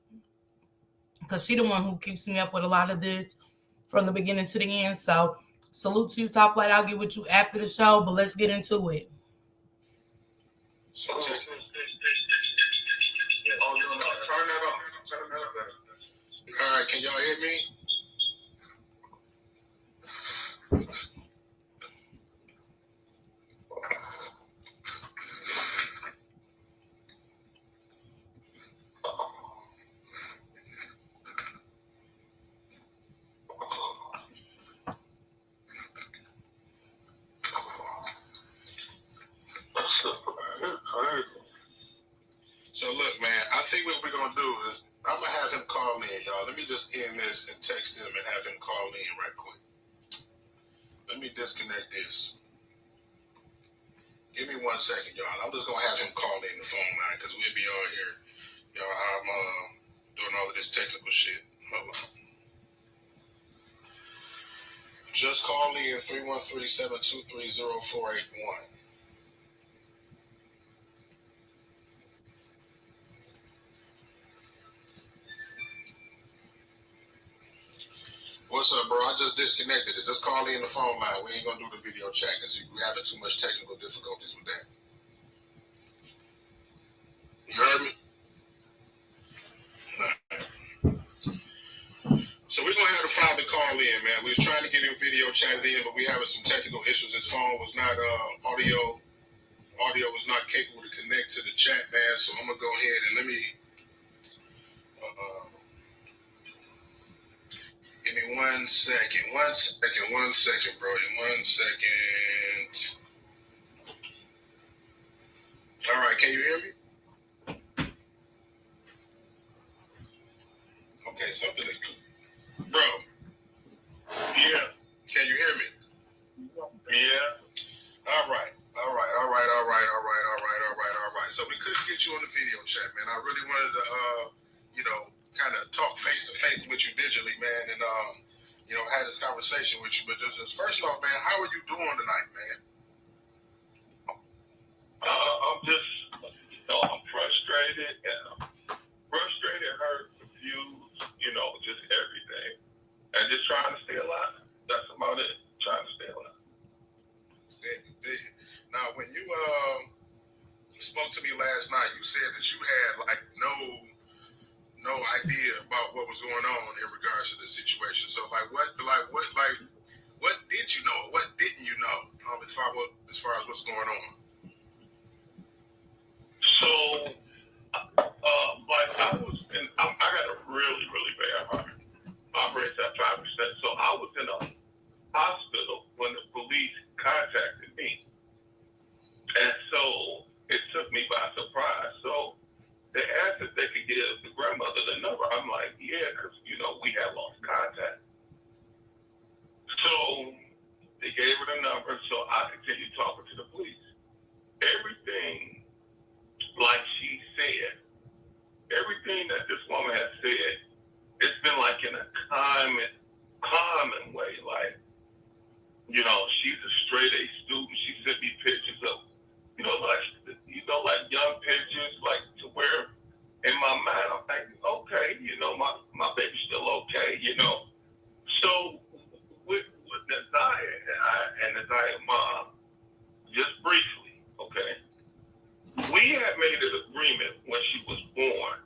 because she the one who keeps me up with a lot of this from the beginning to the end. So salute to you, Top Light. I'll get with you after the show, but let's get into it. So turn that off. All right, can y'all hear me? So look, man, I think what we're going to do is I'm going to have him call in, y'all. Let me just end this and text him and have him call in right quick. Let me disconnect this. Give me 1 second, y'all. I'm just going to have him call in the phone line because we'll be all here. Y'all, I'm doing all of this technical shit. Hold on. Just call in 313-723-0481. What's up, bro? I just disconnected it. Just call in the phone line. We ain't going to do the video chat because we're having too much technical difficulties with that. You heard me? So we're going to have the father call in, man. We was trying to get him video chatted in, but we having some technical issues. His phone was not audio was not capable to connect to the chat, man. So I'm going to go ahead and let me give me 1 second. 1 second, bro. 1 second. All right, can you hear me? Okay, something is cool. Bro. Yeah. Can you hear me? Yeah. All right. So we couldn't get you on the video chat, man. I really wanted to, kind of talk face to face with you digitally, man, and had this conversation with you. But just first off, man, how are you doing tonight, man? I'm just, I'm frustrated, hurt, confused, just everything, and just trying to stay alive. That's about it. Trying to stay alive. Now, when you spoke to me last night, you said that you had no idea about what was going on in regards to the situation. So, what did you know? What didn't you know? As far as what's going on. So, I got a really, really bad heart. My brain's at 5%. So I was in a hospital when the police contacted me. And so it took me by surprise. So they asked if they could give the grandmother the number. I'm like, yeah, because, we had lost contact. So they gave her the number. So I continued talking to the police. Everything, like she said, everything that this woman has said, it's been like in a common way. Like, she's a straight A student. She sent me pictures of, like young pictures, like to where in my mind I'm thinking, okay, my baby's still okay, So with Naziah and Naziah's mom, just briefly, okay, we had made an agreement when she was born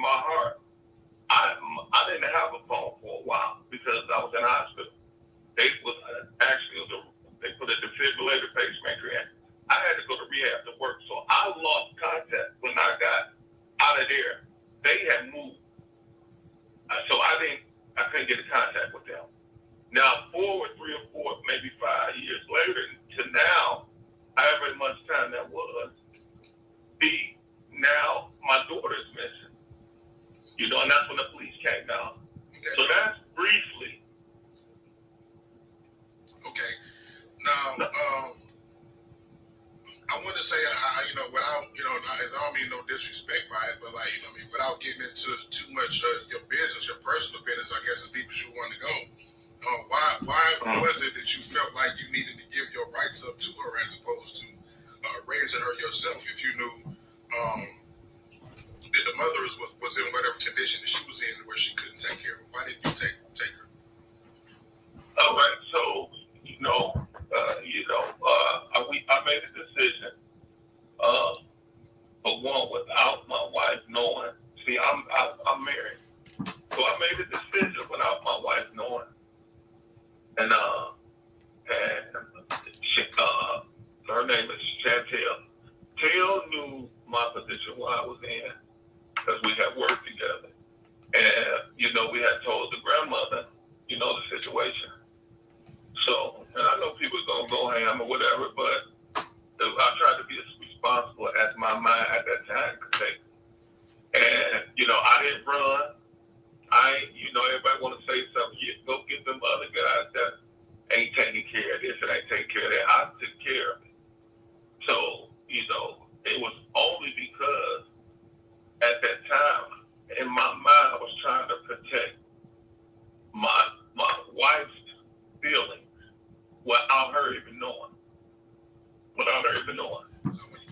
my heart, I didn't have a phone for a while because I was in hospital. They put a defibrillator pacemaker in. I had to go to rehab to work, so I lost contact when I got out of there. They had moved, so I couldn't get in contact with them. Now, forward 3 or 4, maybe 5 years later to now, however much time that was, now my daughter is missing. And that's when the police came down. Okay. So that's briefly. Okay. Now, I want to say, without, I don't mean no disrespect by it, but without getting into too much your business, your personal business, I guess as deep as you want to go. Why was it that you felt like you needed to give your rights up to her as opposed to raising her yourself? If you knew that the mother was in whatever condition that she was in where she couldn't take care of her, why didn't you take her? All right, so I made a decision. For one, without my wife knowing. See, I'm married, so I made a decision without my wife knowing. And her name is Chantel. Tail knew my position where I was in because we had worked together, and we had told the grandmother, the situation. So, and I know people are gonna go ham or whatever, but I tried to be as responsible as my mind at that time could take. And I didn't run. Everybody want to say something. You go get them other guys that ain't taking care of this and ain't taking care of that. I took care of it. So, it was only because at that time, in my mind, I was trying to protect my wife's feelings without her even knowing. So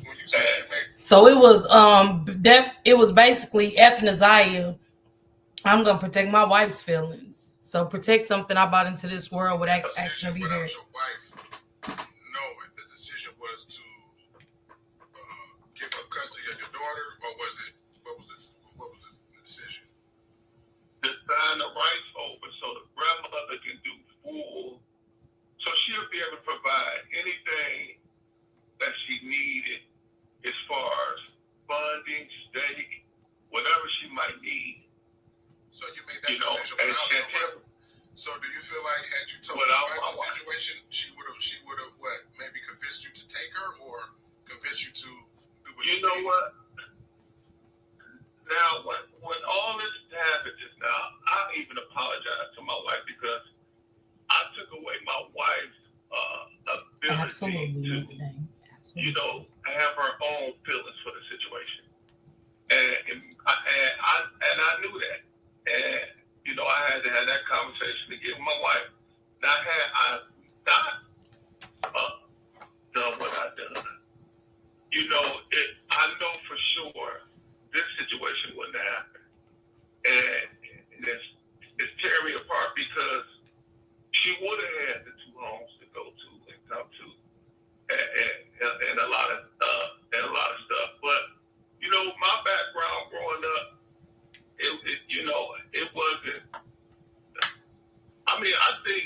when you said So it was basically Ziya, I'm gonna protect my wife's feelings. So protect something I brought into this world with action to be here. Your wife knowing the decision was to give up custody of your daughter, or what was the decision? To sign the rights over so the grandmother can do full, so she'll be able to provide anything that she needed as far as funding, stake, whatever she might need. So you made that decision without your wife. So do you feel like had you told your wife the situation, she would have what? Maybe convinced you to take her, or convinced you to do what you know what? Now, when all this happened just now, I even apologize to my wife because I took away my wife's ability to, have her own feelings for the situation, and I knew that, and I had to have that conversation to get with my wife. Now, had I not done what I done, I know for sure this situation wouldn't happen, and it's tearing me apart because she would have had the 2 homes to go to and come to, and a lot of stuff. But my background growing up, it wasn't. I think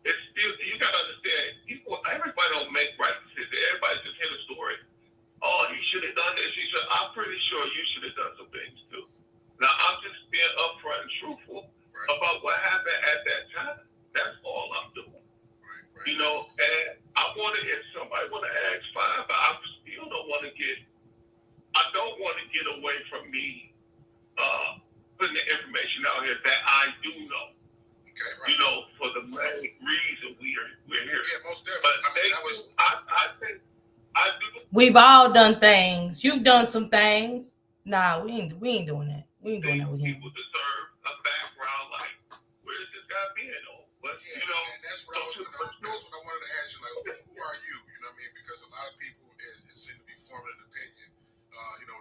it's still. You gotta understand. Everybody don't make right decisions. Everybody just hear the story. Oh, you should have done this. I'm pretty sure you should have done some things too. Now I'm just being upfront and truthful about what happened at that time. That's all I'm doing. Right. And I want to, if somebody want to ask, fine, but I still don't want to get. I don't want to get away from me putting the information out here that I do know. Okay, right. For the main reason we're here. Yeah, most definitely. But I think I do. We've all done things. You've done some things. Nah, we ain't doing that. We ain't doing that with him. People deserve a background like where is this guy being on? But and that's what I wanted to ask you. Like, who are you? You know what I mean? Because a lot of people seem to be forming an opinion,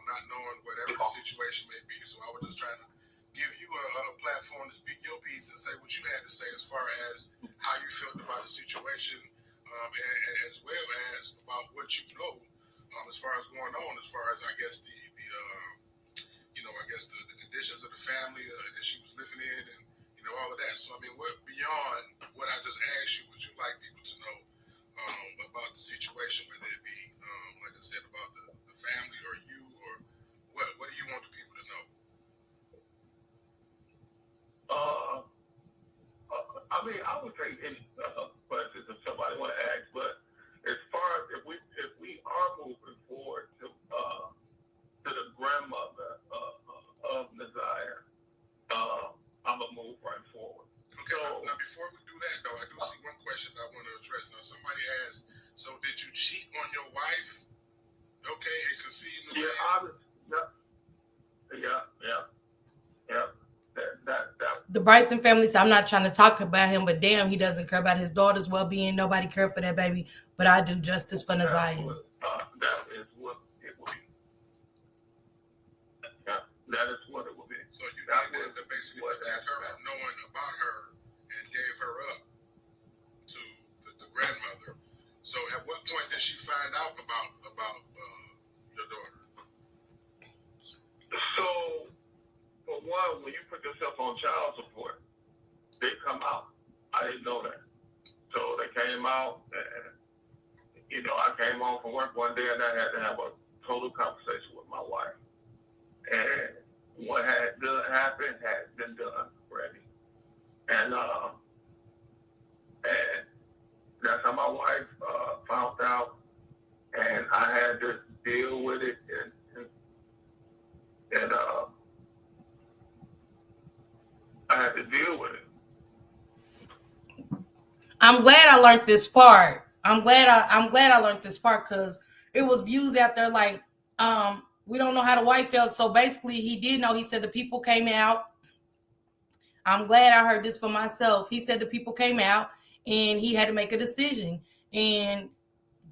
not knowing whatever the situation may be. So I was just trying to give you a platform to speak your piece and say what you had to say as far as how you felt about the situation, and as well as about what you know, as far as going on, as far as I guess the I guess the conditions of the family that she was living in, and all of that. So I mean, what beyond what I just asked you, would you like people to know about the situation, whether it be like I said about the family or you, or what do you want the people to know? I mean, I would take any questions if somebody want to ask, but as far as if we are moving forward to the grandmother of Naziah, I'm gonna move right forward. Okay. Now, before we do that, though, I do see one question that I want to address. Now, somebody asked, so did you cheat on your wife? Okay, and conceive the baby? Yeah. The Bryson family said, I'm not trying to talk about him, but damn, he doesn't care about his daughter's well-being. Nobody cared for that baby, but I do. Justice for Naziah. That is what it will be. Yeah, that is what it will be. So you did that basically protect her from knowing about her and gave her up to the grandmother. So at what point did she find out about your daughter? So, for one, when you put yourself on child support, they come out. I didn't know that. So they came out, and I came home from work one day and I had to have a total conversation with my wife. And what had happened had been done already. And that's how my wife found out, and I had to deal with it, and I had to deal with it. I'm glad I learned this part. I'm glad I learned this part, because it was views out there like, we don't know how the wife felt. So basically he did know. He said the people came out. I'm glad I heard this for myself. He said the people came out and he had to make a decision. And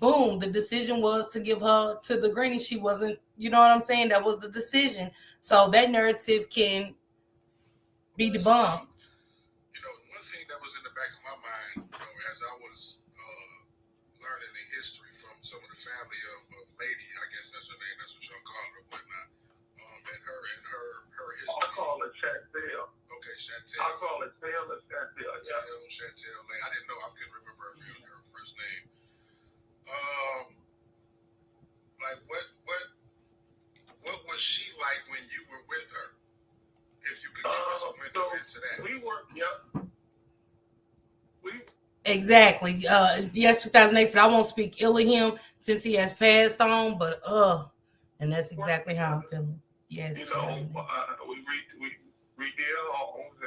boom, the decision was to give her to the granny. She wasn't, you know what I'm saying? That was the decision. So that narrative can be debunked. One thing that was in the back of my mind, as I was learning the history from some of the family of Lady, I guess that's her name, that's what y'all call her, whatnot, and her history. I'll call it Chantel. Okay, Chantel. I'll call it Chantel. Chantel. I didn't know. I couldn't remember her first name. Like what was she like when you were with her? If you could give us a window into that. Exactly. Yes, 2008 said I won't speak ill of him since he has passed on, but and that's exactly how I'm feeling. Yes. We redid homes,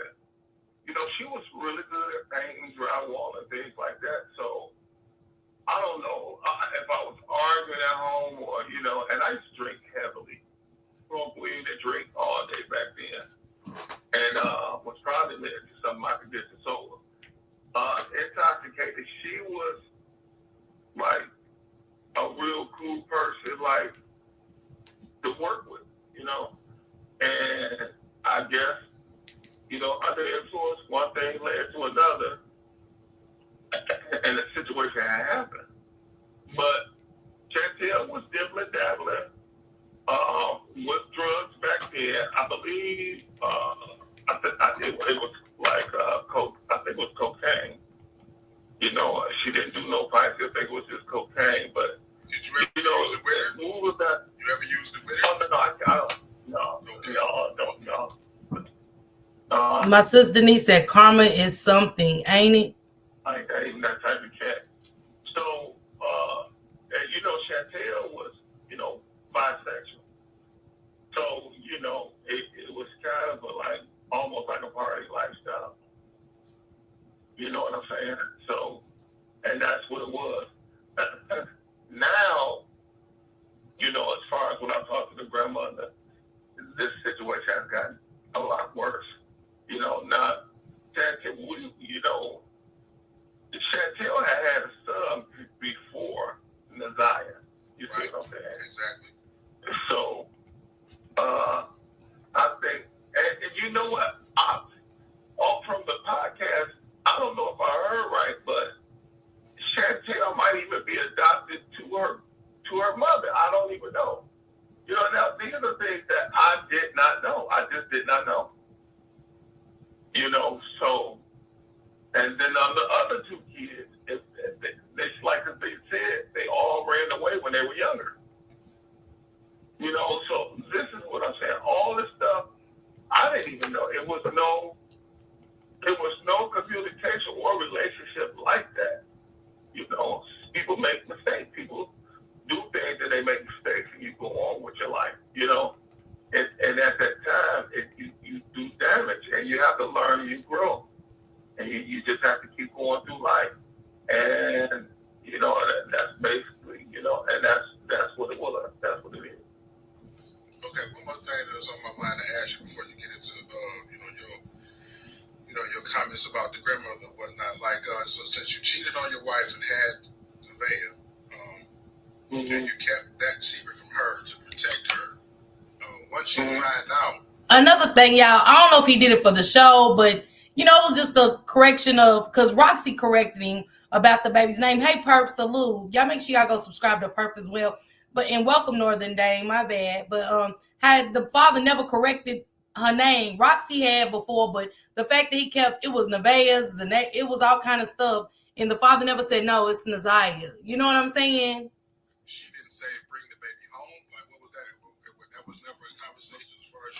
and she was really good at painting, drywall, and things like that. So I don't know if I was arguing at home or and I used to drink heavily, smoke weed and drink all day back then, and was trying to live to something I could get to sober. Intoxicated. She was like a real cool person, like to work with, and I guess, under influence, one thing led to another, and the situation had happened. But Chantel was dibbling dabbling with drugs back then. I believe it was like coke. I think it was cocaine. She didn't do no pipes. I think it was just cocaine. But did you ever use it with her? You ever used it with her? No. My sister Denise said karma is something, ain't it? I ain't even that type of cat. So, and Chantel was, bisexual. So, it was kind of almost like a party lifestyle. You know what I'm saying? So, and that's what it was. Now, as far as when I talked to the grandmother, this situation has gotten a lot worse. Not Chantel, Chantel had a son before Naziah. You see what I'm saying? Exactly. So, I think, and you know what? All from the podcast, I don't know if I heard right, but Chantel might even be adopted to her mother. I don't even know. Now these are things that I did not know. I just did not know. So, and then on the other two kids, it's like they said, they all ran away when they were younger. So this is what I'm saying. All this stuff, I didn't even know. It was no communication or relationship like that. People make mistakes. People do things and they make mistakes, and you go on with your life. And at that time, you do damage, and you have to learn and you grow, and you just have to keep going through life. And that's basically, and that's what it was. That's what it is. Okay, one more thing that's on my mind to ask you before you get into your comments about the grandmother and whatnot. Like, so since you cheated on your wife and had Nevaeh, and you kept that secret from her to protect her, once you find out. Another thing, y'all, I don't know if he did it for the show, but it was just a correction of, because Roxy corrected him about the baby's name. Hey, Perp, salute. Y'all make sure y'all go subscribe to Perp as well. And welcome, Northern Dame, my bad. But had the father never corrected her name. Roxy had before, but the fact that he kept, it was Nevaeh's, and it was all kind of stuff. And the father never said, no, it's Naziah. You know what I'm saying? She didn't say bring the baby home. Like, what was that? That was never a conversation as far as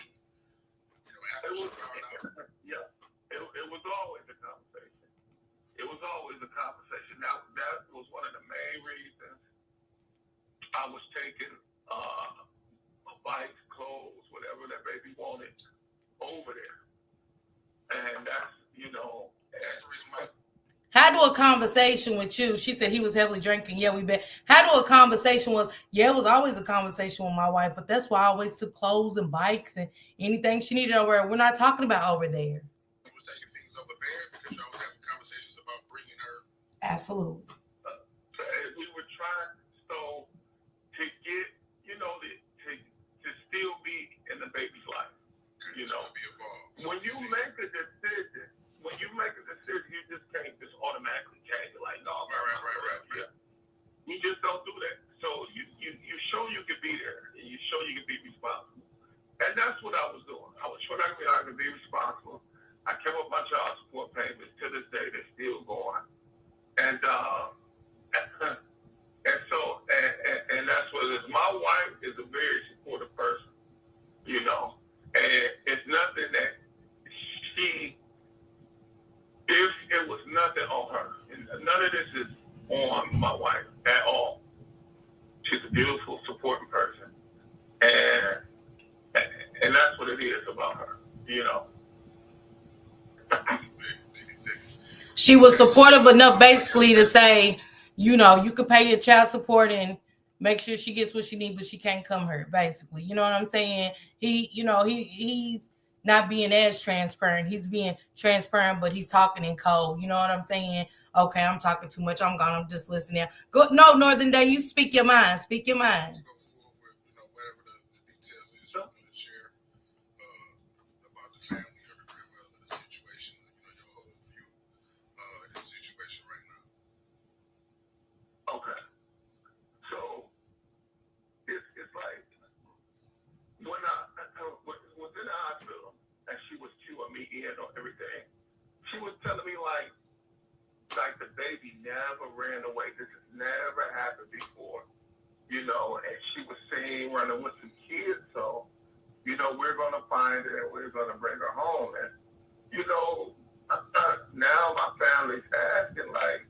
after she found out. Yeah, it was always a conversation. It was always a conversation. Now, that was one of the main reasons I was taking bikes, clothes, whatever that baby wanted over there. And that's, that's the reason why. How do a conversation with you? She said he was heavily drinking. Yeah, we bet. How do a conversation was? Yeah, it was always a conversation with my wife, but that's why I always took clothes and bikes and anything she needed over there. We're not talking about over there. You was taking things over there because y'all was having conversations about bringing her. Absolutely. We were trying to get, to still be in the baby's life. Be involved. When you make a decision, you just can't just automatically change it. Like, no, right. Yeah. You just don't do that. So you show you can be there, and you show you can be responsible. And that's what I was doing. I was showing I could be responsible. I kept up my child support payments. To this day, they're still going. And and that's what it is. My wife is a very supportive person, and it's nothing that it was nothing on her. None of this is on my wife at all. She's a beautiful, supporting person, and that's what it is about her, She was supportive enough, basically, to say, you could pay your child support and make sure she gets what she needs, but she can't come here, basically. You know what I'm saying? He's not being as transparent. He's being transparent, but he's talking in code. You know what I'm saying? Okay, I'm talking too much. I'm gone. I'm just listening. Go. No, Northern Day, you speak your mind. Speak your mind. Go forward, whatever the details is you want to share about the family or the grandmother, the situation, your whole view of the situation right now. Okay. So it's like when I was in the hospital and she was queuing me in on everything, she was telling me like the baby never ran away. This has never happened before, and she was seen running with some kids. So, we're gonna find her and we're gonna bring her home. And now my family's asking like,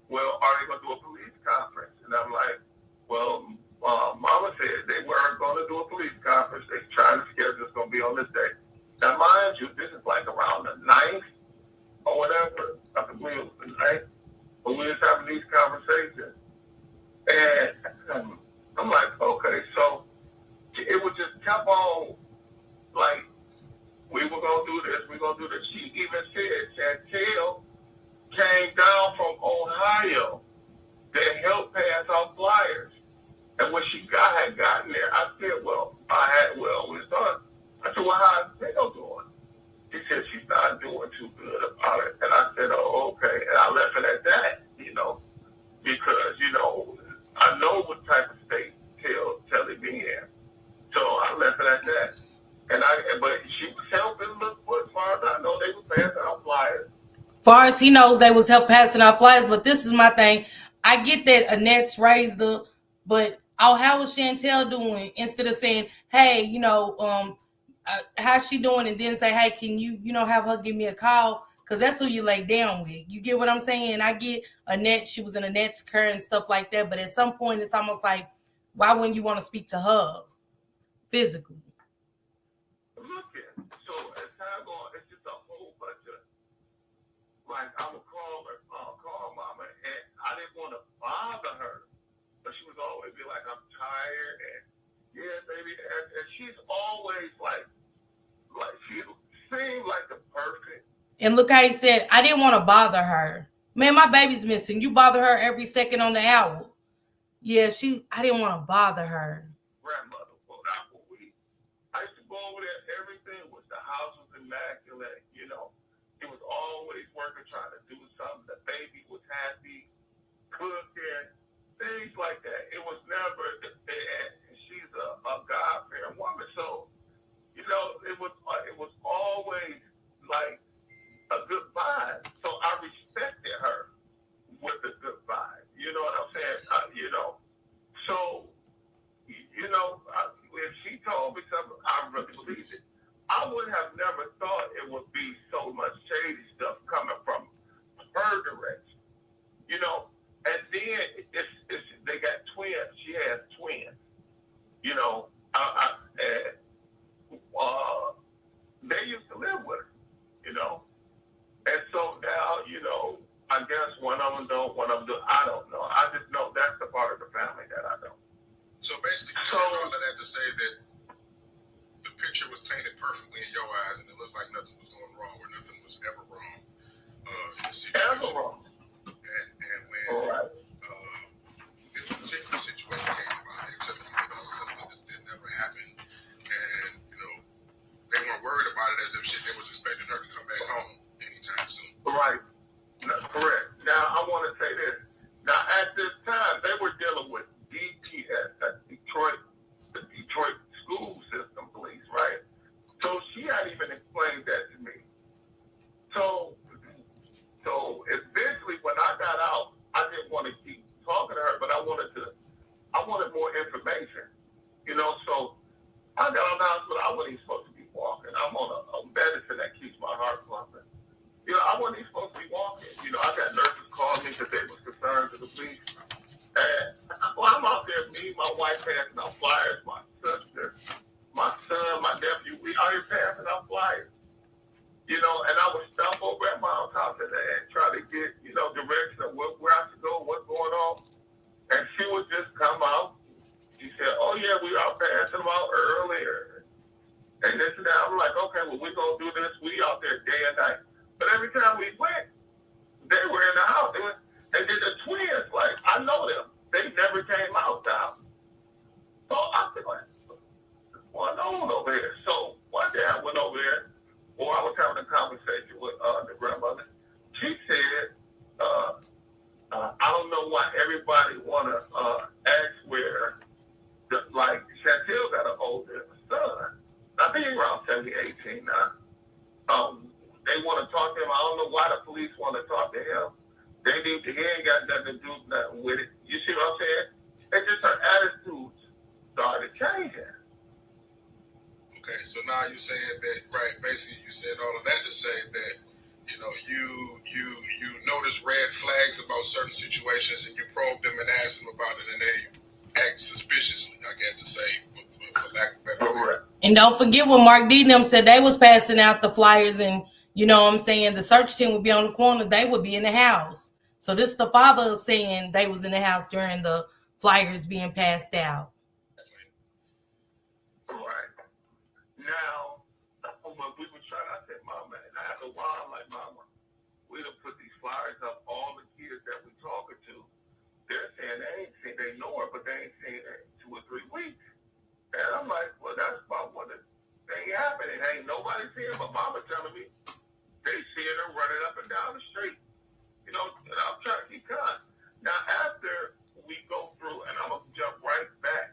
well, are they gonna do a police conference? And I'm like, well, Mama said they weren't gonna do a police conference. They're trying to schedule it's gonna be on this day. Now, mind you, this is like around the 9th or whatever. I believe it was the 9th when we was having these conversations. And I'm like, okay, so it was just kept on like, we were gonna do this, we're gonna do this. She even said Chantel came down from Ohio to help pass out flyers. And when she had gotten there, I said, with son. I said, well, how's Bill doing? She said she's not doing too good about it. And I said, oh, okay. And I left it at that, because, I know what type of state Telly be in. So I left it at that. she was helping look for, as far as I know, they were passing out flyers. Far as he knows, they was help passing out flyers. But this is my thing. I get that Annette's raised the, but how was Chantel doing? Instead of saying, hey, how's she doing? And then say, hey, can you, have her give me a call? Because that's who you lay down with. You get what I'm saying? I get Annette. She was in Annette's care and stuff like that. But at some point, it's almost like, why wouldn't you want to speak to her physically? Look at, so as time going, it's just a whole bunch of, like, I would call mama, and I didn't want to bother her. But she was always be like, I'm tired, and yeah, baby. And she's always like she seemed like the perfect. And look how he said, I didn't want to bother her. Man, my baby's missing. You bother her every second on the hour. Yeah, I didn't want to bother her. Grandmother, well, that's what I used to go over there. Everything was, the house was immaculate. It was always working, trying to do something. The baby was happy, cooking, things like that. It was never, and she's a God-fearing woman. So, it was always like a good vibe. So I respected her with a good vibe. You know what I'm saying? So, if she told me something, I really believed it. I would have never thought it would be so much shady stuff coming from her direction. And then they got twins. She has twins. They used to live with her. And so now, I guess one of them don't, one of them do. I don't know. I just know that's the part of the family that I know. So basically, you said all of that to say that the picture was painted perfectly in your eyes, and it looked like nothing was going wrong, or nothing was ever wrong in the situation. Ever wrong. And when this particular situation came about, they took this is something that just didn't ever happen, and they weren't worried about it as if they was expecting her to come back home anytime soon. Right. That's correct. Now I want to say this. Now at this time, they were dealing with DPS, that's the Detroit school system police, right? So she hadn't even explained that to me. So eventually when I got out, I didn't want to keep talking to her, but I wanted more information. So I got on the hospital. I wasn't even supposed to be walking. I'm on a medicine that keeps my heart pumping. I wasn't even supposed to be walking. I got nurses calling me because they was concerned to the police. And I'm out there, me, my wife passing out flyers, my sister, my son, my nephew, we out here passing out flyers. And I would stop over at mom's house and try to get, direction of where I should go, what's going on. And she would just come out. She said, oh yeah, we out passing them out earlier. And this and that. I'm like, okay, well, we're going to do this. We out there day and night. But every time we went, they were in the house. And then the twins, like, I know them. They never came out the house. So I was like, what's going on over here? So one day I went over there, or I was having a conversation with the grandmother. She said, I don't know why everybody want to ask where, like, Chantel got an older son. I think he's around 17, 18 now. They want to talk to him. I don't know why the police want to talk to him. He ain't got nothing to do with it. You see what I'm saying? It's just her attitudes started changing. Okay, so now you're saying that, right? Basically, you said all of that to say that you notice red flags about certain situations, and you probe them and ask them about it, and they act suspiciously, I guess, to say, for lack of better word. And don't forget when Mark D. them said they was passing out the flyers, and the search team would be on the corner, they would be in the house. So this is the father saying they was in the house during the flyers being passed out. Right. Now, when we were trying, I said, Mama, and after a while, I'm like, Mama, we done put these flyers up. All the kids that we talking to, they're saying they know her, but they ain't seen her in 2 or 3 weeks. And I'm like, well, that's about what the thing happened. It ain't nobody seeing her, but Mama telling me they seeing her running up and down the street. And I'm trying to keep calm. Now, after we go through, and I'm going to jump right back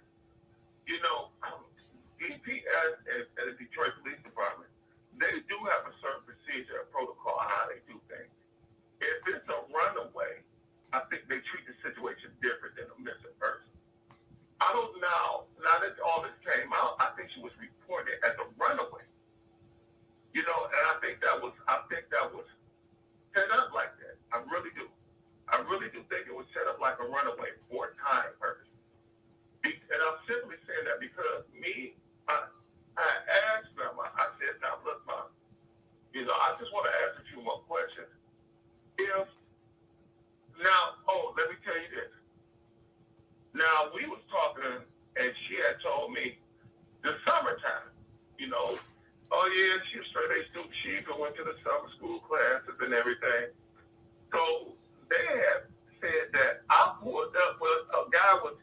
going to the summer school classes and everything. So they had said that I pulled up with a guy was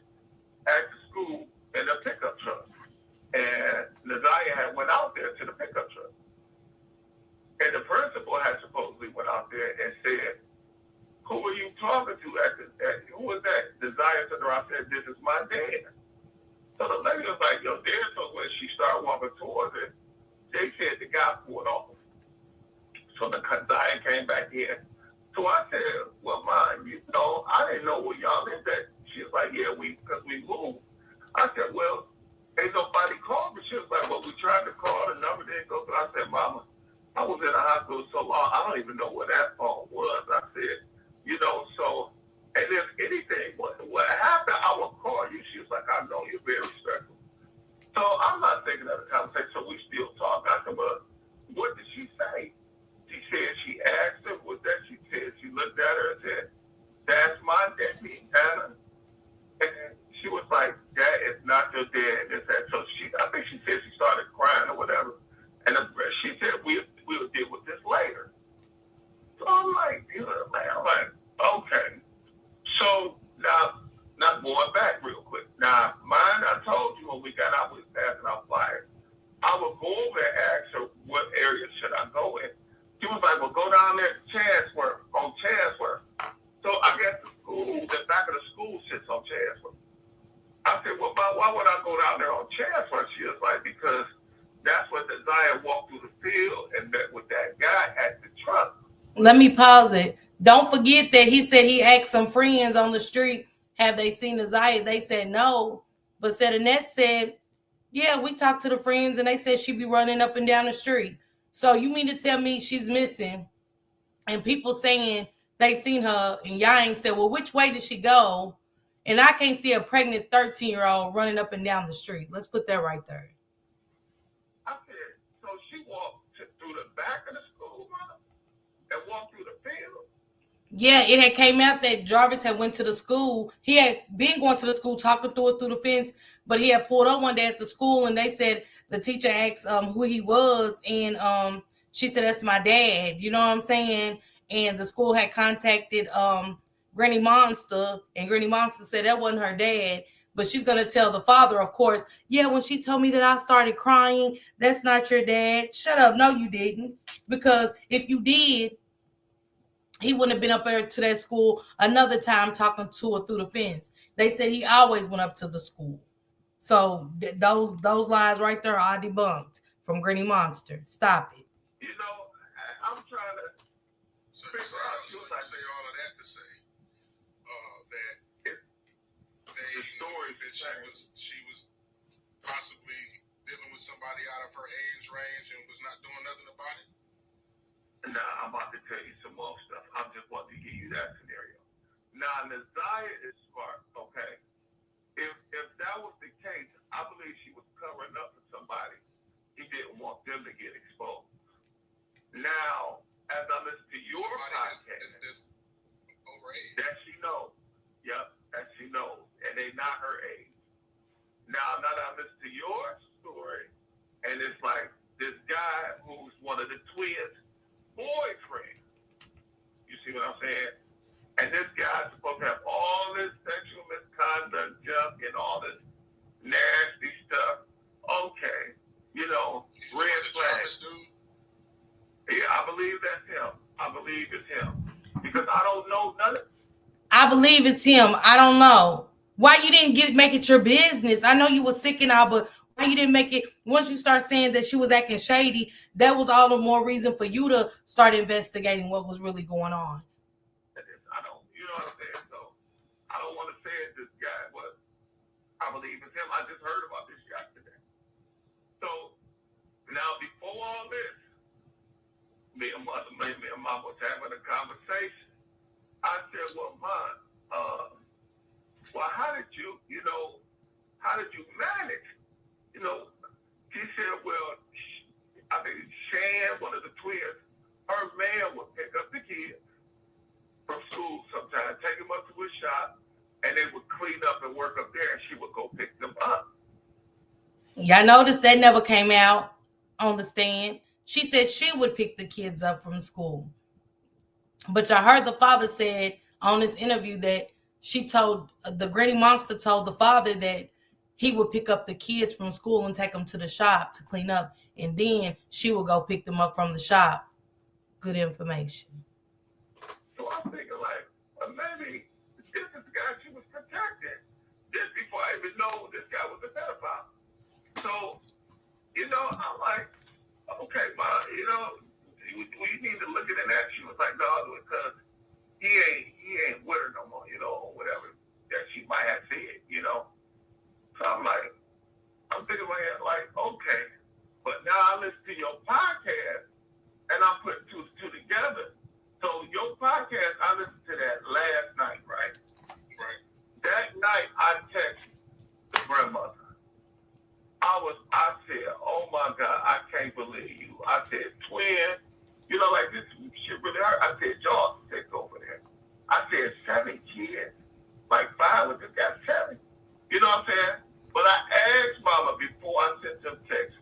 at the school in a pickup truck. And Ziya had went out there to the pickup truck. And the principal had supposedly went out there and said, who were you talking to who was that? Ziya said, I said, this is my dad. So the lady was like, your dad. So when she started walking towards it, they said the guy pulled off. So the Ziya came back in. So I said, well, Mom, I didn't know where y'all lived at. She was like, yeah, because we moved. I said, well, ain't nobody called me. She was like, well, we tried to call, the number didn't go through. I said, Mama, I was in the hospital so long, I don't even know where that phone was. I said, so, and if anything, what happened, I will call you. She was like, I know you're very respectful. So I'm not thinking of the conversation, so we still talk. I said, but what did she say? She said she asked her, what that she said, she looked at her and said, that's my daddy, Anna. And she was like, that is not your dad. And that. So I think she said she started crying or whatever. And she said, we'll deal with this later. So I'm like, okay. So now, not going back real quick. Now, mine, I told you when we got out, we was passing out flyers. I would go over and ask her, what area should I go in? She was like, well, go down there to Chancellor, on Chancellor. So I guess the back of the school sits on Chancellor. I said, well, why would I go down there on Chancellor? She was like, because that's what the Ziya walked through the field and met with that guy at the truck. Let me pause it. Don't forget that he said he asked some friends on the street, have they seen the Ziya? They said no. But Annette said, yeah, we talked to the friends and they said she'd be running up and down the street. So you mean to tell me she's missing and people saying they seen her and y'all ain't said, well, which way did she go? And I can't see a pregnant 13-year-old running up and down the street. Let's put that right there. I said, so she walked through the back of the school and walked through the field? Yeah, it had came out that Jarvis had went to the school. He had been going to the school, talking through it through the fence, but he had pulled up one day at the school and they said the teacher asked who he was, and she said, that's my dad. You know what I'm saying? And the school had contacted Granny Monster, and Granny Monster said that wasn't her dad, but she's going to tell the father, of course, yeah, when she told me that I started crying, that's not your dad. Shut up. No, you didn't. Because if you did, he wouldn't have been up there to that school another time talking to her through the fence. They said he always went up to the school. So those lies right there are debunked from Granny Monster. Stop it. I'm trying to figure out. Say all of that to say that the story that she was possibly dealing with somebody out of her age range and was not doing nothing about it. Nah, I'm about to tell you some more stuff. I just want to give you that scenario. Now, Ziya is smart, okay? If that was the case, I believe she was covering up for somebody. He didn't want them to get exposed. Now, as I listen to your podcast, over age. that she knows. Yep, that she knows. And they not her age. Now that I listen to your story, and it's like this guy who's one of the twins' boyfriend. You see what I'm saying? And this guy's supposed to have all this sexual misconduct junk and all this nasty stuff. Okay, red flag. Yeah, I believe that's him. I believe it's him. Because I don't know none of it. I believe it's him. I don't know. Why you didn't make it your business? I know you were sick and all, but why you didn't make it? Once you start saying that she was acting shady, that was all the more reason for you to start investigating what was really going on. I don't, you know what I'm saying? So I don't want to say it's this guy, but I believe it's him. I just heard about this yesterday. So now before all this, me and Mom was having a conversation. I said, well, Mom, well, how did you manage? She said, well, I think Shan, one of the twins, her man would pick up the kids from school sometimes, take them up to his shop, and they would clean up and work up there, and she would go pick them up. Y'all noticed that never came out on the stand. She said she would pick the kids up from school. But I heard the father said on this interview that she told the granny monster told the father that he would pick up the kids from school and take them to the shop to clean up, and then she would go pick them up from the shop. Good information. So I'm thinking like, maybe this is the guy she was protecting just before I even know this guy was a pedophile. So, I'm like, okay, Ma, we need to look at that. She was like, no, because he ain't with her no more, or whatever that she might have said, So I'm like, I'm thinking in my head like, okay, but now I listen to your podcast and I'm putting two together. So your podcast, I listened to that last night, right? Right. That night I texted the grandmother. I said, oh my God, I can't believe you. I said, twin, like this shit really hurt. I said, y'all sick over there. I said, 7 kids. Like 5 with this guy, 7. You know what I'm saying? But I asked Mama before I sent them texts,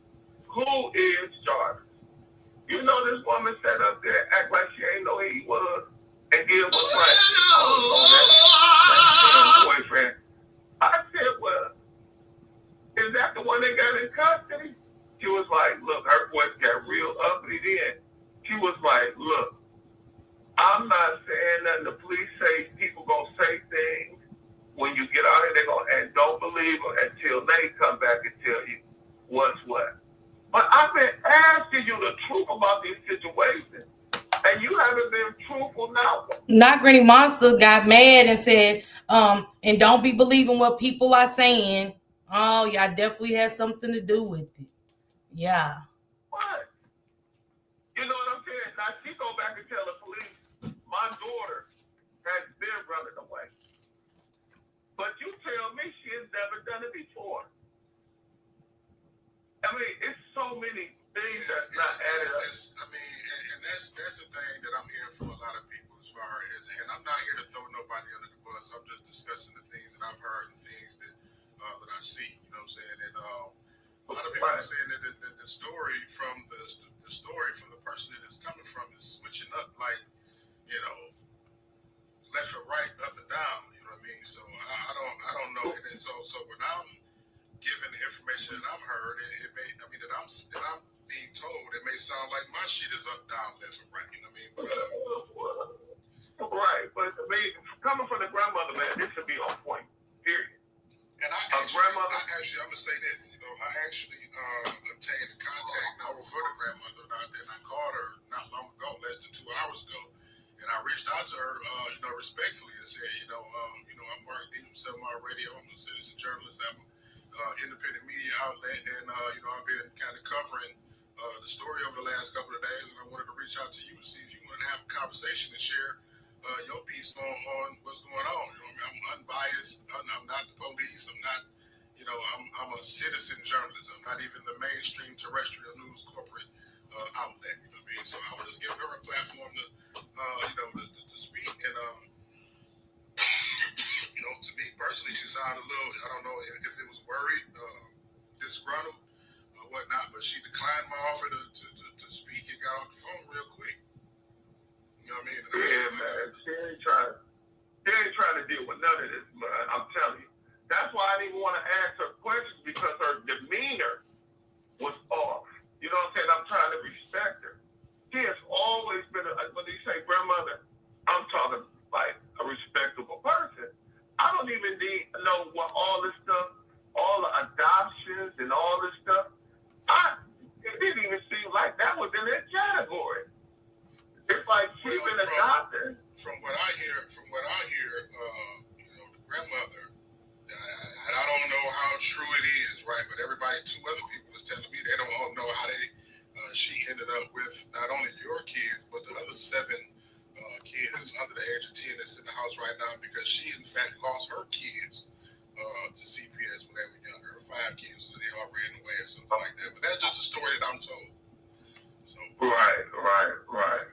who is Jarvis? This woman sat up there, act like she ain't know who he was, and then was like, that's boyfriend. I said, well, is that the one they got in custody? She was like, look, her voice got real ugly then. She was like, look, I'm not saying nothing. The police say people gonna say things when you get out here, and don't believe them until they come back and tell you what's what. But I've been asking you the truth about these situations, and you haven't been truthful now. Not Granny Monster got mad and said, and don't be believing what people are saying. Oh, y'all definitely had something to do with it. Yeah. What? You know what I'm saying? Now she go back and tell the police, my daughter has been running away. But you tell me she has never done it before. I mean, it's so many things that's not added up. And that's the thing that I'm hearing from a lot of people as far as, and I'm not here to throw nobody under the bus. I'm just discussing the things that I've heard and things that I see. You know what I'm saying? And a lot of people are saying that the story from the person that it's coming from is switching up, like, left and right, up and down. You know what I mean? So I don't know. And then so when I'm given the information that I'm heard, that I'm being told, it may sound like my shit is up, down, left, and right. You know what I mean? Right, but coming from the grandmother, man, this should be on point. Period. And I'm gonna say this. I actually obtained the contact number for the grandmother, and I called her not long ago, less than 2 hours ago, and I reached out to her, respectfully, and said, I'm Mark Dean from Selma Radio. I'm a citizen journalist. I'm independent media outlet, and I've been kind of covering the story over the last couple of days, and I wanted to reach out to you to see if you wanted to have a conversation and share your piece on what's going on. I'm unbiased. I'm not the police. I'm not, I'm a citizen journalist. I'm not even the mainstream terrestrial news corporate outlet. You know what I mean? So I was just giving her a platform to speak, and to me personally, she sounded a little, I don't know if it was worried, disgruntled, or whatnot, but she declined my offer to speak and got off the phone real quick. You know what I mean? Yeah, man. She ain't trying to deal with none of this, man. I'm telling you. That's why I didn't even want to ask her questions, because her demeanor was off. You know what I'm saying? I'm trying to respect her. She has always been, when they say grandmother, I'm talking like a respectable person. I don't even know what all this stuff, all the adoptions and all this stuff. It didn't even seem like that was in that category. It's like she's been adopted. From what I hear, the grandmother, and I don't know how true it is, right? But 2 other people is telling me they don't all know how she ended up with not only your kids, but the other 7 kids under the age of 10 that's in the house right now, because she in fact lost her kids to CPS when they were younger. Her 5 kids, so they all ran away or something like that. But that's just a story that I'm told. So Right.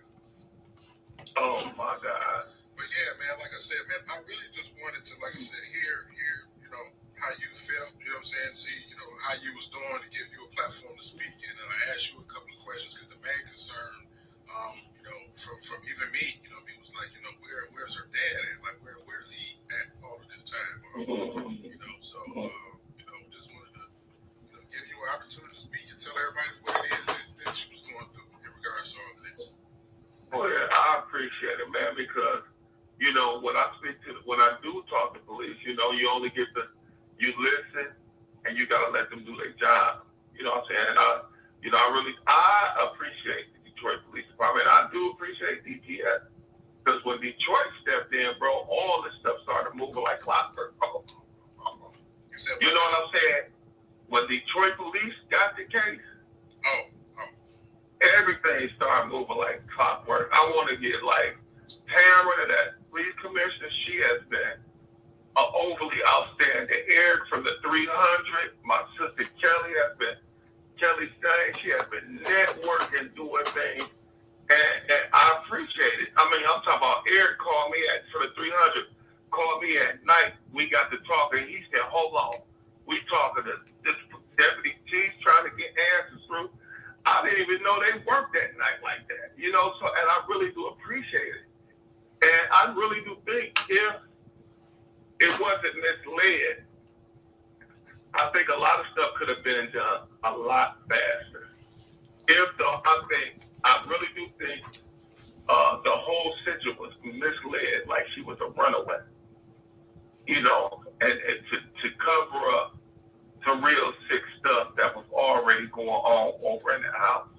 Oh my God. But yeah, man, like I said, man, I really just wanted to, like I said, hear how you felt, you know what I'm saying, see, you know, how you was doing to give you a platform to speak, and ask you a couple of questions, because the main concern, you know, from even me, you know, it was like, you know, where's her dad at? Like, where's he at all of this time? You know, so, you know, just wanted to, you know, give you an opportunity to speak and tell everybody what it is that she was going through in regards to all of this. Well, yeah, I appreciate it, man, because, you know, when I do talk to police, you know, you only get you listen and you got to let them do their job. You know what I'm saying? And I appreciate the Detroit Police Department. I do appreciate DPS, because when Detroit stepped in, bro, all this stuff started moving like clockwork. You know what I'm saying? When Detroit Police got the case, everything started moving like clockwork. I want to get like Tamara, that police commissioner. She has been overly outstanding. Eric from the 300, my sister Kelly Stein, she has been networking, doing things, and I appreciate it. I mean, I'm talking about Eric called me from the 300, called me at night. We got to talking. He said, "Hold on, we talking to this deputy chief trying to get answers through." I didn't even know they worked that night like that, you know. So, and I really do appreciate it, and I really do think if it wasn't misled, I think a lot of stuff could have been done a lot faster. I really do think the whole situation was misled, like she was a runaway, you know, and to cover up some real sick stuff that was already going on over in the house.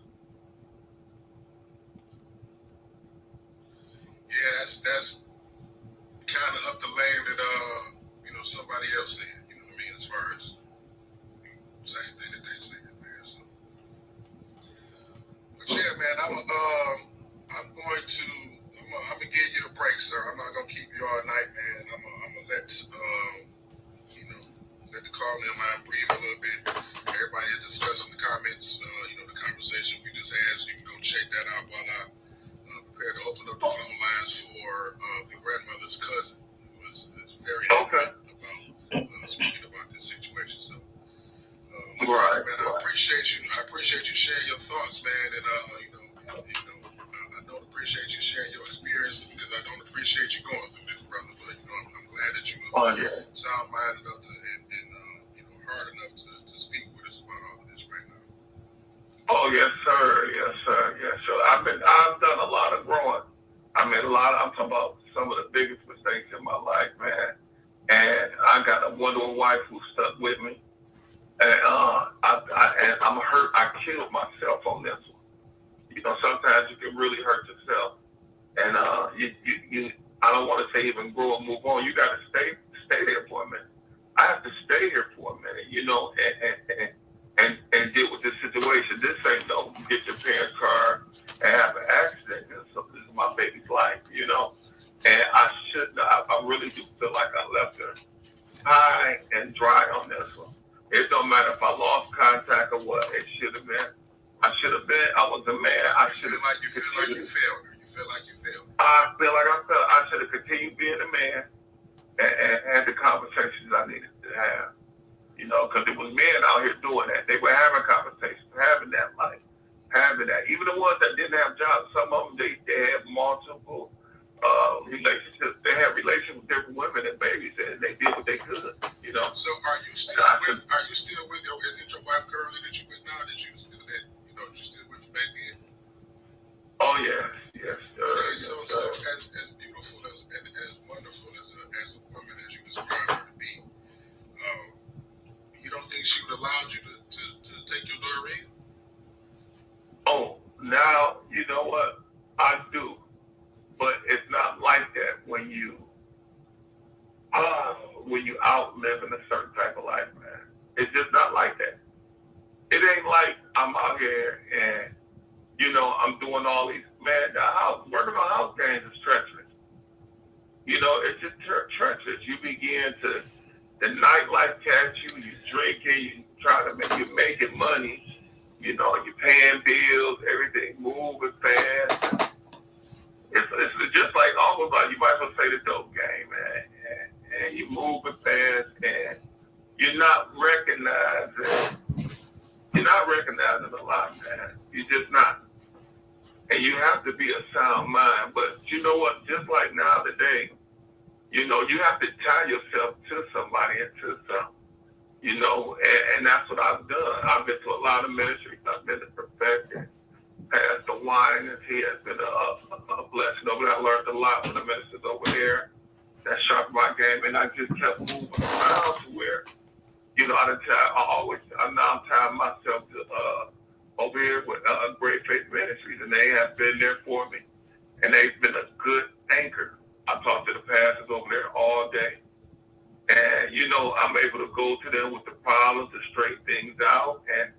Yeah, that's kind of up the lane that you know, somebody else said. You know what I mean? As far as same thing that they said, man. So, but yeah, man, I'm gonna give you a break, sir. I'm not gonna keep you all night, man. I'm gonna let you know, let the call in line breathe a little bit. Everybody is discussing the comments, you know, the conversation we just had. So you can go check that out while I prepare to open up the phone lines for the grandmother's cousin, who is very adamant about speaking about this situation. So, Right, man, I appreciate you sharing your thoughts, man, and you know, I don't appreciate you sharing your experiences, because I don't appreciate you going through this, brother. But you know, I'm glad that you were sound-minded enough and you know, hard enough to speak with us about all of this right now. Oh yes, sir. Yes, sir. Yes, sir. I've done a lot of growing. I mean, I'm talking about some of the biggest mistakes in my life, man. And I got a wonderful wife who stuck with me. And I'm hurt. I killed myself on this one. You know, sometimes you can really hurt yourself. And I don't want to say even grow and move on. You got to stay there for a minute. I have to stay here for a minute, you know, and deal with this situation. This ain't no get your parents' car and have an accident. So this is my baby's life, you know. And I really do feel like I left her high and dry on this one. It don't matter if I lost contact or what. It should have been. I was a man. You feel like you failed. You feel like you failed. I feel like I should have continued being a man and had the conversations I needed to have. You know, because it was men out here doing that. They were having conversations, having that life, having that. Even the ones that didn't have jobs, some of them, they had multiple relationships. They had relations with different women and babies, and they did what they could, you know. So are you still with, is it your wife currently that you with now, that you still with back then? Oh, yes. Okay, so as beautiful and as wonderful as a woman as you described her to be, you don't think she would allowed you to take your daughter in? Oh, now, you know what? I do. But it's not like that when you out living a certain type of life, man. It's just not like that. It ain't like I'm out here and, you know, I'm doing all these, man, working on house games is treacherous. You know, it's just treacherous. You begin to, the nightlife catch you drinking, you try to you're making money, you know, you're paying bills, everything moving fast. It's just like, almost like you might as well say the dope game, man. And you moving fast, and you're not recognizing. You're not recognizing a lot, man. You're just not. And you have to be a sound mind. But you know what? Just like now today, you know, you have to tie yourself to somebody and to something. You know, and that's what I've done. I've been to a lot of ministries. I've been to Perfecting. Pastor Wine, he has been a blessing over there. I learned a lot from the ministers over there. That sharpened my game, and I just kept moving around to where, you know, I'm now tying myself to over here with Great Faith Ministries, and they have been there for me, and they've been a good anchor. I talk to the pastors over there all day, and you know, I'm able to go to them with the problems to straighten things out, and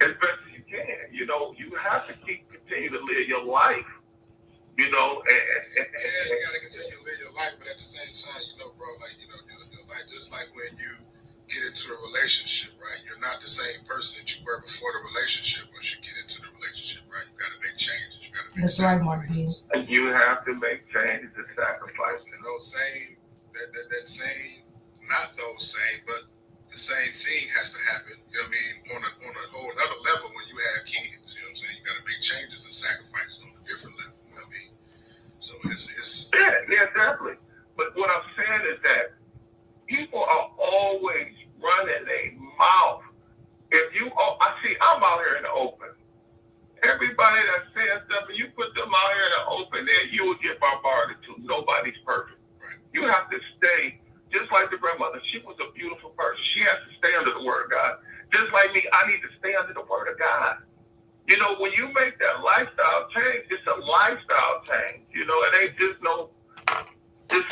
as best as you can. You know, you have to continue to live your life. You know, and you gotta continue to live your life, but at the same time, you know, bro, like your life, just like when you get into a relationship, right? You're not the same person that you were before the relationship. Once you get into the relationship, right, you gotta make changes. You gotta make. That's right, Mark B. You have to make changes and sacrifice. And those same, that same, not those same, but the same thing has to happen. You know what I mean? On a whole another level when you have kids. You know what I'm saying? You gotta make changes and sacrifices on a different level. You know what I mean? So it's yeah, definitely. But what I'm saying is that people are always running their mouth. I'm out here in the open. Everybody that says stuff, and you put them out here in the open, then you will get bombarded too. Nobody's perfect. right. You have to stay, just like the grandmother. She was a beautiful person. She has to stay under the word of God. Just like me, I need to stay under the word of God. You know, when you make that lifestyle change, it's a lifestyle change. You know, it ain't just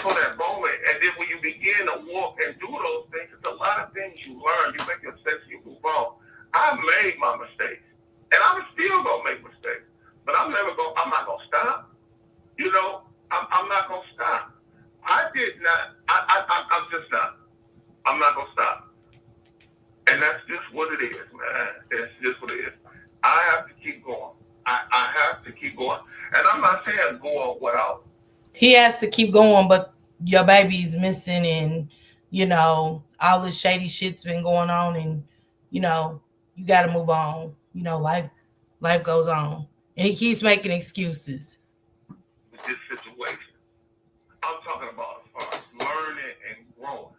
for that moment. And then when you begin to walk and do those things, it's a lot of things you learn. You make mistakes, you move on. I made my mistakes, and I'm still gonna make mistakes, but I'm not gonna stop. You know, I'm not gonna stop. I'm just not. I'm not gonna stop. And that's just what it is, man. It's just what it is. I have to keep going. I have to keep going. And I'm not saying go on without. He has to keep going, but your baby's missing, and you know, all this shady shit's been going on, and you know, you gotta move on. You know, life goes on. And he keeps making excuses. With this situation. I'm talking about as far as learning and growing.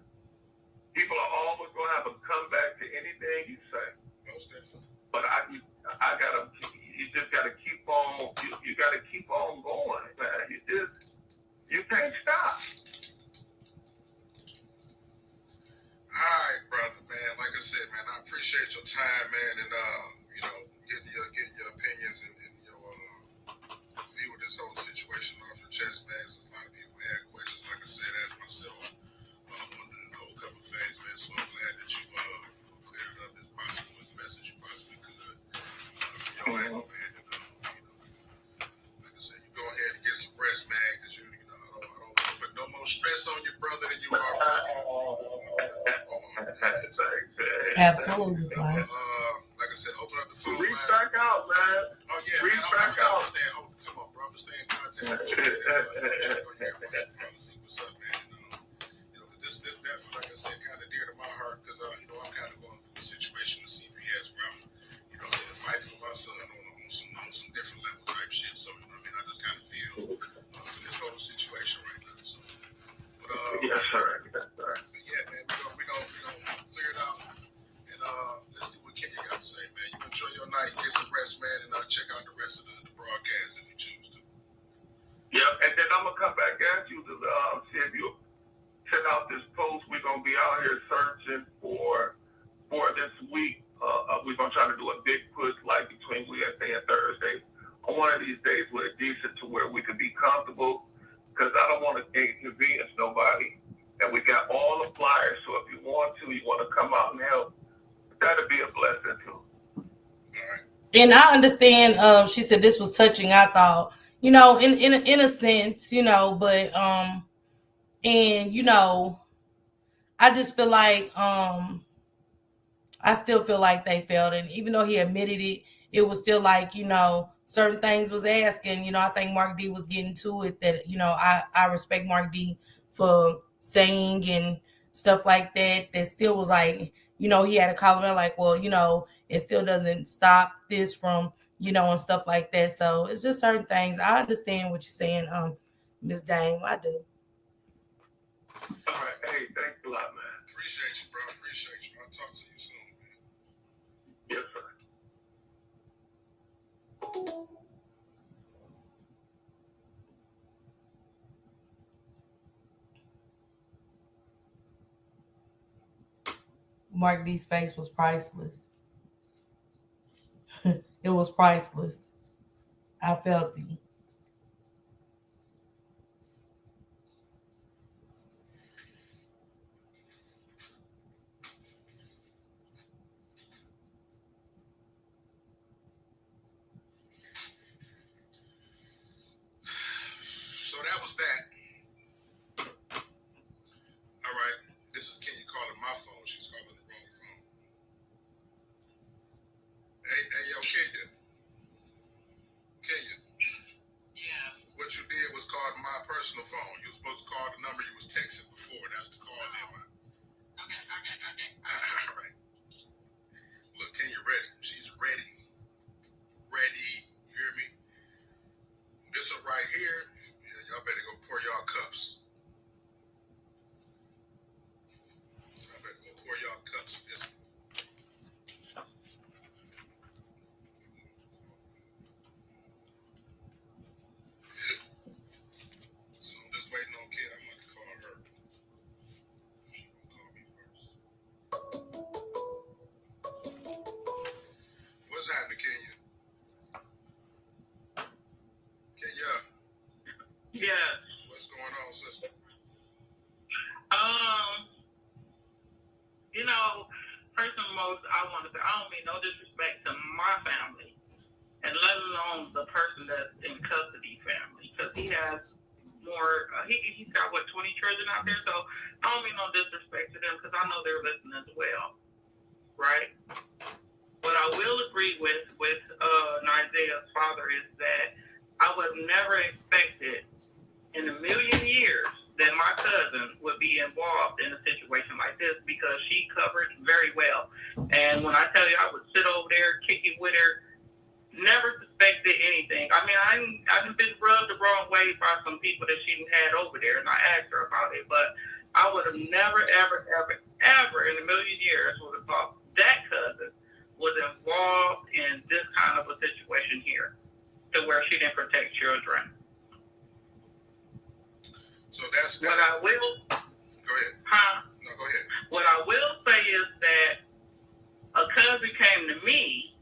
People are always gonna have a comeback to anything you say. But you just gotta keep on. You gotta keep on going, man. You can't stop. All right, brother, man. Like I said, man, I appreciate your time, man, and you know, getting your opinions and your view of this whole situation off your chest, man. So a lot of people had questions. Like I said, as myself, wanted to know a couple of things, man. So I'm glad that you cleared it up as possible, as best as you possibly could from your angle, man. And, like I said, you go ahead and get some rest, man, because you know I don't want to put no more stress on your brother than you are. Absolutely, Clyde. Like I said, open up the phone Reach line. back out, man. Oh yeah, Reach man. back out. Come on, bro. I'm stay in contact with you. See what's up, man. You know, this definitely, like I said, kind of dear to my heart because you know I'm kind of going through a situation with CPS where I'm, you know, fighting with my son on some different level type shit. So you know what I mean. I just kind of feel for this whole situation right now. So, but Yes, sir. Yes, sir. yeah, man, we gonna clear it out. And let's see what Kenya got to say, man. You enjoy your night, get some rest, man, and check out the rest of the broadcast if you choose to. Yep, and then I'm gonna come back at you to see if you check out this post. We're gonna be out here searching for this week. We're gonna try to do a big push like between Wednesday and Thursday. On one of these days where it's decent to where we can be comfortable, because I don't want to inconvenience nobody. And we got all the flyers, so if you want to come out and help, that'd be a blessing too. All right. And I understand. She said this was touching. I thought, you know, in a sense, you know, but and you know, I just feel like I still feel like they failed, and even though he admitted it, it was still like, you know, certain things was asking. You know, I think Mark D was getting to it that, you know, I respect Mark D for saying and stuff like that, that still was like, you know, he had to call him out like, well, you know, it still doesn't stop this from, you know, and stuff like that. So it's just certain things. I understand what you're saying, Miss Dame. I do. All right. Hey, thanks a lot, man. Appreciate you, bro. Appreciate you. I'll talk to you soon, man. Yes, sir. Mark D's face was priceless. It was priceless. I felt it. So that was that. All right. This is Kenya calling my phone. She's calling the wrong phone. Hey, yo, Kenya. Kenya. Yeah. What you did was call my personal phone. You were supposed to call the number you was texting before. That's the call number. Okay. All right. Look, Kenya ready. She's ready. Ready. You hear me? This one right here. Yeah, y'all better go pour y'all cups. Y'all better go pour y'all cups. This one. So I'm just waiting on Kenya. I'm going to call her. She gonna call me first. What's happening, Kenya? Kenya, Yes. what's going on, sister? You know, first and most, I want to say I don't mean no disrespect to my family, and let alone the person that's in custody family, because he has more. He's got what 20 children out there, so I don't mean no disrespect to them because I know they're listening as well, right? What I will agree with Isaiah's father is that I was never expected in a million years that my cousin would be involved in a situation like this because she covered very well. And when I tell you I would sit over there, kick it with her, never suspected anything. I mean, I've been rubbed the wrong way by some people that she had over there, and I asked her about it, but I would have never, ever, ever, ever in a million years would have thought that cousin was involved in this kind of a situation here to where she didn't protect children. So that's What I will... Go ahead. Huh? No, go ahead. What I will say is that a cousin came to me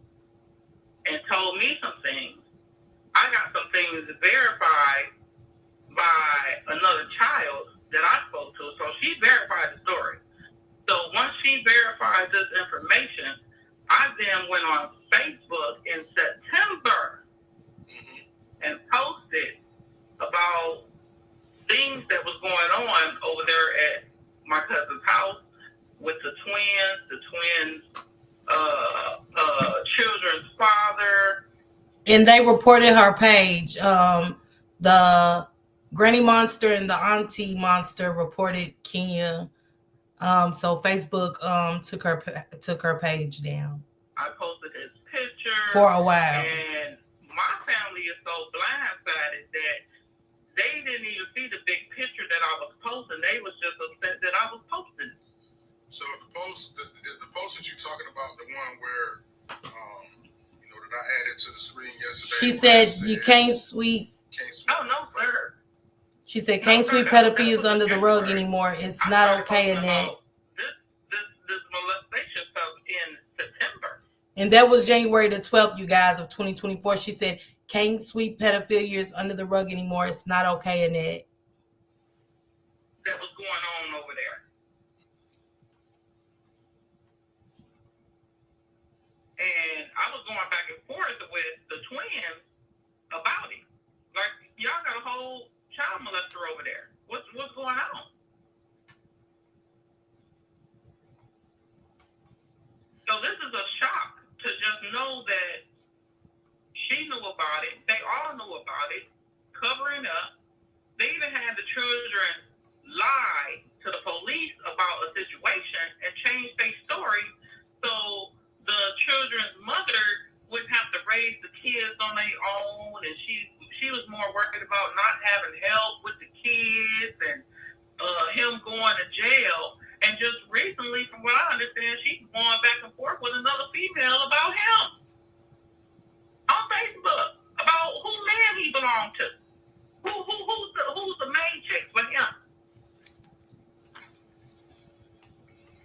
and told me some things. I got some things verified by another child that I spoke to. So she verified the story. So once she verified this information, I then went on Facebook in September and posted about things that was going on over there at my cousin's house with the twins' children's father. And they reported her page. The Granny Monster and the Auntie Monster reported Kenya. So Facebook took her page down. I posted his picture for a while. And my family is so blindsided that they didn't even see the big picture that I was posting. They was just upset that I was posting. So the post is the post that you're talking about the one where that I added to the screen yesterday. She said you can't sweep. Oh no, sir. She said can't sweep pedophiles under the rug anymore. It's not okay in that. This molestation stuff in September. And that was January the 12th, you guys, of 2024. She said can't sweep pedophiles under the rug anymore. It's not okay in that. That was going on over there. And I was going back and forth with the twins about it. Like, y'all got a whole child molester over there. What's going on? So this is a shock to just know that she knew about it. They all knew about it, covering up. They even had the children lie to the police about a on their own, and she was more worried about not having help with the kids and him going to jail. And just recently, from what I understand, she's going back and forth with another female about him on Facebook, about who man he belonged to, who's the main chick for him.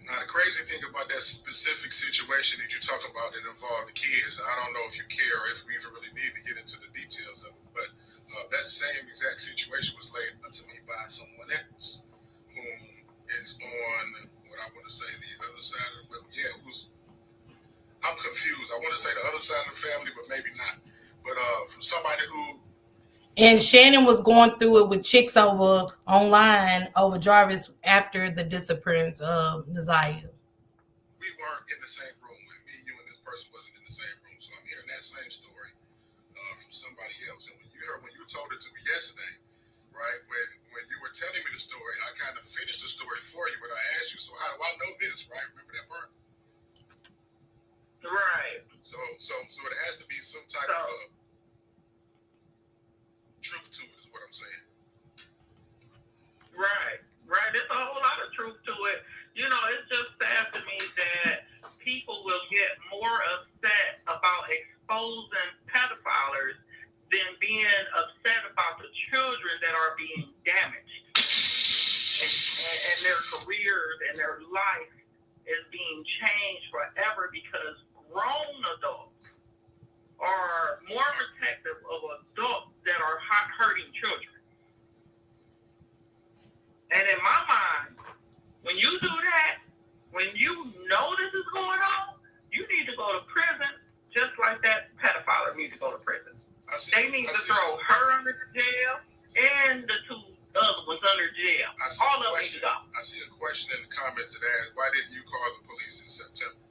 Now, the crazy thing about that specific situation that you're talking about that involved the kids, I don't know if you care or if we even really need to get into the details of it, but that same exact situation was laid to me by someone else whom is on what I want to say the other side of the, I'm confused. I want to say the other side of the family, but maybe not. But from somebody who. And Shannon was going through it with chicks over online over Jarvis after the disappearance of Ziyah. We weren't in the same room. Me, you, and this person wasn't in the same room. So I'm hearing that same story from somebody else. And when you told it to me yesterday, right? When you were telling me the story, I kind of finished the story for you, but I asked you, so how do I know this, right? Remember that part? Right. So it has to be some type of truth to it, is what I'm saying. Right. There's a whole lot of truth to it. You know, it's just sad to me that people will get more upset about exposing pedophiles than being upset about the children that are being damaged. And their careers and their life is being changed forever because grown adults are more protective of adults that are hurting children. And in my mind, when you do that, when you know this is going on, you need to go to prison just like that pedophile need to go to prison. They need to throw her under jail and the two other ones under jail. All of them need to go. I see a question in the comments that asks, why didn't you call the police in September?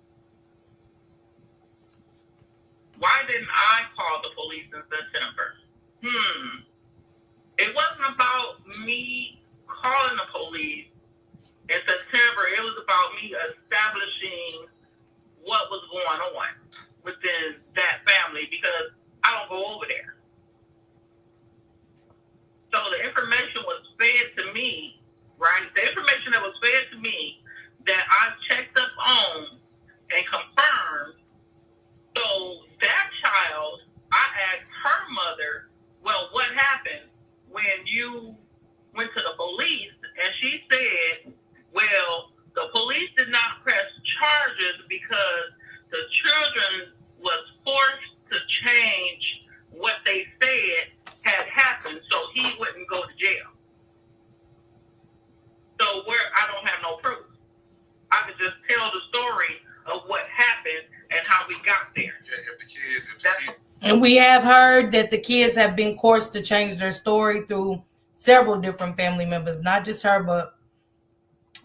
Why didn't I call the police in September? It wasn't about me calling the police in September. It was about me establishing what was going on within that family because I don't go over there. So the information was fed to me, right? The information that was fed to me that I checked up on and confirmed. So that child, I asked her mother, well, what happened when you went to the police? And she said, well, the police did not press charges because the children was forced to change what they said had happened so he wouldn't go to jail. So I don't have no proof. I could just tell the story of what happened and how we got there. Yeah, if the kids. And we have heard that the kids have been forced to change their story through several different family members, not just her, but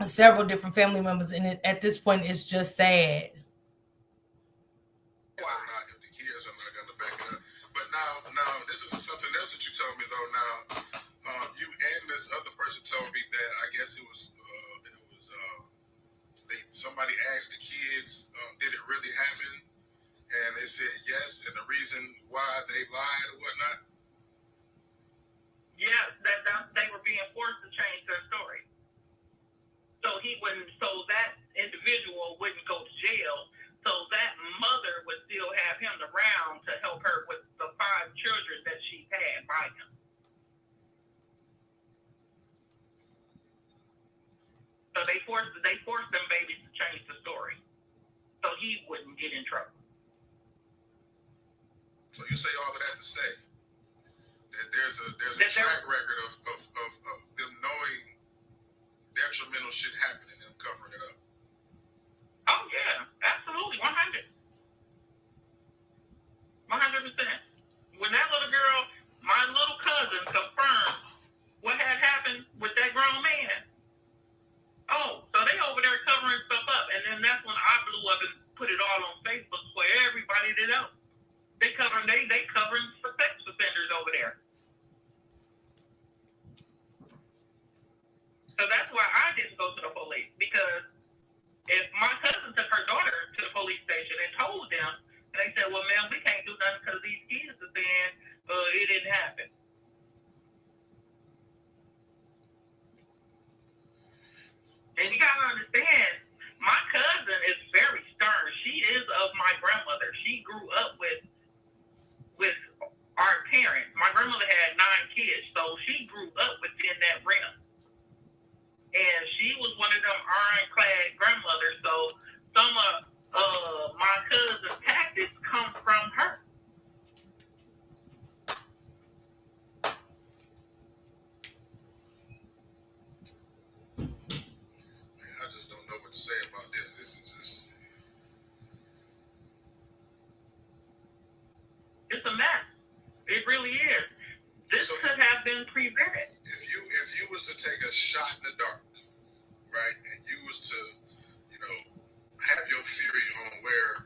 several different family members. And at this point, it's just sad. If the kids are not going to back it up. But now, this is something else that you told me, though. Now, you and this other person told me that I guess it was somebody asked the kids, did it really happen? And they said yes, and the reason why they lied or whatnot? Yes, that they were being forced to change their story. So that individual wouldn't go to jail. So that mother would still have him around to help her with the 5 children that she had by him. So they forced them babies to change the story, so he wouldn't get in trouble. So you say all of that to say that there's a track record of them knowing detrimental shit happening and them covering it up. Oh yeah, absolutely, 100%. When that little girl, my little cousin, confirmed what had happened with that grown man. Oh, so they over there covering stuff up, and then that's when I blew up and put it all on Facebook for everybody to know. They covering for sex offenders over there. So that's why I didn't go to the police, because if my cousin took her daughter to the police station and told them, and they said, well, ma'am, we can't do nothing because these kids are saying really is. This So- could have been prevented. If you was to take a shot in the dark, right, and you was to, have your theory on where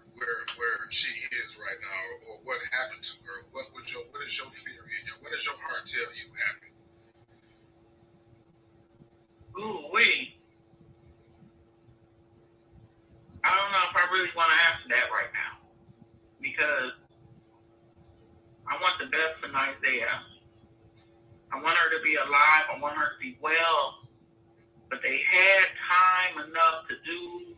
she is right now, or what happened to her, what is your theory? What does your heart tell you happened? Ooh, wait. I don't know if I really want to answer that right now, because I want the best for Isaiah. I want her to be alive. I want her to be well. But they had time enough to do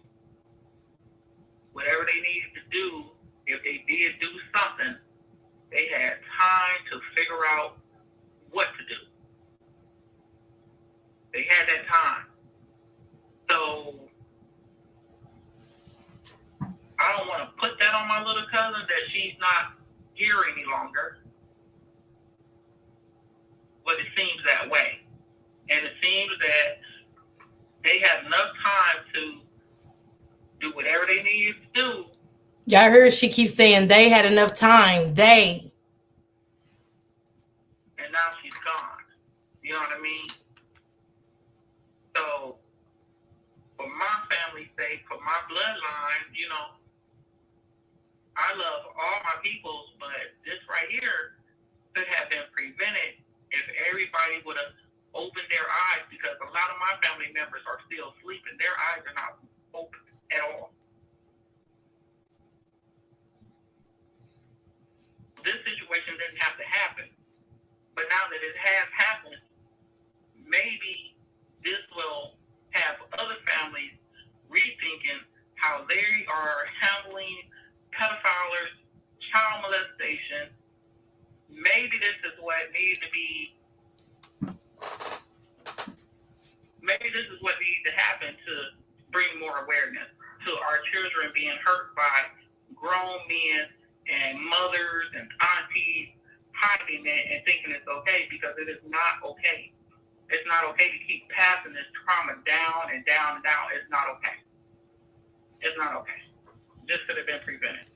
whatever they needed to do. If they did do something, they had time to figure out what to do. They had that time. So I don't want to put that on my little cousin that she's not here any longer. But it seems that way. And it seems that they had enough time to do whatever they needed to do. Y'all heard she keeps saying they had enough time. They. And now she's gone. You know what I mean? So, for my family's sake, for my bloodline, I love all my peoples, but this right here could have been prevented if everybody would have opened their eyes, because a lot of my family members are still sleeping. Their eyes are not open at all. This situation didn't have to happen, but now that it has happened, maybe this will have other families rethinking how they are handling pedophiles, child molestation. Maybe this is what needs to be. Maybe this is what needs to happen to bring more awareness to our children being hurt by grown men and mothers and aunties hiding it and thinking it's okay, because it is not okay. It's not okay to keep passing this trauma down and down and down. It's not okay. It's not okay. This could have been prevented.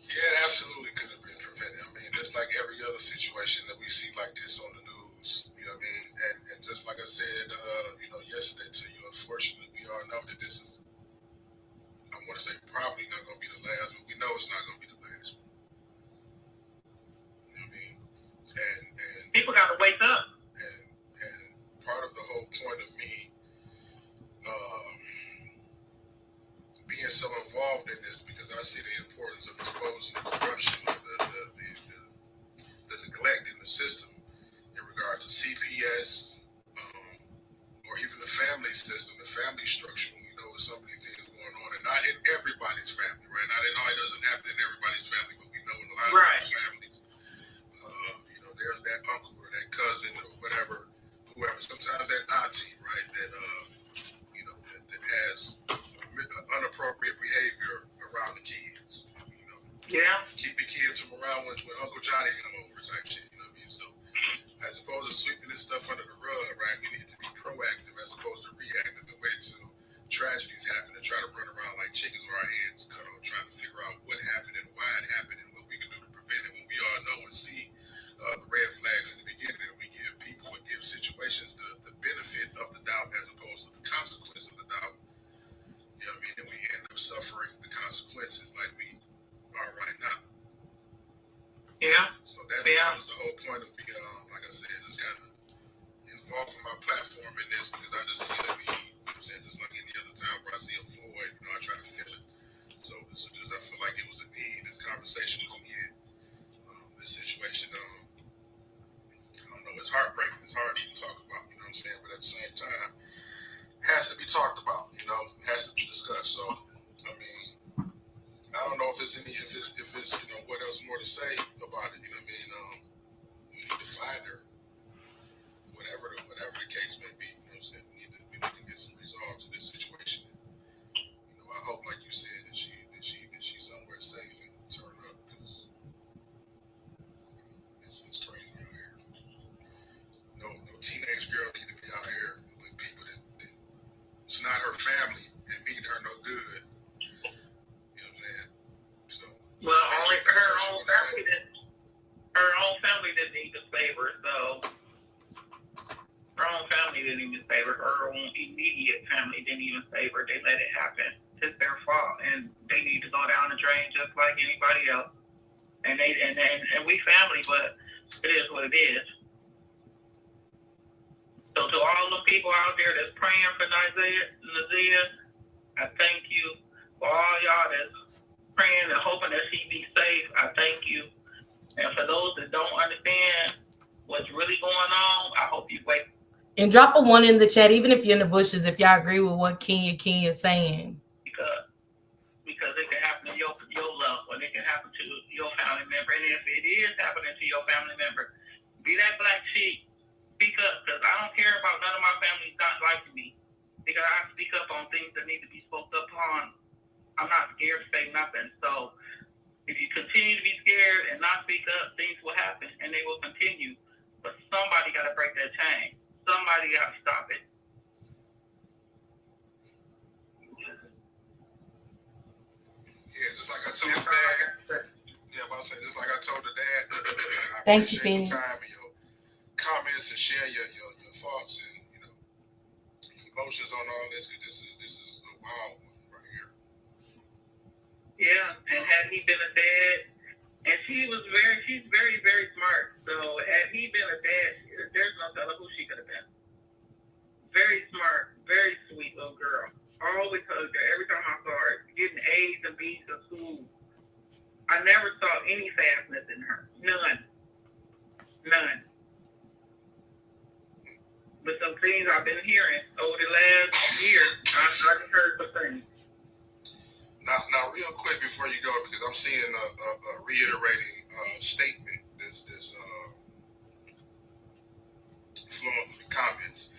Yeah, it absolutely could have been prevented. I mean, just like every other situation that we see like this on the news, you know what I mean? And just like I said, yesterday to you, unfortunately, we all know that this is, I want to say probably not going to be the last, but we know it's not going to be the last one. You know what I mean? And people got to wake up. And part of the whole point of me being so involved in this, because I see the importance of exposing the corruption, the neglect in the system in regard to CPS, or even the family system, the family structure. When we know there's so many things going on, and not in everybody's family, right? Now, it doesn't happen in everybody's family, but we know in a lot of families, there's that uncle or that cousin or whatever, whoever. Sometimes that auntie, right? That that has inappropriate behavior around the kids. Yeah. Keep your kids from around when Uncle Johnny come over type shit. You know what I mean? So, as opposed to sweeping this stuff under the rug, right? We need to be proactive as opposed to reactive and wait till tragedies happen and try to run around like chickens with our heads cut off, trying to figure out what happened and why it happened and what we can do to prevent it. When we all know and see the red flags in the beginning, and we give people and give situations the benefit of the doubt as opposed to the consequence of the doubt. You know what I mean? And we end up suffering the consequences like we are right now. Yeah. So that was the whole point of me, like I said, just kind of involved in my platform in this, because I just see that just like any other time where I see a void, I try to fill it. So I feel like it was a need. This conversation was needed. This situation, I don't know, it's heartbreaking. It's hard to even talk about, you know what I'm saying? But at the same time, it has to be talked about, it has to be discussed. So, I mean, I don't know if it's what else more to say about it, you know what I mean? We need to find her, whatever the case may be, you know what I'm saying? We need to get some resolve to this situation. I hope, like you said, that she's somewhere safe and turn up, because it's crazy out here. No teenage girl need to be out here with people that it's not her family and mean her no good. You know what I'm saying? So Well, brain just like anybody else. And we family, but it is what it is. So to all the people out there that's praying for Nazia, I thank you. For all y'all that's praying and hoping that she be safe, I thank you. And for those that don't understand what's really going on, I hope you wake. And drop a 1 in the chat, even if you're in the bushes, if y'all agree with what Kenya is saying. Because it can happen to your loved one, it can happen to your family member, and if it is happening to your family member, be that black sheep. Speak up, because I don't care about none of my family not liking me. Because I speak up on things that need to be spoken up on. I'm not scared to say nothing. So if you continue to be scared and not speak up, things will happen and they will continue. But somebody got to break that chain. Somebody got to stop it. Yeah, just like I told Dad. Yeah, I was saying, just like I told the dad. I Thank you, appreciate Penny. your time and your comments and sharing your thoughts and emotions on all this. This is a wild one right here. Yeah, and had he been a dad, and she's very, very smart. So had he been a dad, there's no telling who she could have been. Very smart, very sweet little girl. Always hugged her every time I saw her, getting A's and B's in school. I never saw any fastness in her. None. But some things I've been hearing over the last year, I've heard some things. Now, real quick before you go, because I'm seeing a reiterating statement. This flowing through the comments.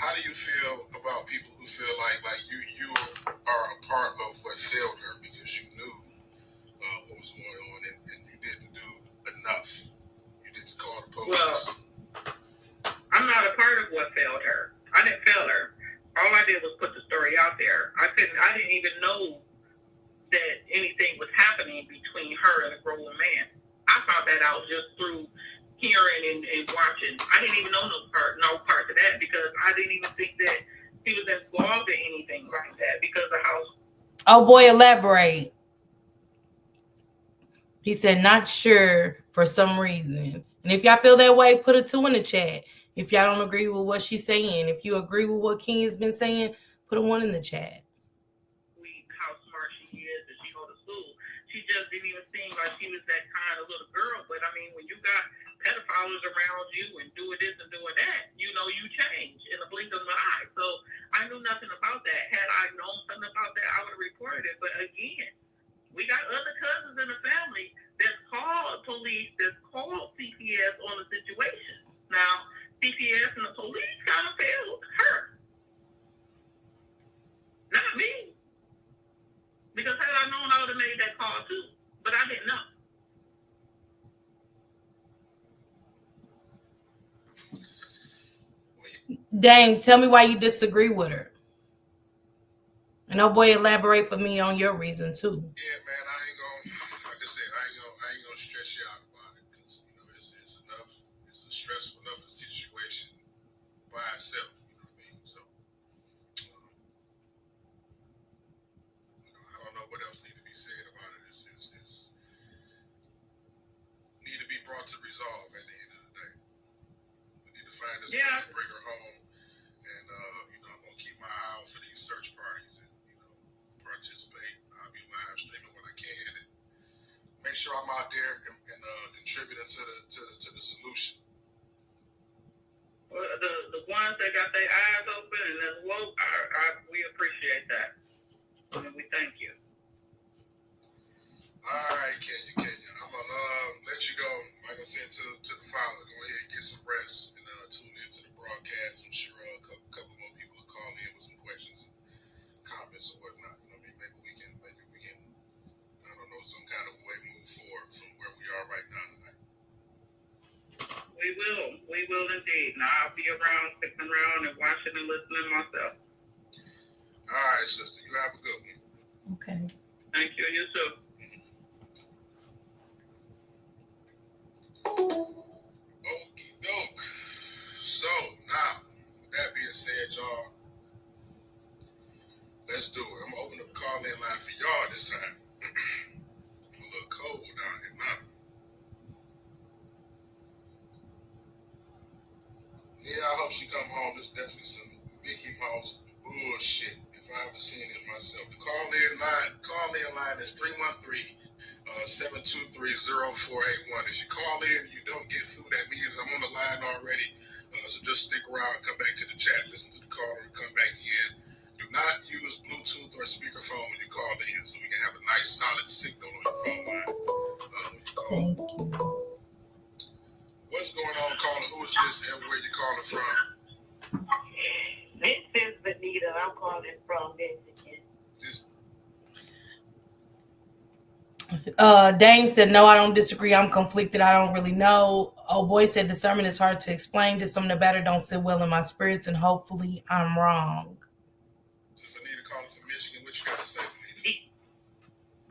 How do you feel about people who feel like you are a part of what failed her because you knew what was going on and you didn't do enough? You didn't call the police. Well, I'm not a part of what failed her. I didn't fail her. All I did was put the story out there. I didn't even know that anything was happening between her and a grown man. I found that out just through hearing and watching. I didn't even know no part of that because I didn't even think that he was involved in anything like that because of how. Oh boy, elaborate. He said, not sure for some reason. And if y'all feel that way, put a 2 in the chat. If y'all don't agree with what she's saying, if you agree with what Kenya's been saying, put a 1 in the chat. How smart she is, and she go to school. She just didn't even seem like she was that kind of little girl. But I mean, when you got pedophiles around you and doing this and doing that, you change in the blink of an eye. So I knew nothing about that. Had I known something about that, I would have reported it. But again, we got other cousins in the family that's called police, that's called CPS on the situation. Now, CPS and the police kind of failed her. Not me. Because had I known, I would have made that call too. But I didn't know. Dang, tell me why you disagree with her. And oh boy, elaborate for me on your reason too. Yeah, man, I ain't gonna, like I said, I ain't gonna stress you out about it because it's enough. It's a stressful enough situation by itself. You know what I mean? So I don't know what else need to be said about it. It's need to be brought to resolve at the end of the day. We need to find this way to bring her home, and I'm gonna keep my eye out for these search parties and participate. I'll be live streaming when I can and make sure I'm out there and contributing to the solution. Well, the ones that got their eyes open and that's woke, we appreciate that. And we thank you. All right, Kenya. I'm gonna let you go. Like I said to the father, go ahead and get some rest and tune into the broadcast. I'm sure a couple more people will call in with some questions and comments or whatnot. Maybe we can, I don't know, some kind of way move forward from where we are right now tonight. We will indeed. Now I'll be around, sticking around and watching and listening myself. All right, sister. You have a good one. Okay. Thank you. You too. Okie doke. So now, with that being said, y'all, let's do it. I'm gonna open up the call-in line for y'all this time. line is 313-723-0481. If you call in and you don't get through, that means I'm on the line already. So just stick around, come back to the chat, listen to the caller, and come back in. Do not use Bluetooth or speakerphone when you call in, so we can have a nice solid signal on your phone line. Thank you. What's going on, caller? Who is this and where you calling from? This is Benita. I'm calling from Michigan. Dame said, no, I don't disagree. I'm conflicted. I don't really know. Oh boy said, discernment is hard to explain. Did something about it don't sit well in my spirits, and hopefully I'm wrong. So Benita calling from Michigan. What you got to say, Benita?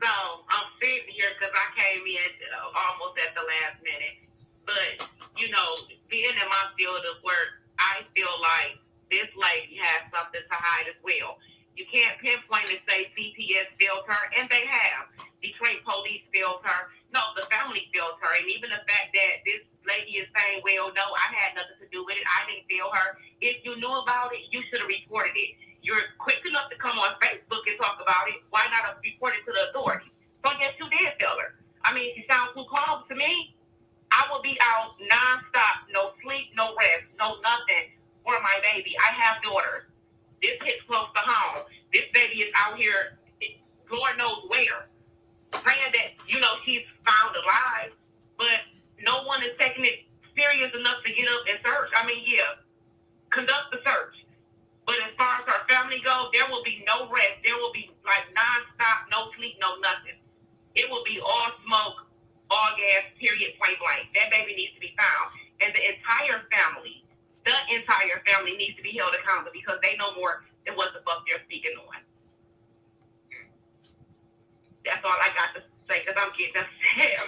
So I'm sitting here because I came in almost at the last minute. But, you know, being in my field of work, I feel like this lady has something to hide as well. You can't pinpoint and say CPS failed her, and they have. Detroit police failed her. No, the family failed her. And even the fact that this lady is saying, well, no, I had nothing to do with it. I didn't fail her. If you knew about it, you should have reported it. You're quick enough to come on Facebook and talk about it. Why not have reported to the authorities? So yes, you did fail her. I mean, she sounds too calm to me. I will be out nonstop, no sleep, no rest, no nothing for my baby. I have daughters. This hits close to home. This baby is out here, Lord knows where, praying that, you know, she's found alive, but no one is taking it serious enough to get up and search. I mean, yeah, conduct the search. But as far as her family goes, there will be no rest. There will be like nonstop, no sleep, no nothing. It will be all smoke, all gas, period, point blank. That baby needs to be found. And the entire family needs to be held accountable because they know more than what the fuck they're speaking on. That's all I got to say because I'm getting upset. I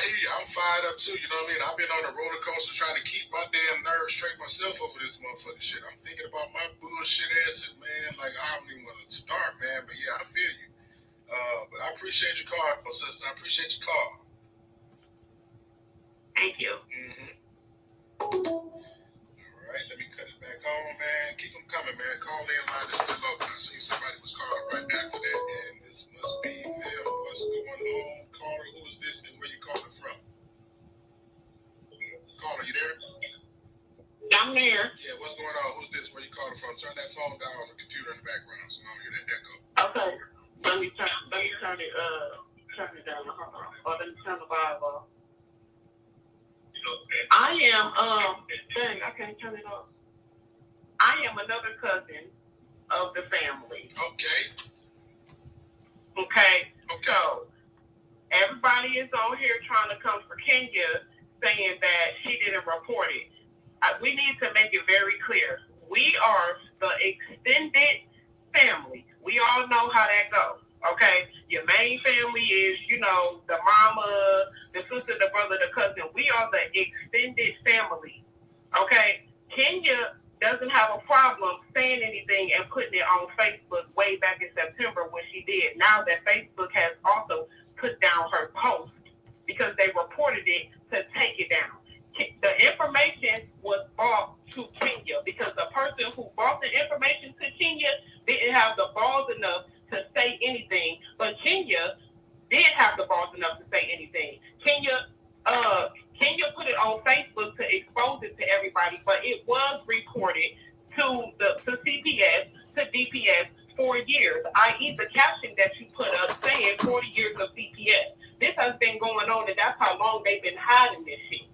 hear you. I'm fired up too. You know what I mean? I've been on a roller coaster trying to keep my damn nerves straight myself over this motherfucking shit. I'm thinking about my bullshit ass, man. Like, I don't even want to start, man. But yeah, I feel you. But I appreciate your call, sister. I appreciate your call. Thank you. All right, let me cut it back on, man. Keep them coming, man. Call in line is still open. I see somebody was calling right after that, and this must be them. What's going on, caller? Who is this, and where you calling from? Caller, you there? I'm there. Yeah, what's going on? Who's this? Where you calling from? Turn that phone down on the computer in the background so I don't hear that echo. Okay. Let me turn it down. Or let me turn the vibe off. I am, dang, I can't turn it off. I am another cousin of the family. Okay. So, everybody is on here trying to come for Kenya saying that she didn't report it. We need to make it very clear. We are the extended family. We all know how that goes. Okay, your main family is, you know, the mama, the sister, the brother, the cousin. We are the extended family. Okay, Kenya doesn't have a problem saying anything and putting it on Facebook way back in September when she did. Now that Facebook has also put down her post because they reported it to take it down. The information was brought to Kenya because the person who brought the information to Kenya didn't have the balls enough to say anything, but Kenya did have the balls enough to say anything. Kenya put it on Facebook to expose it to everybody, but it was reported to CPS, to DPS for years, i.e. the caption that you put up saying 40 years of CPS. This has been going on, and that's how long they've been hiding this shit.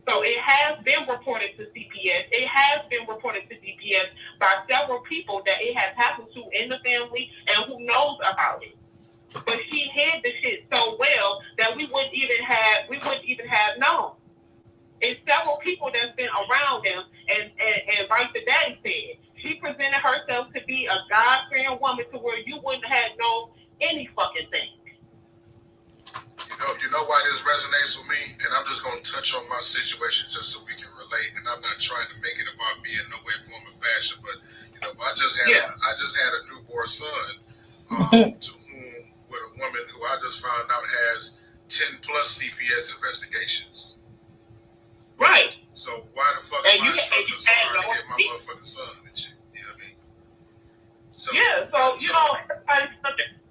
So it has been reported to CPS. It has been reported to DPS by several people that it has happened to in the family and who knows about it. But she hid the shit so well that we wouldn't even have known. It's several people that's been around them, and like the daddy said, she presented herself to be a God-fearing woman to where you wouldn't have known any fucking thing. You know why this resonates with me? And I'm just going to touch on my situation just so we can relate. And I'm not trying to make it about me in no way, form, or fashion. But, you know, I just had a newborn son to whom, with a woman who I just found out has 10 plus CPS investigations. Right. So why the fuck am I struggling so hard to get my motherfucking son and shit? You know what I mean? So, yeah, so you know, everybody's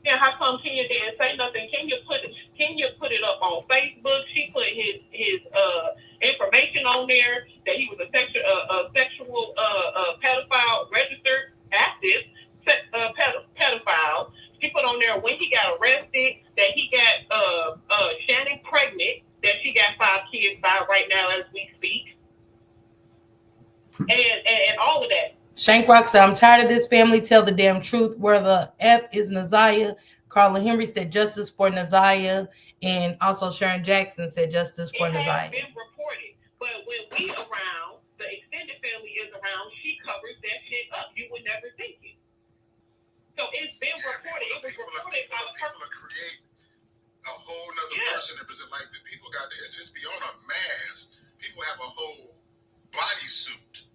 yeah, how come Kenya didn't say nothing? Kenya put it up on Facebook. She put his information on there that he was a sexual pedophile, registered active pedophile. She put on there when he got arrested that he got Shannon pregnant, that she got 5 kids by right now as we speak, and all of that. Shankrock said, I'm tired of this family. Tell the damn truth. Where the F is Naziah. Carla Henry said justice for Naziah. And also Sharon Jackson said justice for Naziah. It has been reported. But when we around, the extended family is around, she covers that shit up. You would never think it. So it's been reported. It was reported by the person. People create a whole nother person and present like the people got this. It's beyond a mask. People have a whole bodysuit.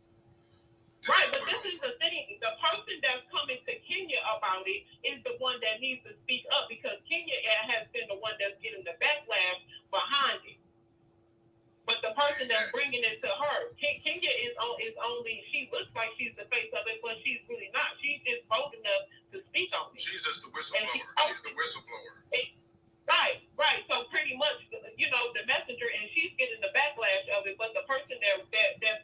Right, but this is the thing. The person that's coming to Kenya about it is the one that needs to speak up, because Kenya has been the one that's getting the backlash behind it. But the person that's bringing it to her, Kenya is only, she looks like she's the face of it, but she's really not. She's just bold enough to speak on it. She's just the whistleblower. She's the whistleblower. Right. So pretty much, you know, the messenger, and she's getting the backlash of it. But the person that's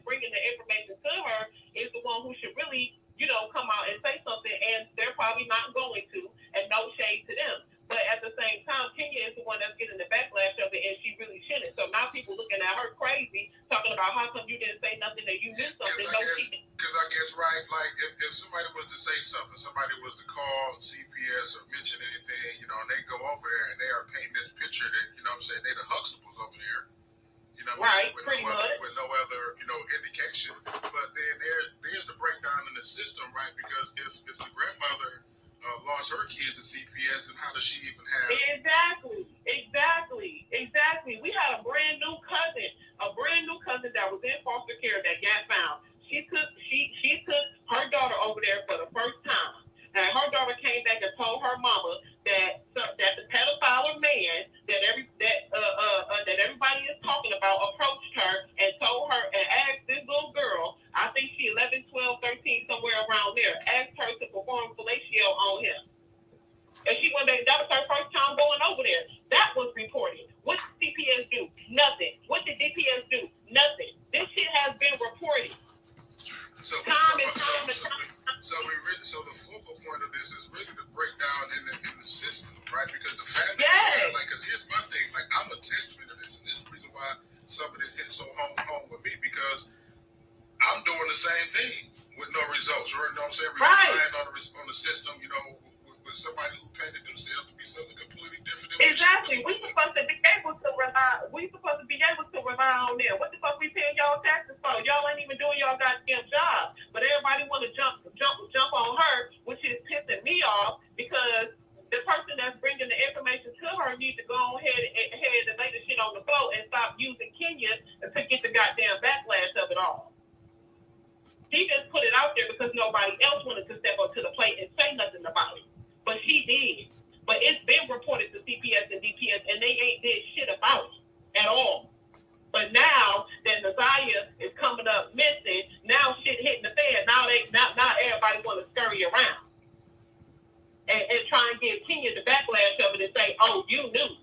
bringing the information to her is the one who should really, you know, come out and say something. And they're probably not going to, and no shade to them. But at the same time, Kenya is the one that's getting the backlash of it, and she really shouldn't. So now people looking at her crazy, talking about how come you didn't say nothing, that you knew something. Because I guess, right, like if somebody was to say something, somebody was to call CPS or mention anything, you know, and they go over there and they are painting this picture that, you know what I'm saying, they the Huxtables over there. You know what I mean? With no other, you know, indication. But then there's the breakdown in the system, right? Because if the grandmother lost her kids to CPS, and how does she even have? Exactly. We had a brand new cousin that was in foster care that got found. She took her daughter over there for the first time, and her daughter came back and told her mama that the pedophile man that everybody is talking about approached her and told her and asked this little girl, I think she 11, 12, 13, somewhere around there, asked her to perform fellatio on him. And she went back. That was her first time going over there. That was reported. What did CPS do? Nothing. What did DPS do? Nothing. This shit has been reported. So the focal point of this is really the breakdown in the system, right? Because the family, like, because here's my thing, like, I'm a testament of this, and this is the reason why some of this hit so home with me, because I'm doing the same thing with no results, or, you know what I'm saying, relying on the system, you know, with somebody who painted themselves to be something completely different than exactly. We supposed to be able to rely on them. What the fuck we paying y'all taxes for? Y'all ain't even doing y'all goddamn job. But everybody want to jump on her, which is pissing me off, because the person that's bringing the information to her needs to go ahead and lay the shit on the floor and stop using Kenya to get the goddamn backlash of it all. She just put it out there because nobody else wanted to step up to the plate and say nothing about it. But she did. But it's been reported to CPS and DPS, and they ain't did shit about it at all. But now that Naziah is coming up missing, now shit hitting the fan. Now everybody want to scurry around and try and give Kenya the backlash of it and say, oh, you knew.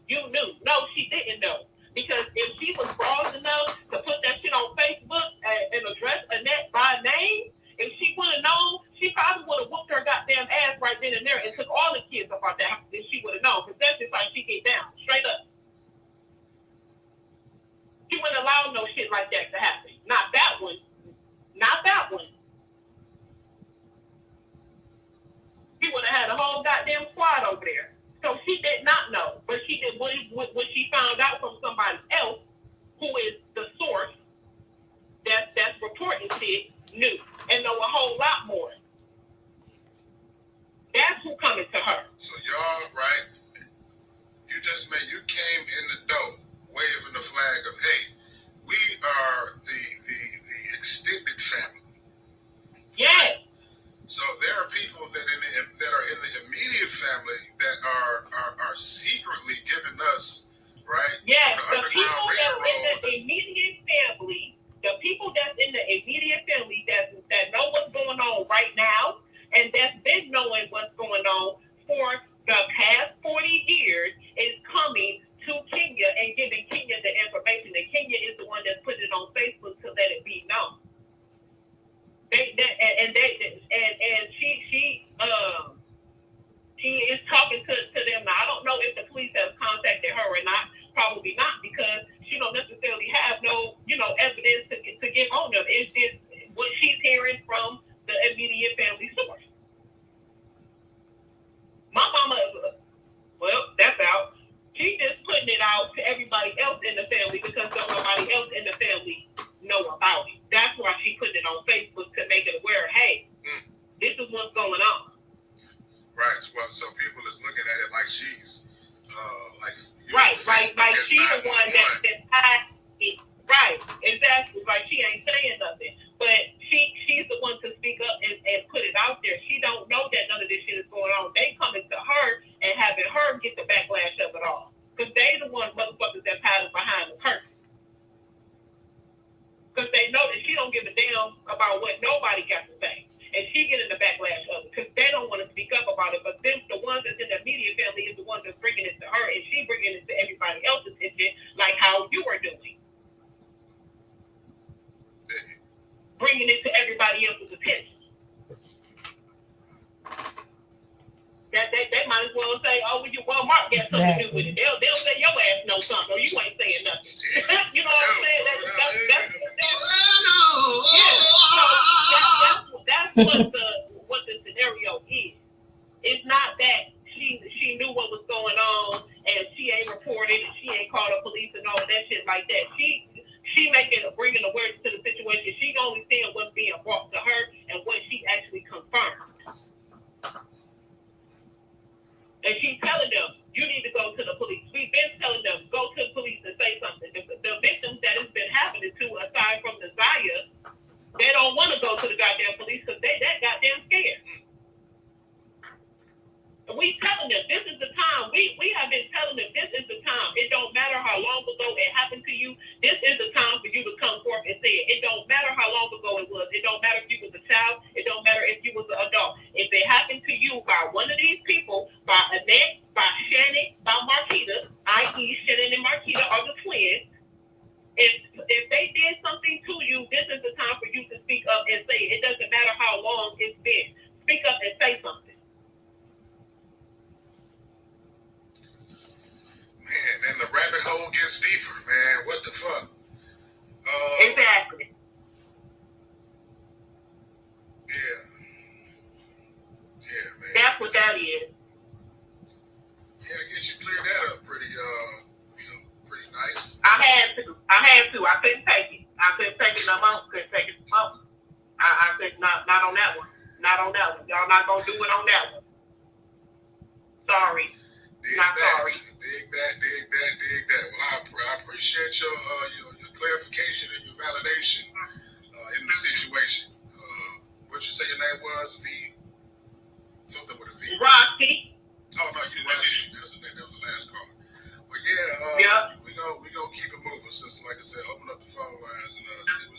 No, she didn't know. Because if she was broad enough to put that shit on Facebook and address Annette by name, if she would have known, she probably would have whooped her goddamn ass right then and there and took all the kids up out there if she would have known. Because that's just like she get down, straight up. She wouldn't allow no shit like that to happen. Not that one. She would have had a whole goddamn squad over there. So she did not know. But she did what she found out from somebody else who is the source that's reporting shit, knew and know a whole lot more. That's who coming to her. So y'all, right? You came in the door waving the flag of, hey, we are the extended family. Yes. So there are people that are in the immediate family that are secretly giving us, right? Yes, the people that's in the immediate family, that know what's going on right now, and that's been knowing immediate family is the one that's bringing it to her, and she bringing it to everybody else's attention, like how you are doing. Bringing it to everybody else's attention. That they might as well say, oh, Mark got something to do with it. They'll say your ass know something, or you ain't saying nothing. You know what I'm saying? That's what the scenario is. It's not that she knew what was going on and she ain't reported and she ain't called the police and all of that shit like that. She bringing awareness to the situation. She only seeing what's being brought to her and what she actually confirmed. And she's telling them, you need to go to the police. We've been telling them, go to the police and say something. The victims that it's been happening to, aside from the Ziyah, they don't want to go to the goddamn police because they that goddamn scared. And we telling them, this is the time. We have been telling them, this is the time. It don't matter how long ago it happened to you. This is the time for you to come forth and say it. It don't matter how long ago it was. It don't matter if you was a child. It don't matter if you was an adult. If it happened to you by one of these people, by Annette, by Shannon, by Marquita, i.e. Shannon and Marquita are the twins. If they did something to you, this is the time for you to speak up and say it. It doesn't matter how long it's been. Speak up and say something. Man, and the rabbit hole gets deeper, man. What the fuck? Exactly. Yeah, man. That's what that is. Yeah, I guess you cleared that up pretty nice. I had to. I couldn't take it. I couldn't take it no more. I could not on that one. Not on that one. Y'all not gonna do it on that one. Sorry. Sorry. Dig that. Well, I appreciate your clarification and your validation in the situation. What you say your name was? V? Something with a V. Roxy. Oh no, you Roxy. That was the last call. But we gonna keep it moving, sister. Like I said, open up the phone lines and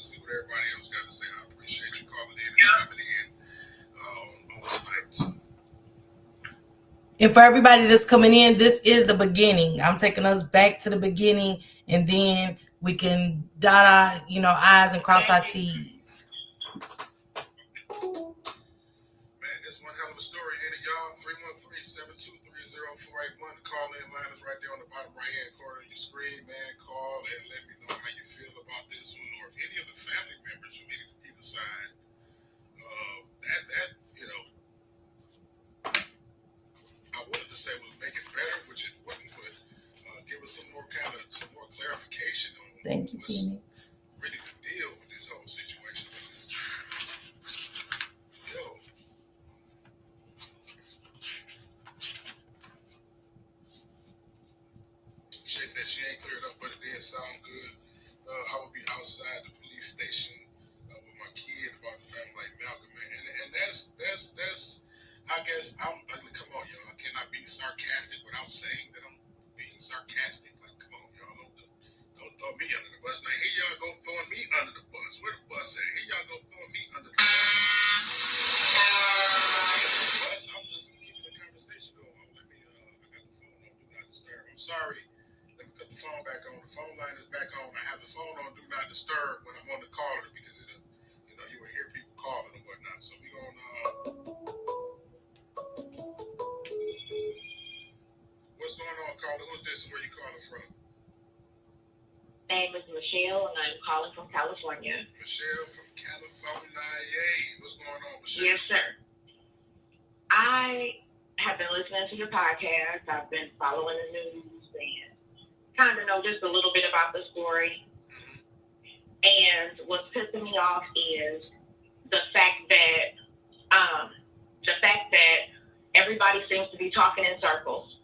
see what everybody else got to say. I appreciate you calling in and chiming in on tonight. And for everybody that's coming in, this is the beginning. I'm taking us back to the beginning, and then we can dot our, I's and cross our T's. Man, this one hell of a story in it, y'all. 313-723-0481. The call-in line is right there on the bottom right-hand corner of your screen, man. Call and let me know how you feel about this one, or if any of the family members from either side, I wanted to say would make it better, which it wouldn't, but give us some more clarification on what's really the deal with this whole situation. She said she ain't cleared up, but it didn't sound good. I would be outside the police station with my kid about the family like Malcolm, man. And that's I guess come on, y'all. Can I be sarcastic without saying that I'm being sarcastic? Like, come on, y'all. Don't throw me under the bus. Now, here y'all go throwing me under the bus. Where the bus at? Here y'all go throwing me under the bus. I'm just keeping the conversation going. I got the phone on Do Not Disturb. I'm sorry. Let me cut the phone back on. The phone line is back on. I have the phone on Do Not Disturb when I'm on the caller because you will hear people calling and whatnot. So we gonna what's going on, caller? Who's this and where you calling from? My name is Michelle and I'm calling from California. Michelle from California. Yay. What's going on, Michelle? Yes, sir. I have been listening to your podcast. I've been following the news and kind of know just a little bit about the story. And what's pissing me off is the fact that everybody seems to be talking in circles.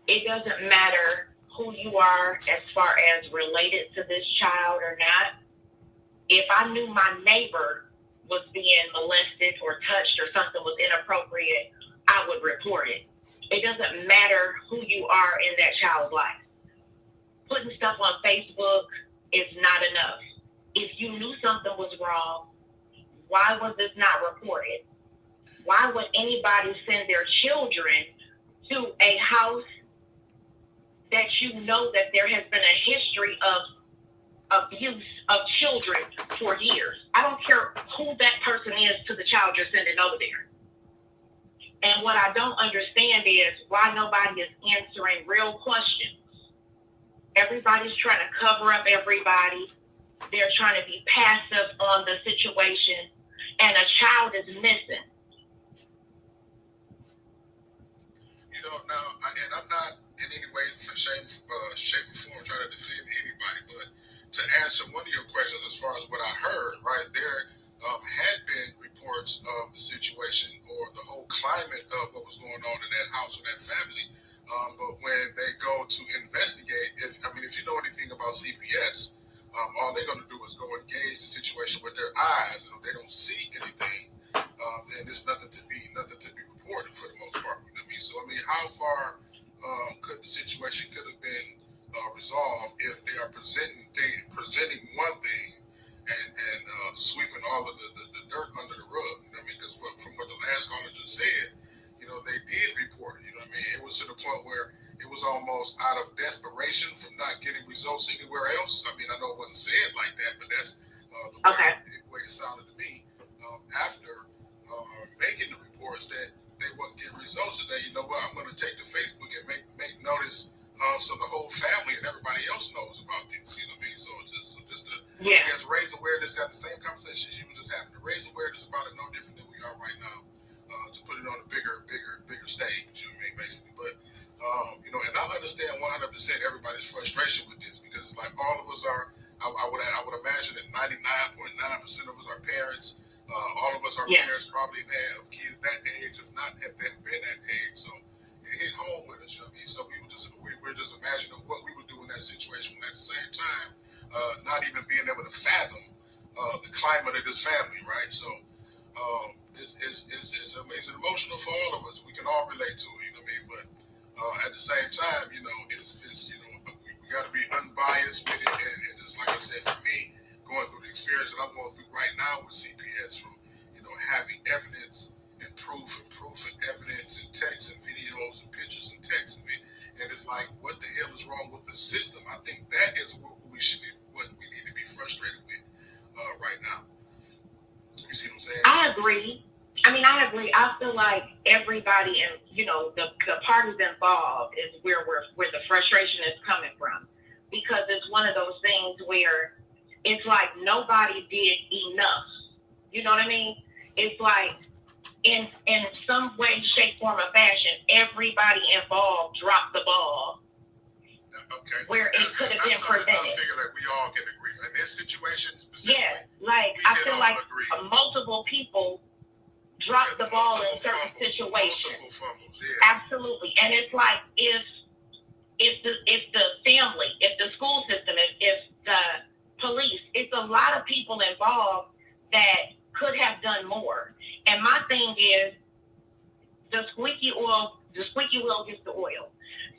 It doesn't matter who you are as far as related to this child or not. If I knew my neighbor was being molested or touched or something was inappropriate, I would report it. It doesn't matter who you are in that child's life. Putting stuff on Facebook is not enough. If you knew something was wrong, why was this not reported? Why would anybody send their children to a you know that there has been a history of abuse of children for years. I don't care who that person is to the child you're sending over there. And what I don't understand is why nobody is answering real questions. Everybody's trying to cover up everybody. They're trying to be passive on the situation, and a child is missing. You know, now, and I'm not in any way, shape, or form trying to defend anybody, but to answer one of your questions as far as what I heard, right, there had been reports of the situation or the whole climate of what was going on in that house or that family. But when they go to investigate, if you know anything about CPS, all they're going to do is go and gauge the situation with their eyes, and if they don't see anything, then there's nothing to be reported for the most part. You know what I mean? So how far could the situation could have been resolved if they are presenting one thing and sweeping all of the dirt under the rug? You know what I mean? Because from what the last caller just said, they did report it. You know what I mean? It was to the point where it was almost out of desperation from not getting results anywhere else. I know it wasn't said like that, but that's the way it sounded to me. After making the reports that they weren't getting results today, you know what? I'm going to take to Facebook and make notice so the whole family and everybody else knows about this. You know what I mean? So just to I guess raise awareness, have the same conversation she was just having, to raise awareness about it, no different than we are right now. To put it on a bigger stage, you know what I mean, basically. But and I understand 100% everybody's frustration with this, because it's like all of us are. I would imagine that 99.9% of us are parents. All of us are parents, probably have kids that age, if not have been that age. So it hit home with us, you know what I mean. So we're just imagining what we would do in that situation, and at the same time, not even being able to fathom the climate of this family, right? So. It's emotional for all of us. We can all relate to it, you know what I mean? But at the same time, we got to be unbiased with it. And just like I said, for me, going through the experience that I'm going through right now with CPS, from having evidence and proof and evidence and texts and videos and pictures and texts of it, and it's like, what the hell is wrong with the system? I think that is what we need to be frustrated with right now. You see what I'm saying? I agree. I agree. I feel like everybody and the parties involved is where the frustration is coming from, because it's one of those things where it's like nobody did enough. You know what I mean? It's like in some way, shape, form, or fashion, everybody involved dropped the ball. Okay. Where it could have been prevented. I figure like we all can agree in this situation specifically. I feel like multiple people dropped the ball in certain situations. Multiple fumbles, Absolutely, and it's like if the family, if the school system, if the police, it's a lot of people involved that could have done more. And my thing is, the squeaky wheel gets the oil.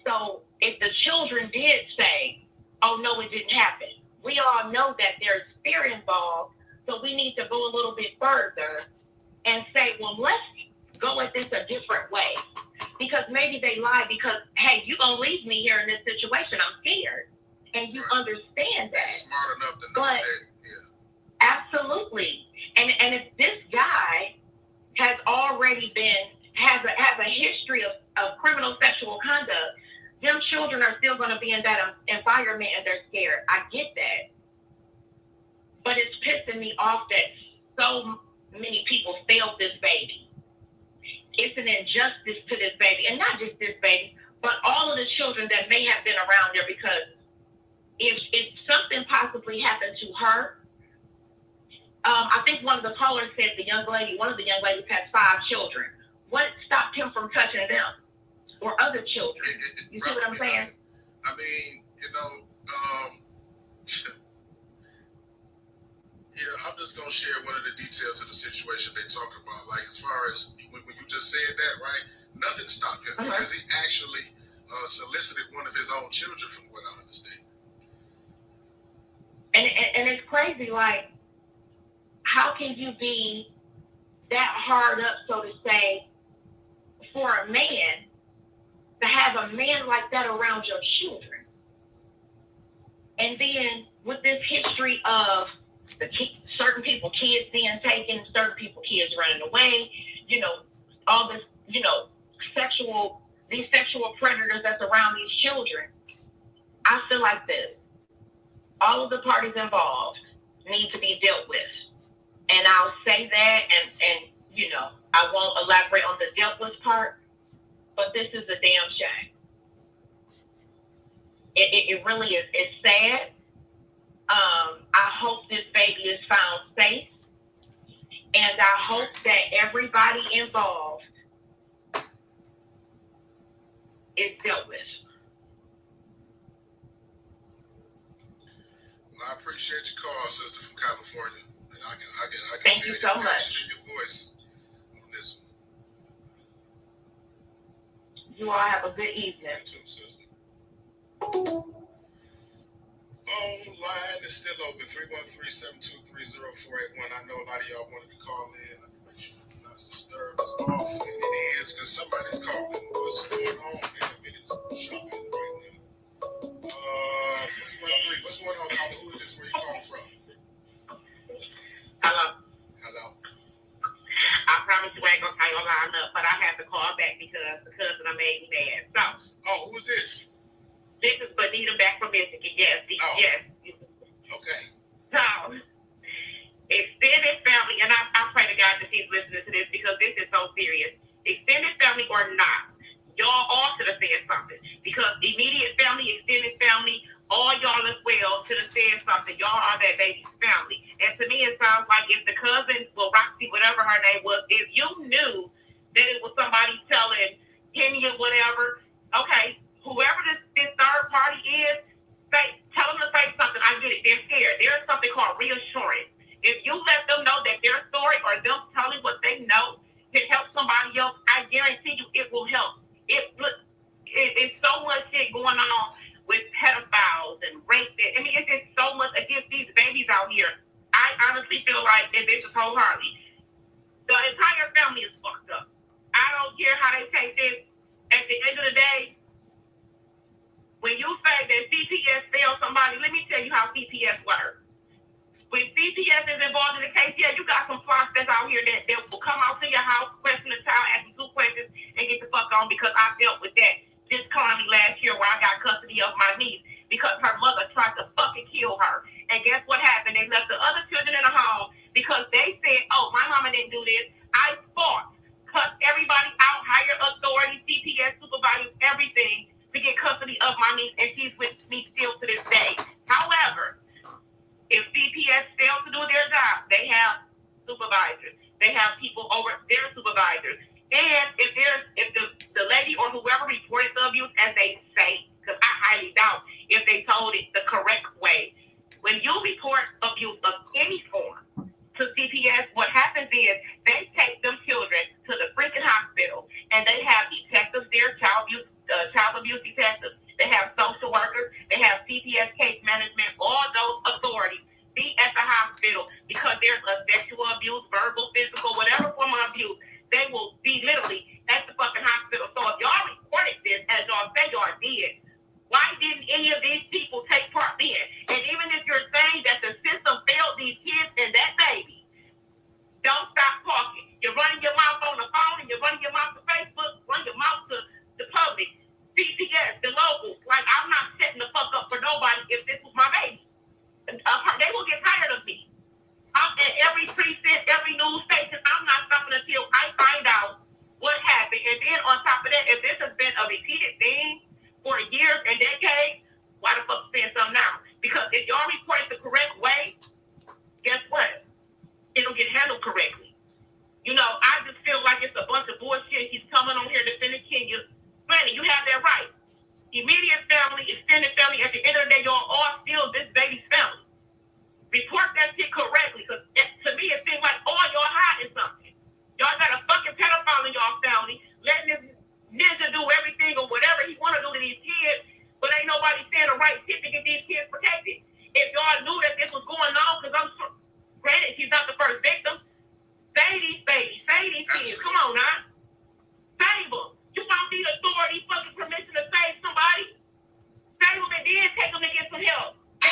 So if the children did say, oh, no, it didn't happen, we all know that there's fear involved, so we need to go a little bit further and say, well, let's go at this a different way. Because maybe they lied because, hey, you're going to leave me here in this situation. I'm scared. And you understand that. They're smart enough to know that. Absolutely. And if this guy has already has a history of criminal sexual conduct, them children are still going to be in that environment and they're scared. I get that. But it's pissing me off that so many people failed this baby. It's an injustice to this baby. And not just this baby, but all of the children that may have been around there, because if something possibly happened to her, I think one of the callers said one of the young ladies had 5 children. What stopped him from touching them or other children? You see what I'm saying? I'm just going to share one of the details of the situation they talked about. Like, as far as when you just said that, right? Nothing stopped him because he actually solicited one of his own children, from what I understand. And it's crazy, like, how can you be that hard up, so to say, for a man, to have a man like that around your children? And then with this history of certain people, kids being taken, certain people, kids running away, all this, these sexual predators that's around these children, I feel like this. All of the parties involved need to be dealt with. And I'll say that, and I won't elaborate on the dealt with part, but this is a damn shame. It really is. It's sad. I hope this baby is found safe, and I hope that everybody involved is dealt with. Well, I appreciate your call, sister from California, and I can Thank feel you so your much. passion in your voice on this one. You all have a good evening. You too, sister. Phone line is still open, 313-723-0481. I know a lot of y'all wanted to call in. Let me make sure not disturbed is off, and it is, because somebody's calling. What's going on? Damn, it is jumping right now. 313, what's going on, caller? Who is this? Where you calling from? Hello. Hello. I promise you I ain't gonna tie your line up, but I have to call back because the cousin I made me mad. So. Oh, who is this? This is Bonita back from Michigan. Yes. Oh. Yes. Okay. So, extended family, and I pray to God that he's listening to this because this is so serious. Extended family or not, y'all all should have said something because immediate family, extended family, all y'all as well should have said something. Y'all are that baby's family. And to me, it sounds like if the cousin, well, Roxy, whatever her name was, if you knew that it was somebody telling Kenya whatever, okay, whoever this third party is, tell them to say something. I get it. They're scared. There's something called reassurance. If you let them know that their story or them telling what they know can help somebody else, I guarantee you it will help. It's so much shit going on with pedophiles and rape. I mean, it's just so much against these babies out here. I honestly feel like, and this is wholeheartedly, the entire family is fucked up. I don't care how they take this. At the end of the day, when you say that CPS failed somebody, let me tell you how CPS works. When CPS is involved in the case, yeah, you got some prospects out here that will come out to your house, question the child, ask you 2 questions, and get the fuck on because I dealt with that just currently last year where I got custody of my niece because her mother tried to fucking kill her. And guess what happened? They left the other children in the home because they said, oh, my mama didn't do this. I fought, cut everybody out, hired authorities, CPS supervisors, everything, to get custody of my niece, and she's with me still to this day. However, if CPS fails to do their job, they have supervisors. They have people over their supervisors. And if the lady or whoever reported the abuse, as they say, because I highly doubt if they told it the correct way, when you report abuse of any form to CPS, what happens is they take them children to the freaking hospital, and they have detectives there, child abuse detectives. They have social workers. They have CPS case management. All those authorities be at the hospital because there's a sexual abuse, verbal, physical, whatever form of abuse. They will be literally at the fucking hospital. So if y'all reported this, as y'all say y'all did, why didn't any of these people take part in? And even if you're saying that the system failed these kids and that baby, don't stop talking. You're running your mouth on the phone and you're running your mouth to Facebook, run your mouth to the public, CPS, the locals. Like, I'm not setting the fuck up for nobody if this was my baby. They will get tired of me. I'm at every precinct, every news station. I'm not stopping until I find out what happened. And then on top of that, if this has been a repeated thing for years and decades, why the fuck saying something now? Because if y'all report it the correct way, guess what? It'll get handled correctly. I just feel like it's a bunch of bullshit. He's coming on here defending Kenya. Granted, you have that right. Immediate family, extended family, at the end of the day, y'all all still this baby's family. Report that shit correctly, because to me, it seems like all y'all hiding something. Y'all got a fucking pedophile in y'all family, letting this ninja do everything or whatever he want to do to these kids, but ain't nobody saying the right shit to get these kids protected. If y'all knew that this was going on, because I'm sure, granted, she's not the first victim, save these babies, save these kids. Come on, now. Save them. You don't need authority fucking permission to save somebody. Save them and then take them to get some help. They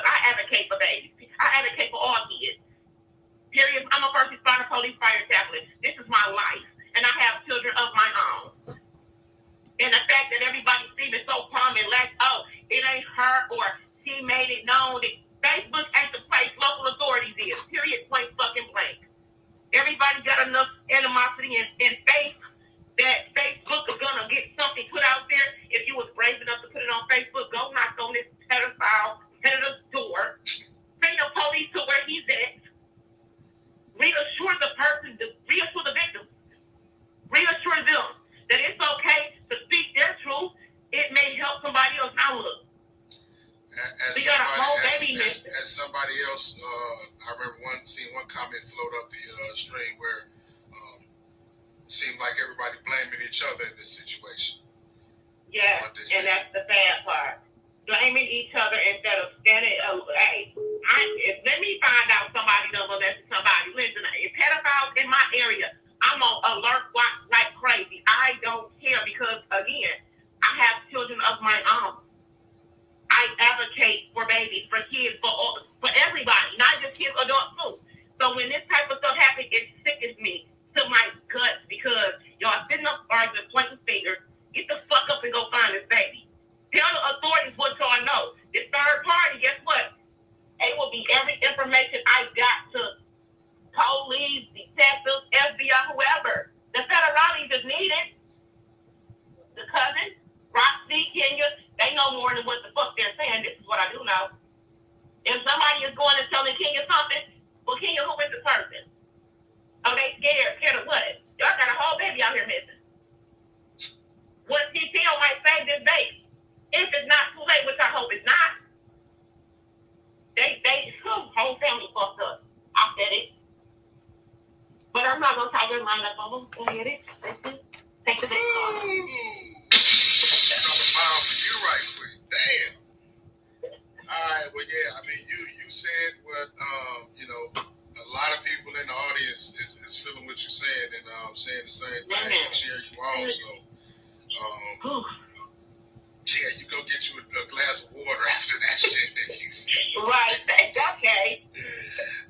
because I advocate for babies. I advocate for all kids. Period. I'm a first responder, police, fire chaplain. This is my life, and I have children of my own. And the fact that everybody sees it so calm and like, oh, it ain't her or she made it known that Facebook ain't the place local authorities is. Period. Point fucking blank. Everybody got enough animosity and faith that Facebook is gonna get something put out there. If you was brave enough to put it on Facebook, go knock on this pedophile predator's door. Bring the police to where he's at. Reassure the person, reassure the victim. Reassure them that it's okay to speak their truth. It may help somebody else. Now look. As somebody else, I remember seeing one comment float up the stream where it seemed like everybody blaming each other in this situation. Yeah, and that's the bad part. Blaming each other instead of standing. Let me find out somebody done molested somebody. Listen, if pedophiles in my area, I'm on alert like crazy. I don't care because, again, I have children of my own. I advocate for babies, for kids, for everybody, not just kids, adults too. So when this type of stuff happens, it sickens me to my guts because y'all sitting up arguing, pointing fingers. Get the fuck up and go find this baby. Tell the authorities what y'all know. This third party, guess what? It will be every information I got to police, detectives, FBI, whoever. The federales is needed. The cousins, Roxy, Kenya, they know more than what the fuck they're saying. This is what I do know. If somebody is going and telling Kenya something, well, Kenya, who is this person? Oh, they scared. Scared of what? Y'all got a whole baby out here missing. What she feel might save this baby. If it's not too late, which I hope it's not. Whole family fucked up. I said it. But I'm not going to tie your line up on them. Go ahead. Take the next call. Drop a mile for you right quick. Damn. All right. Well, yeah. I mean, you said what a lot of people in the audience is feeling what you're saying and saying the same thing and cheering you on. So, yeah, you go get you a glass of water after that shit that you said. Right. Okay.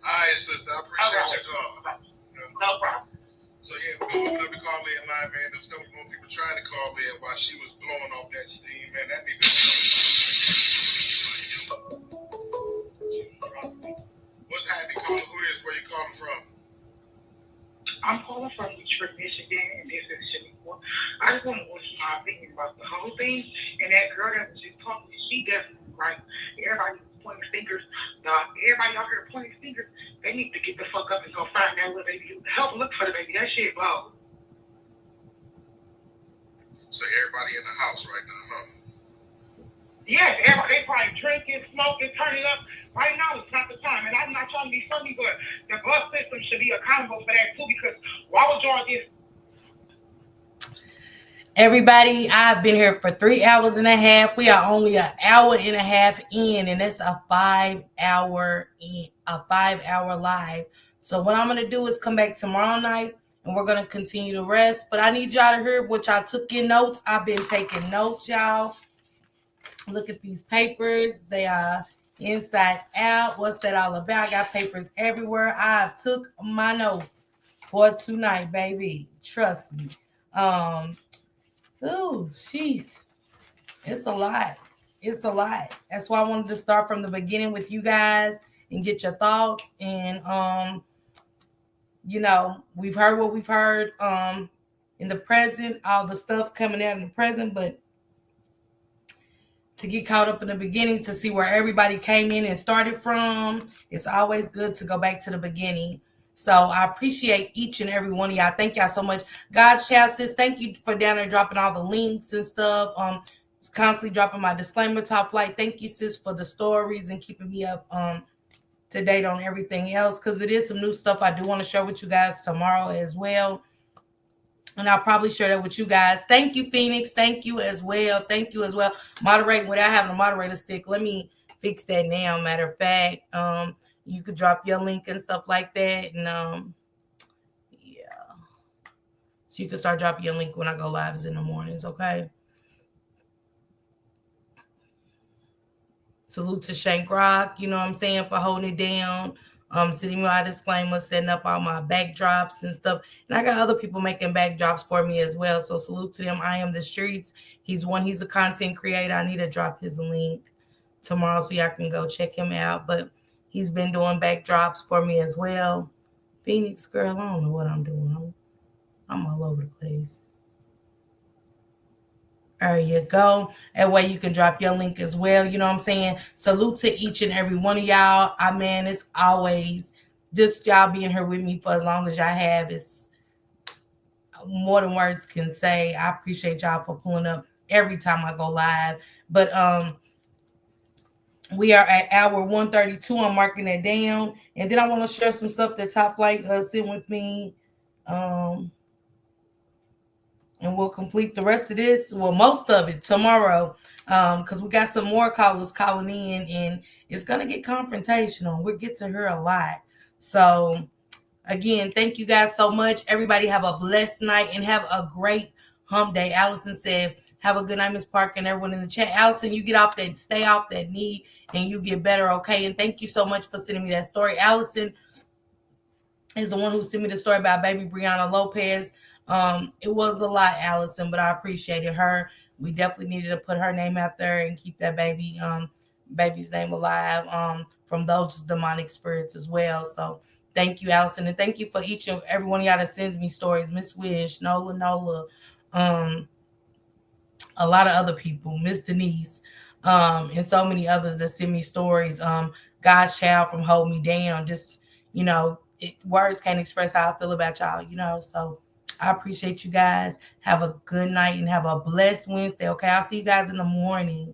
All right, sister. I appreciate your call. No problem. So yeah, we're gonna open up the call in line, man. There's a couple more people trying to call in while she was blowing off that steam, man. That nigga. What's happening, caller? Who is? Where you calling from? I'm calling from Detroit, Michigan, and this is Shaniqua. I just want to voice my opinion about the whole thing. And that girl that was just talking, she definitely right. Everybody pointing fingers. Everybody out here pointing fingers. They need to get the fuck up and go find that little baby. Help look for the baby. That shit blows. So everybody in the house right now, huh? Yes, everybody, they probably drinking, smoking, turning up. Right now it's not the time. And I'm not trying to be funny, but the bus system should be accountable for that too, because why would y'all get... Everybody, I've been here for 3 hours and a half. We are only an hour and a half in, and it's a 5 hour live. So what I'm gonna do is come back tomorrow night, and we're gonna continue to rest. But I need y'all to hear what y'all took in notes. I've been taking notes, y'all. Look at these papers. They are inside out. What's that all about? I got papers everywhere. I took my notes for tonight, baby. Trust me. Oh, jeez. It's a lot. It's a lot. That's why I wanted to start from the beginning with you guys and get your thoughts. And we've heard what we've heard in the present, all the stuff coming out in the present, but to get caught up in the beginning, to see where everybody came in and started from, it's always good to go back to the beginning. So I appreciate each and every one of y'all. Thank y'all so much. God's child, sis, thank you for down there dropping all the links and stuff. It's constantly dropping my disclaimer, Top Flight. Thank you, sis, for the stories and keeping me up to date on everything else, because it is some new stuff I do want to share with you guys tomorrow as well. And I'll probably share that with you guys. Thank you, Phoenix. Thank you as well. Thank you as well. Moderate without having a moderator stick. Let me fix that now. Matter of fact, you could drop your link and stuff like that. And yeah. So you can start dropping your link when I go lives in the mornings, okay? Salute to Shank Rock, you know what I'm saying, for holding it down. Sending me my disclaimer, setting up all my backdrops and stuff. And I got other people making backdrops for me as well. So salute to them. I am the streets. He's a content creator. I need to drop his link tomorrow so y'all can go check him out. But he's been doing backdrops for me as well. Phoenix girl, I don't know what I'm doing. I'm all over the place. There you go. That way you can drop your link as well. You know what I'm saying? Salute to each and every one of y'all. Man, it's always just y'all being here with me for as long as y'all have. It's more than words can say. I appreciate y'all for pulling up every time I go live. But we are at hour 132. I'm marking it down. And then I want to share some stuff that Top Flight sent with me. And we'll complete the rest of this, well, most of it tomorrow, because we got some more callers calling in, and it's going to get confrontational. We'll get to her a lot. So, again, thank you guys so much. Everybody have a blessed night and have a great hump day. Allison said, have a good night, Miss Parker, and everyone in the chat. Allison, you get off that, stay off that knee, and you get better, okay? And thank you so much for sending me that story. Allison is the one who sent me the story about baby Brianna Lopez. It was a lot, Allison, but I appreciated her. We definitely needed to put her name out there and keep that baby's name alive from those demonic spirits as well. So thank you, Allison, and thank you for each and every one of y'all that sends me stories. Miss Wish, Nola, a lot of other people, Miss Denise, and so many others that send me stories. God's child from Hold Me Down. Just, words can't express how I feel about y'all, so I appreciate you guys. Have a good night and have a blessed Wednesday. Okay, I'll see you guys in the morning.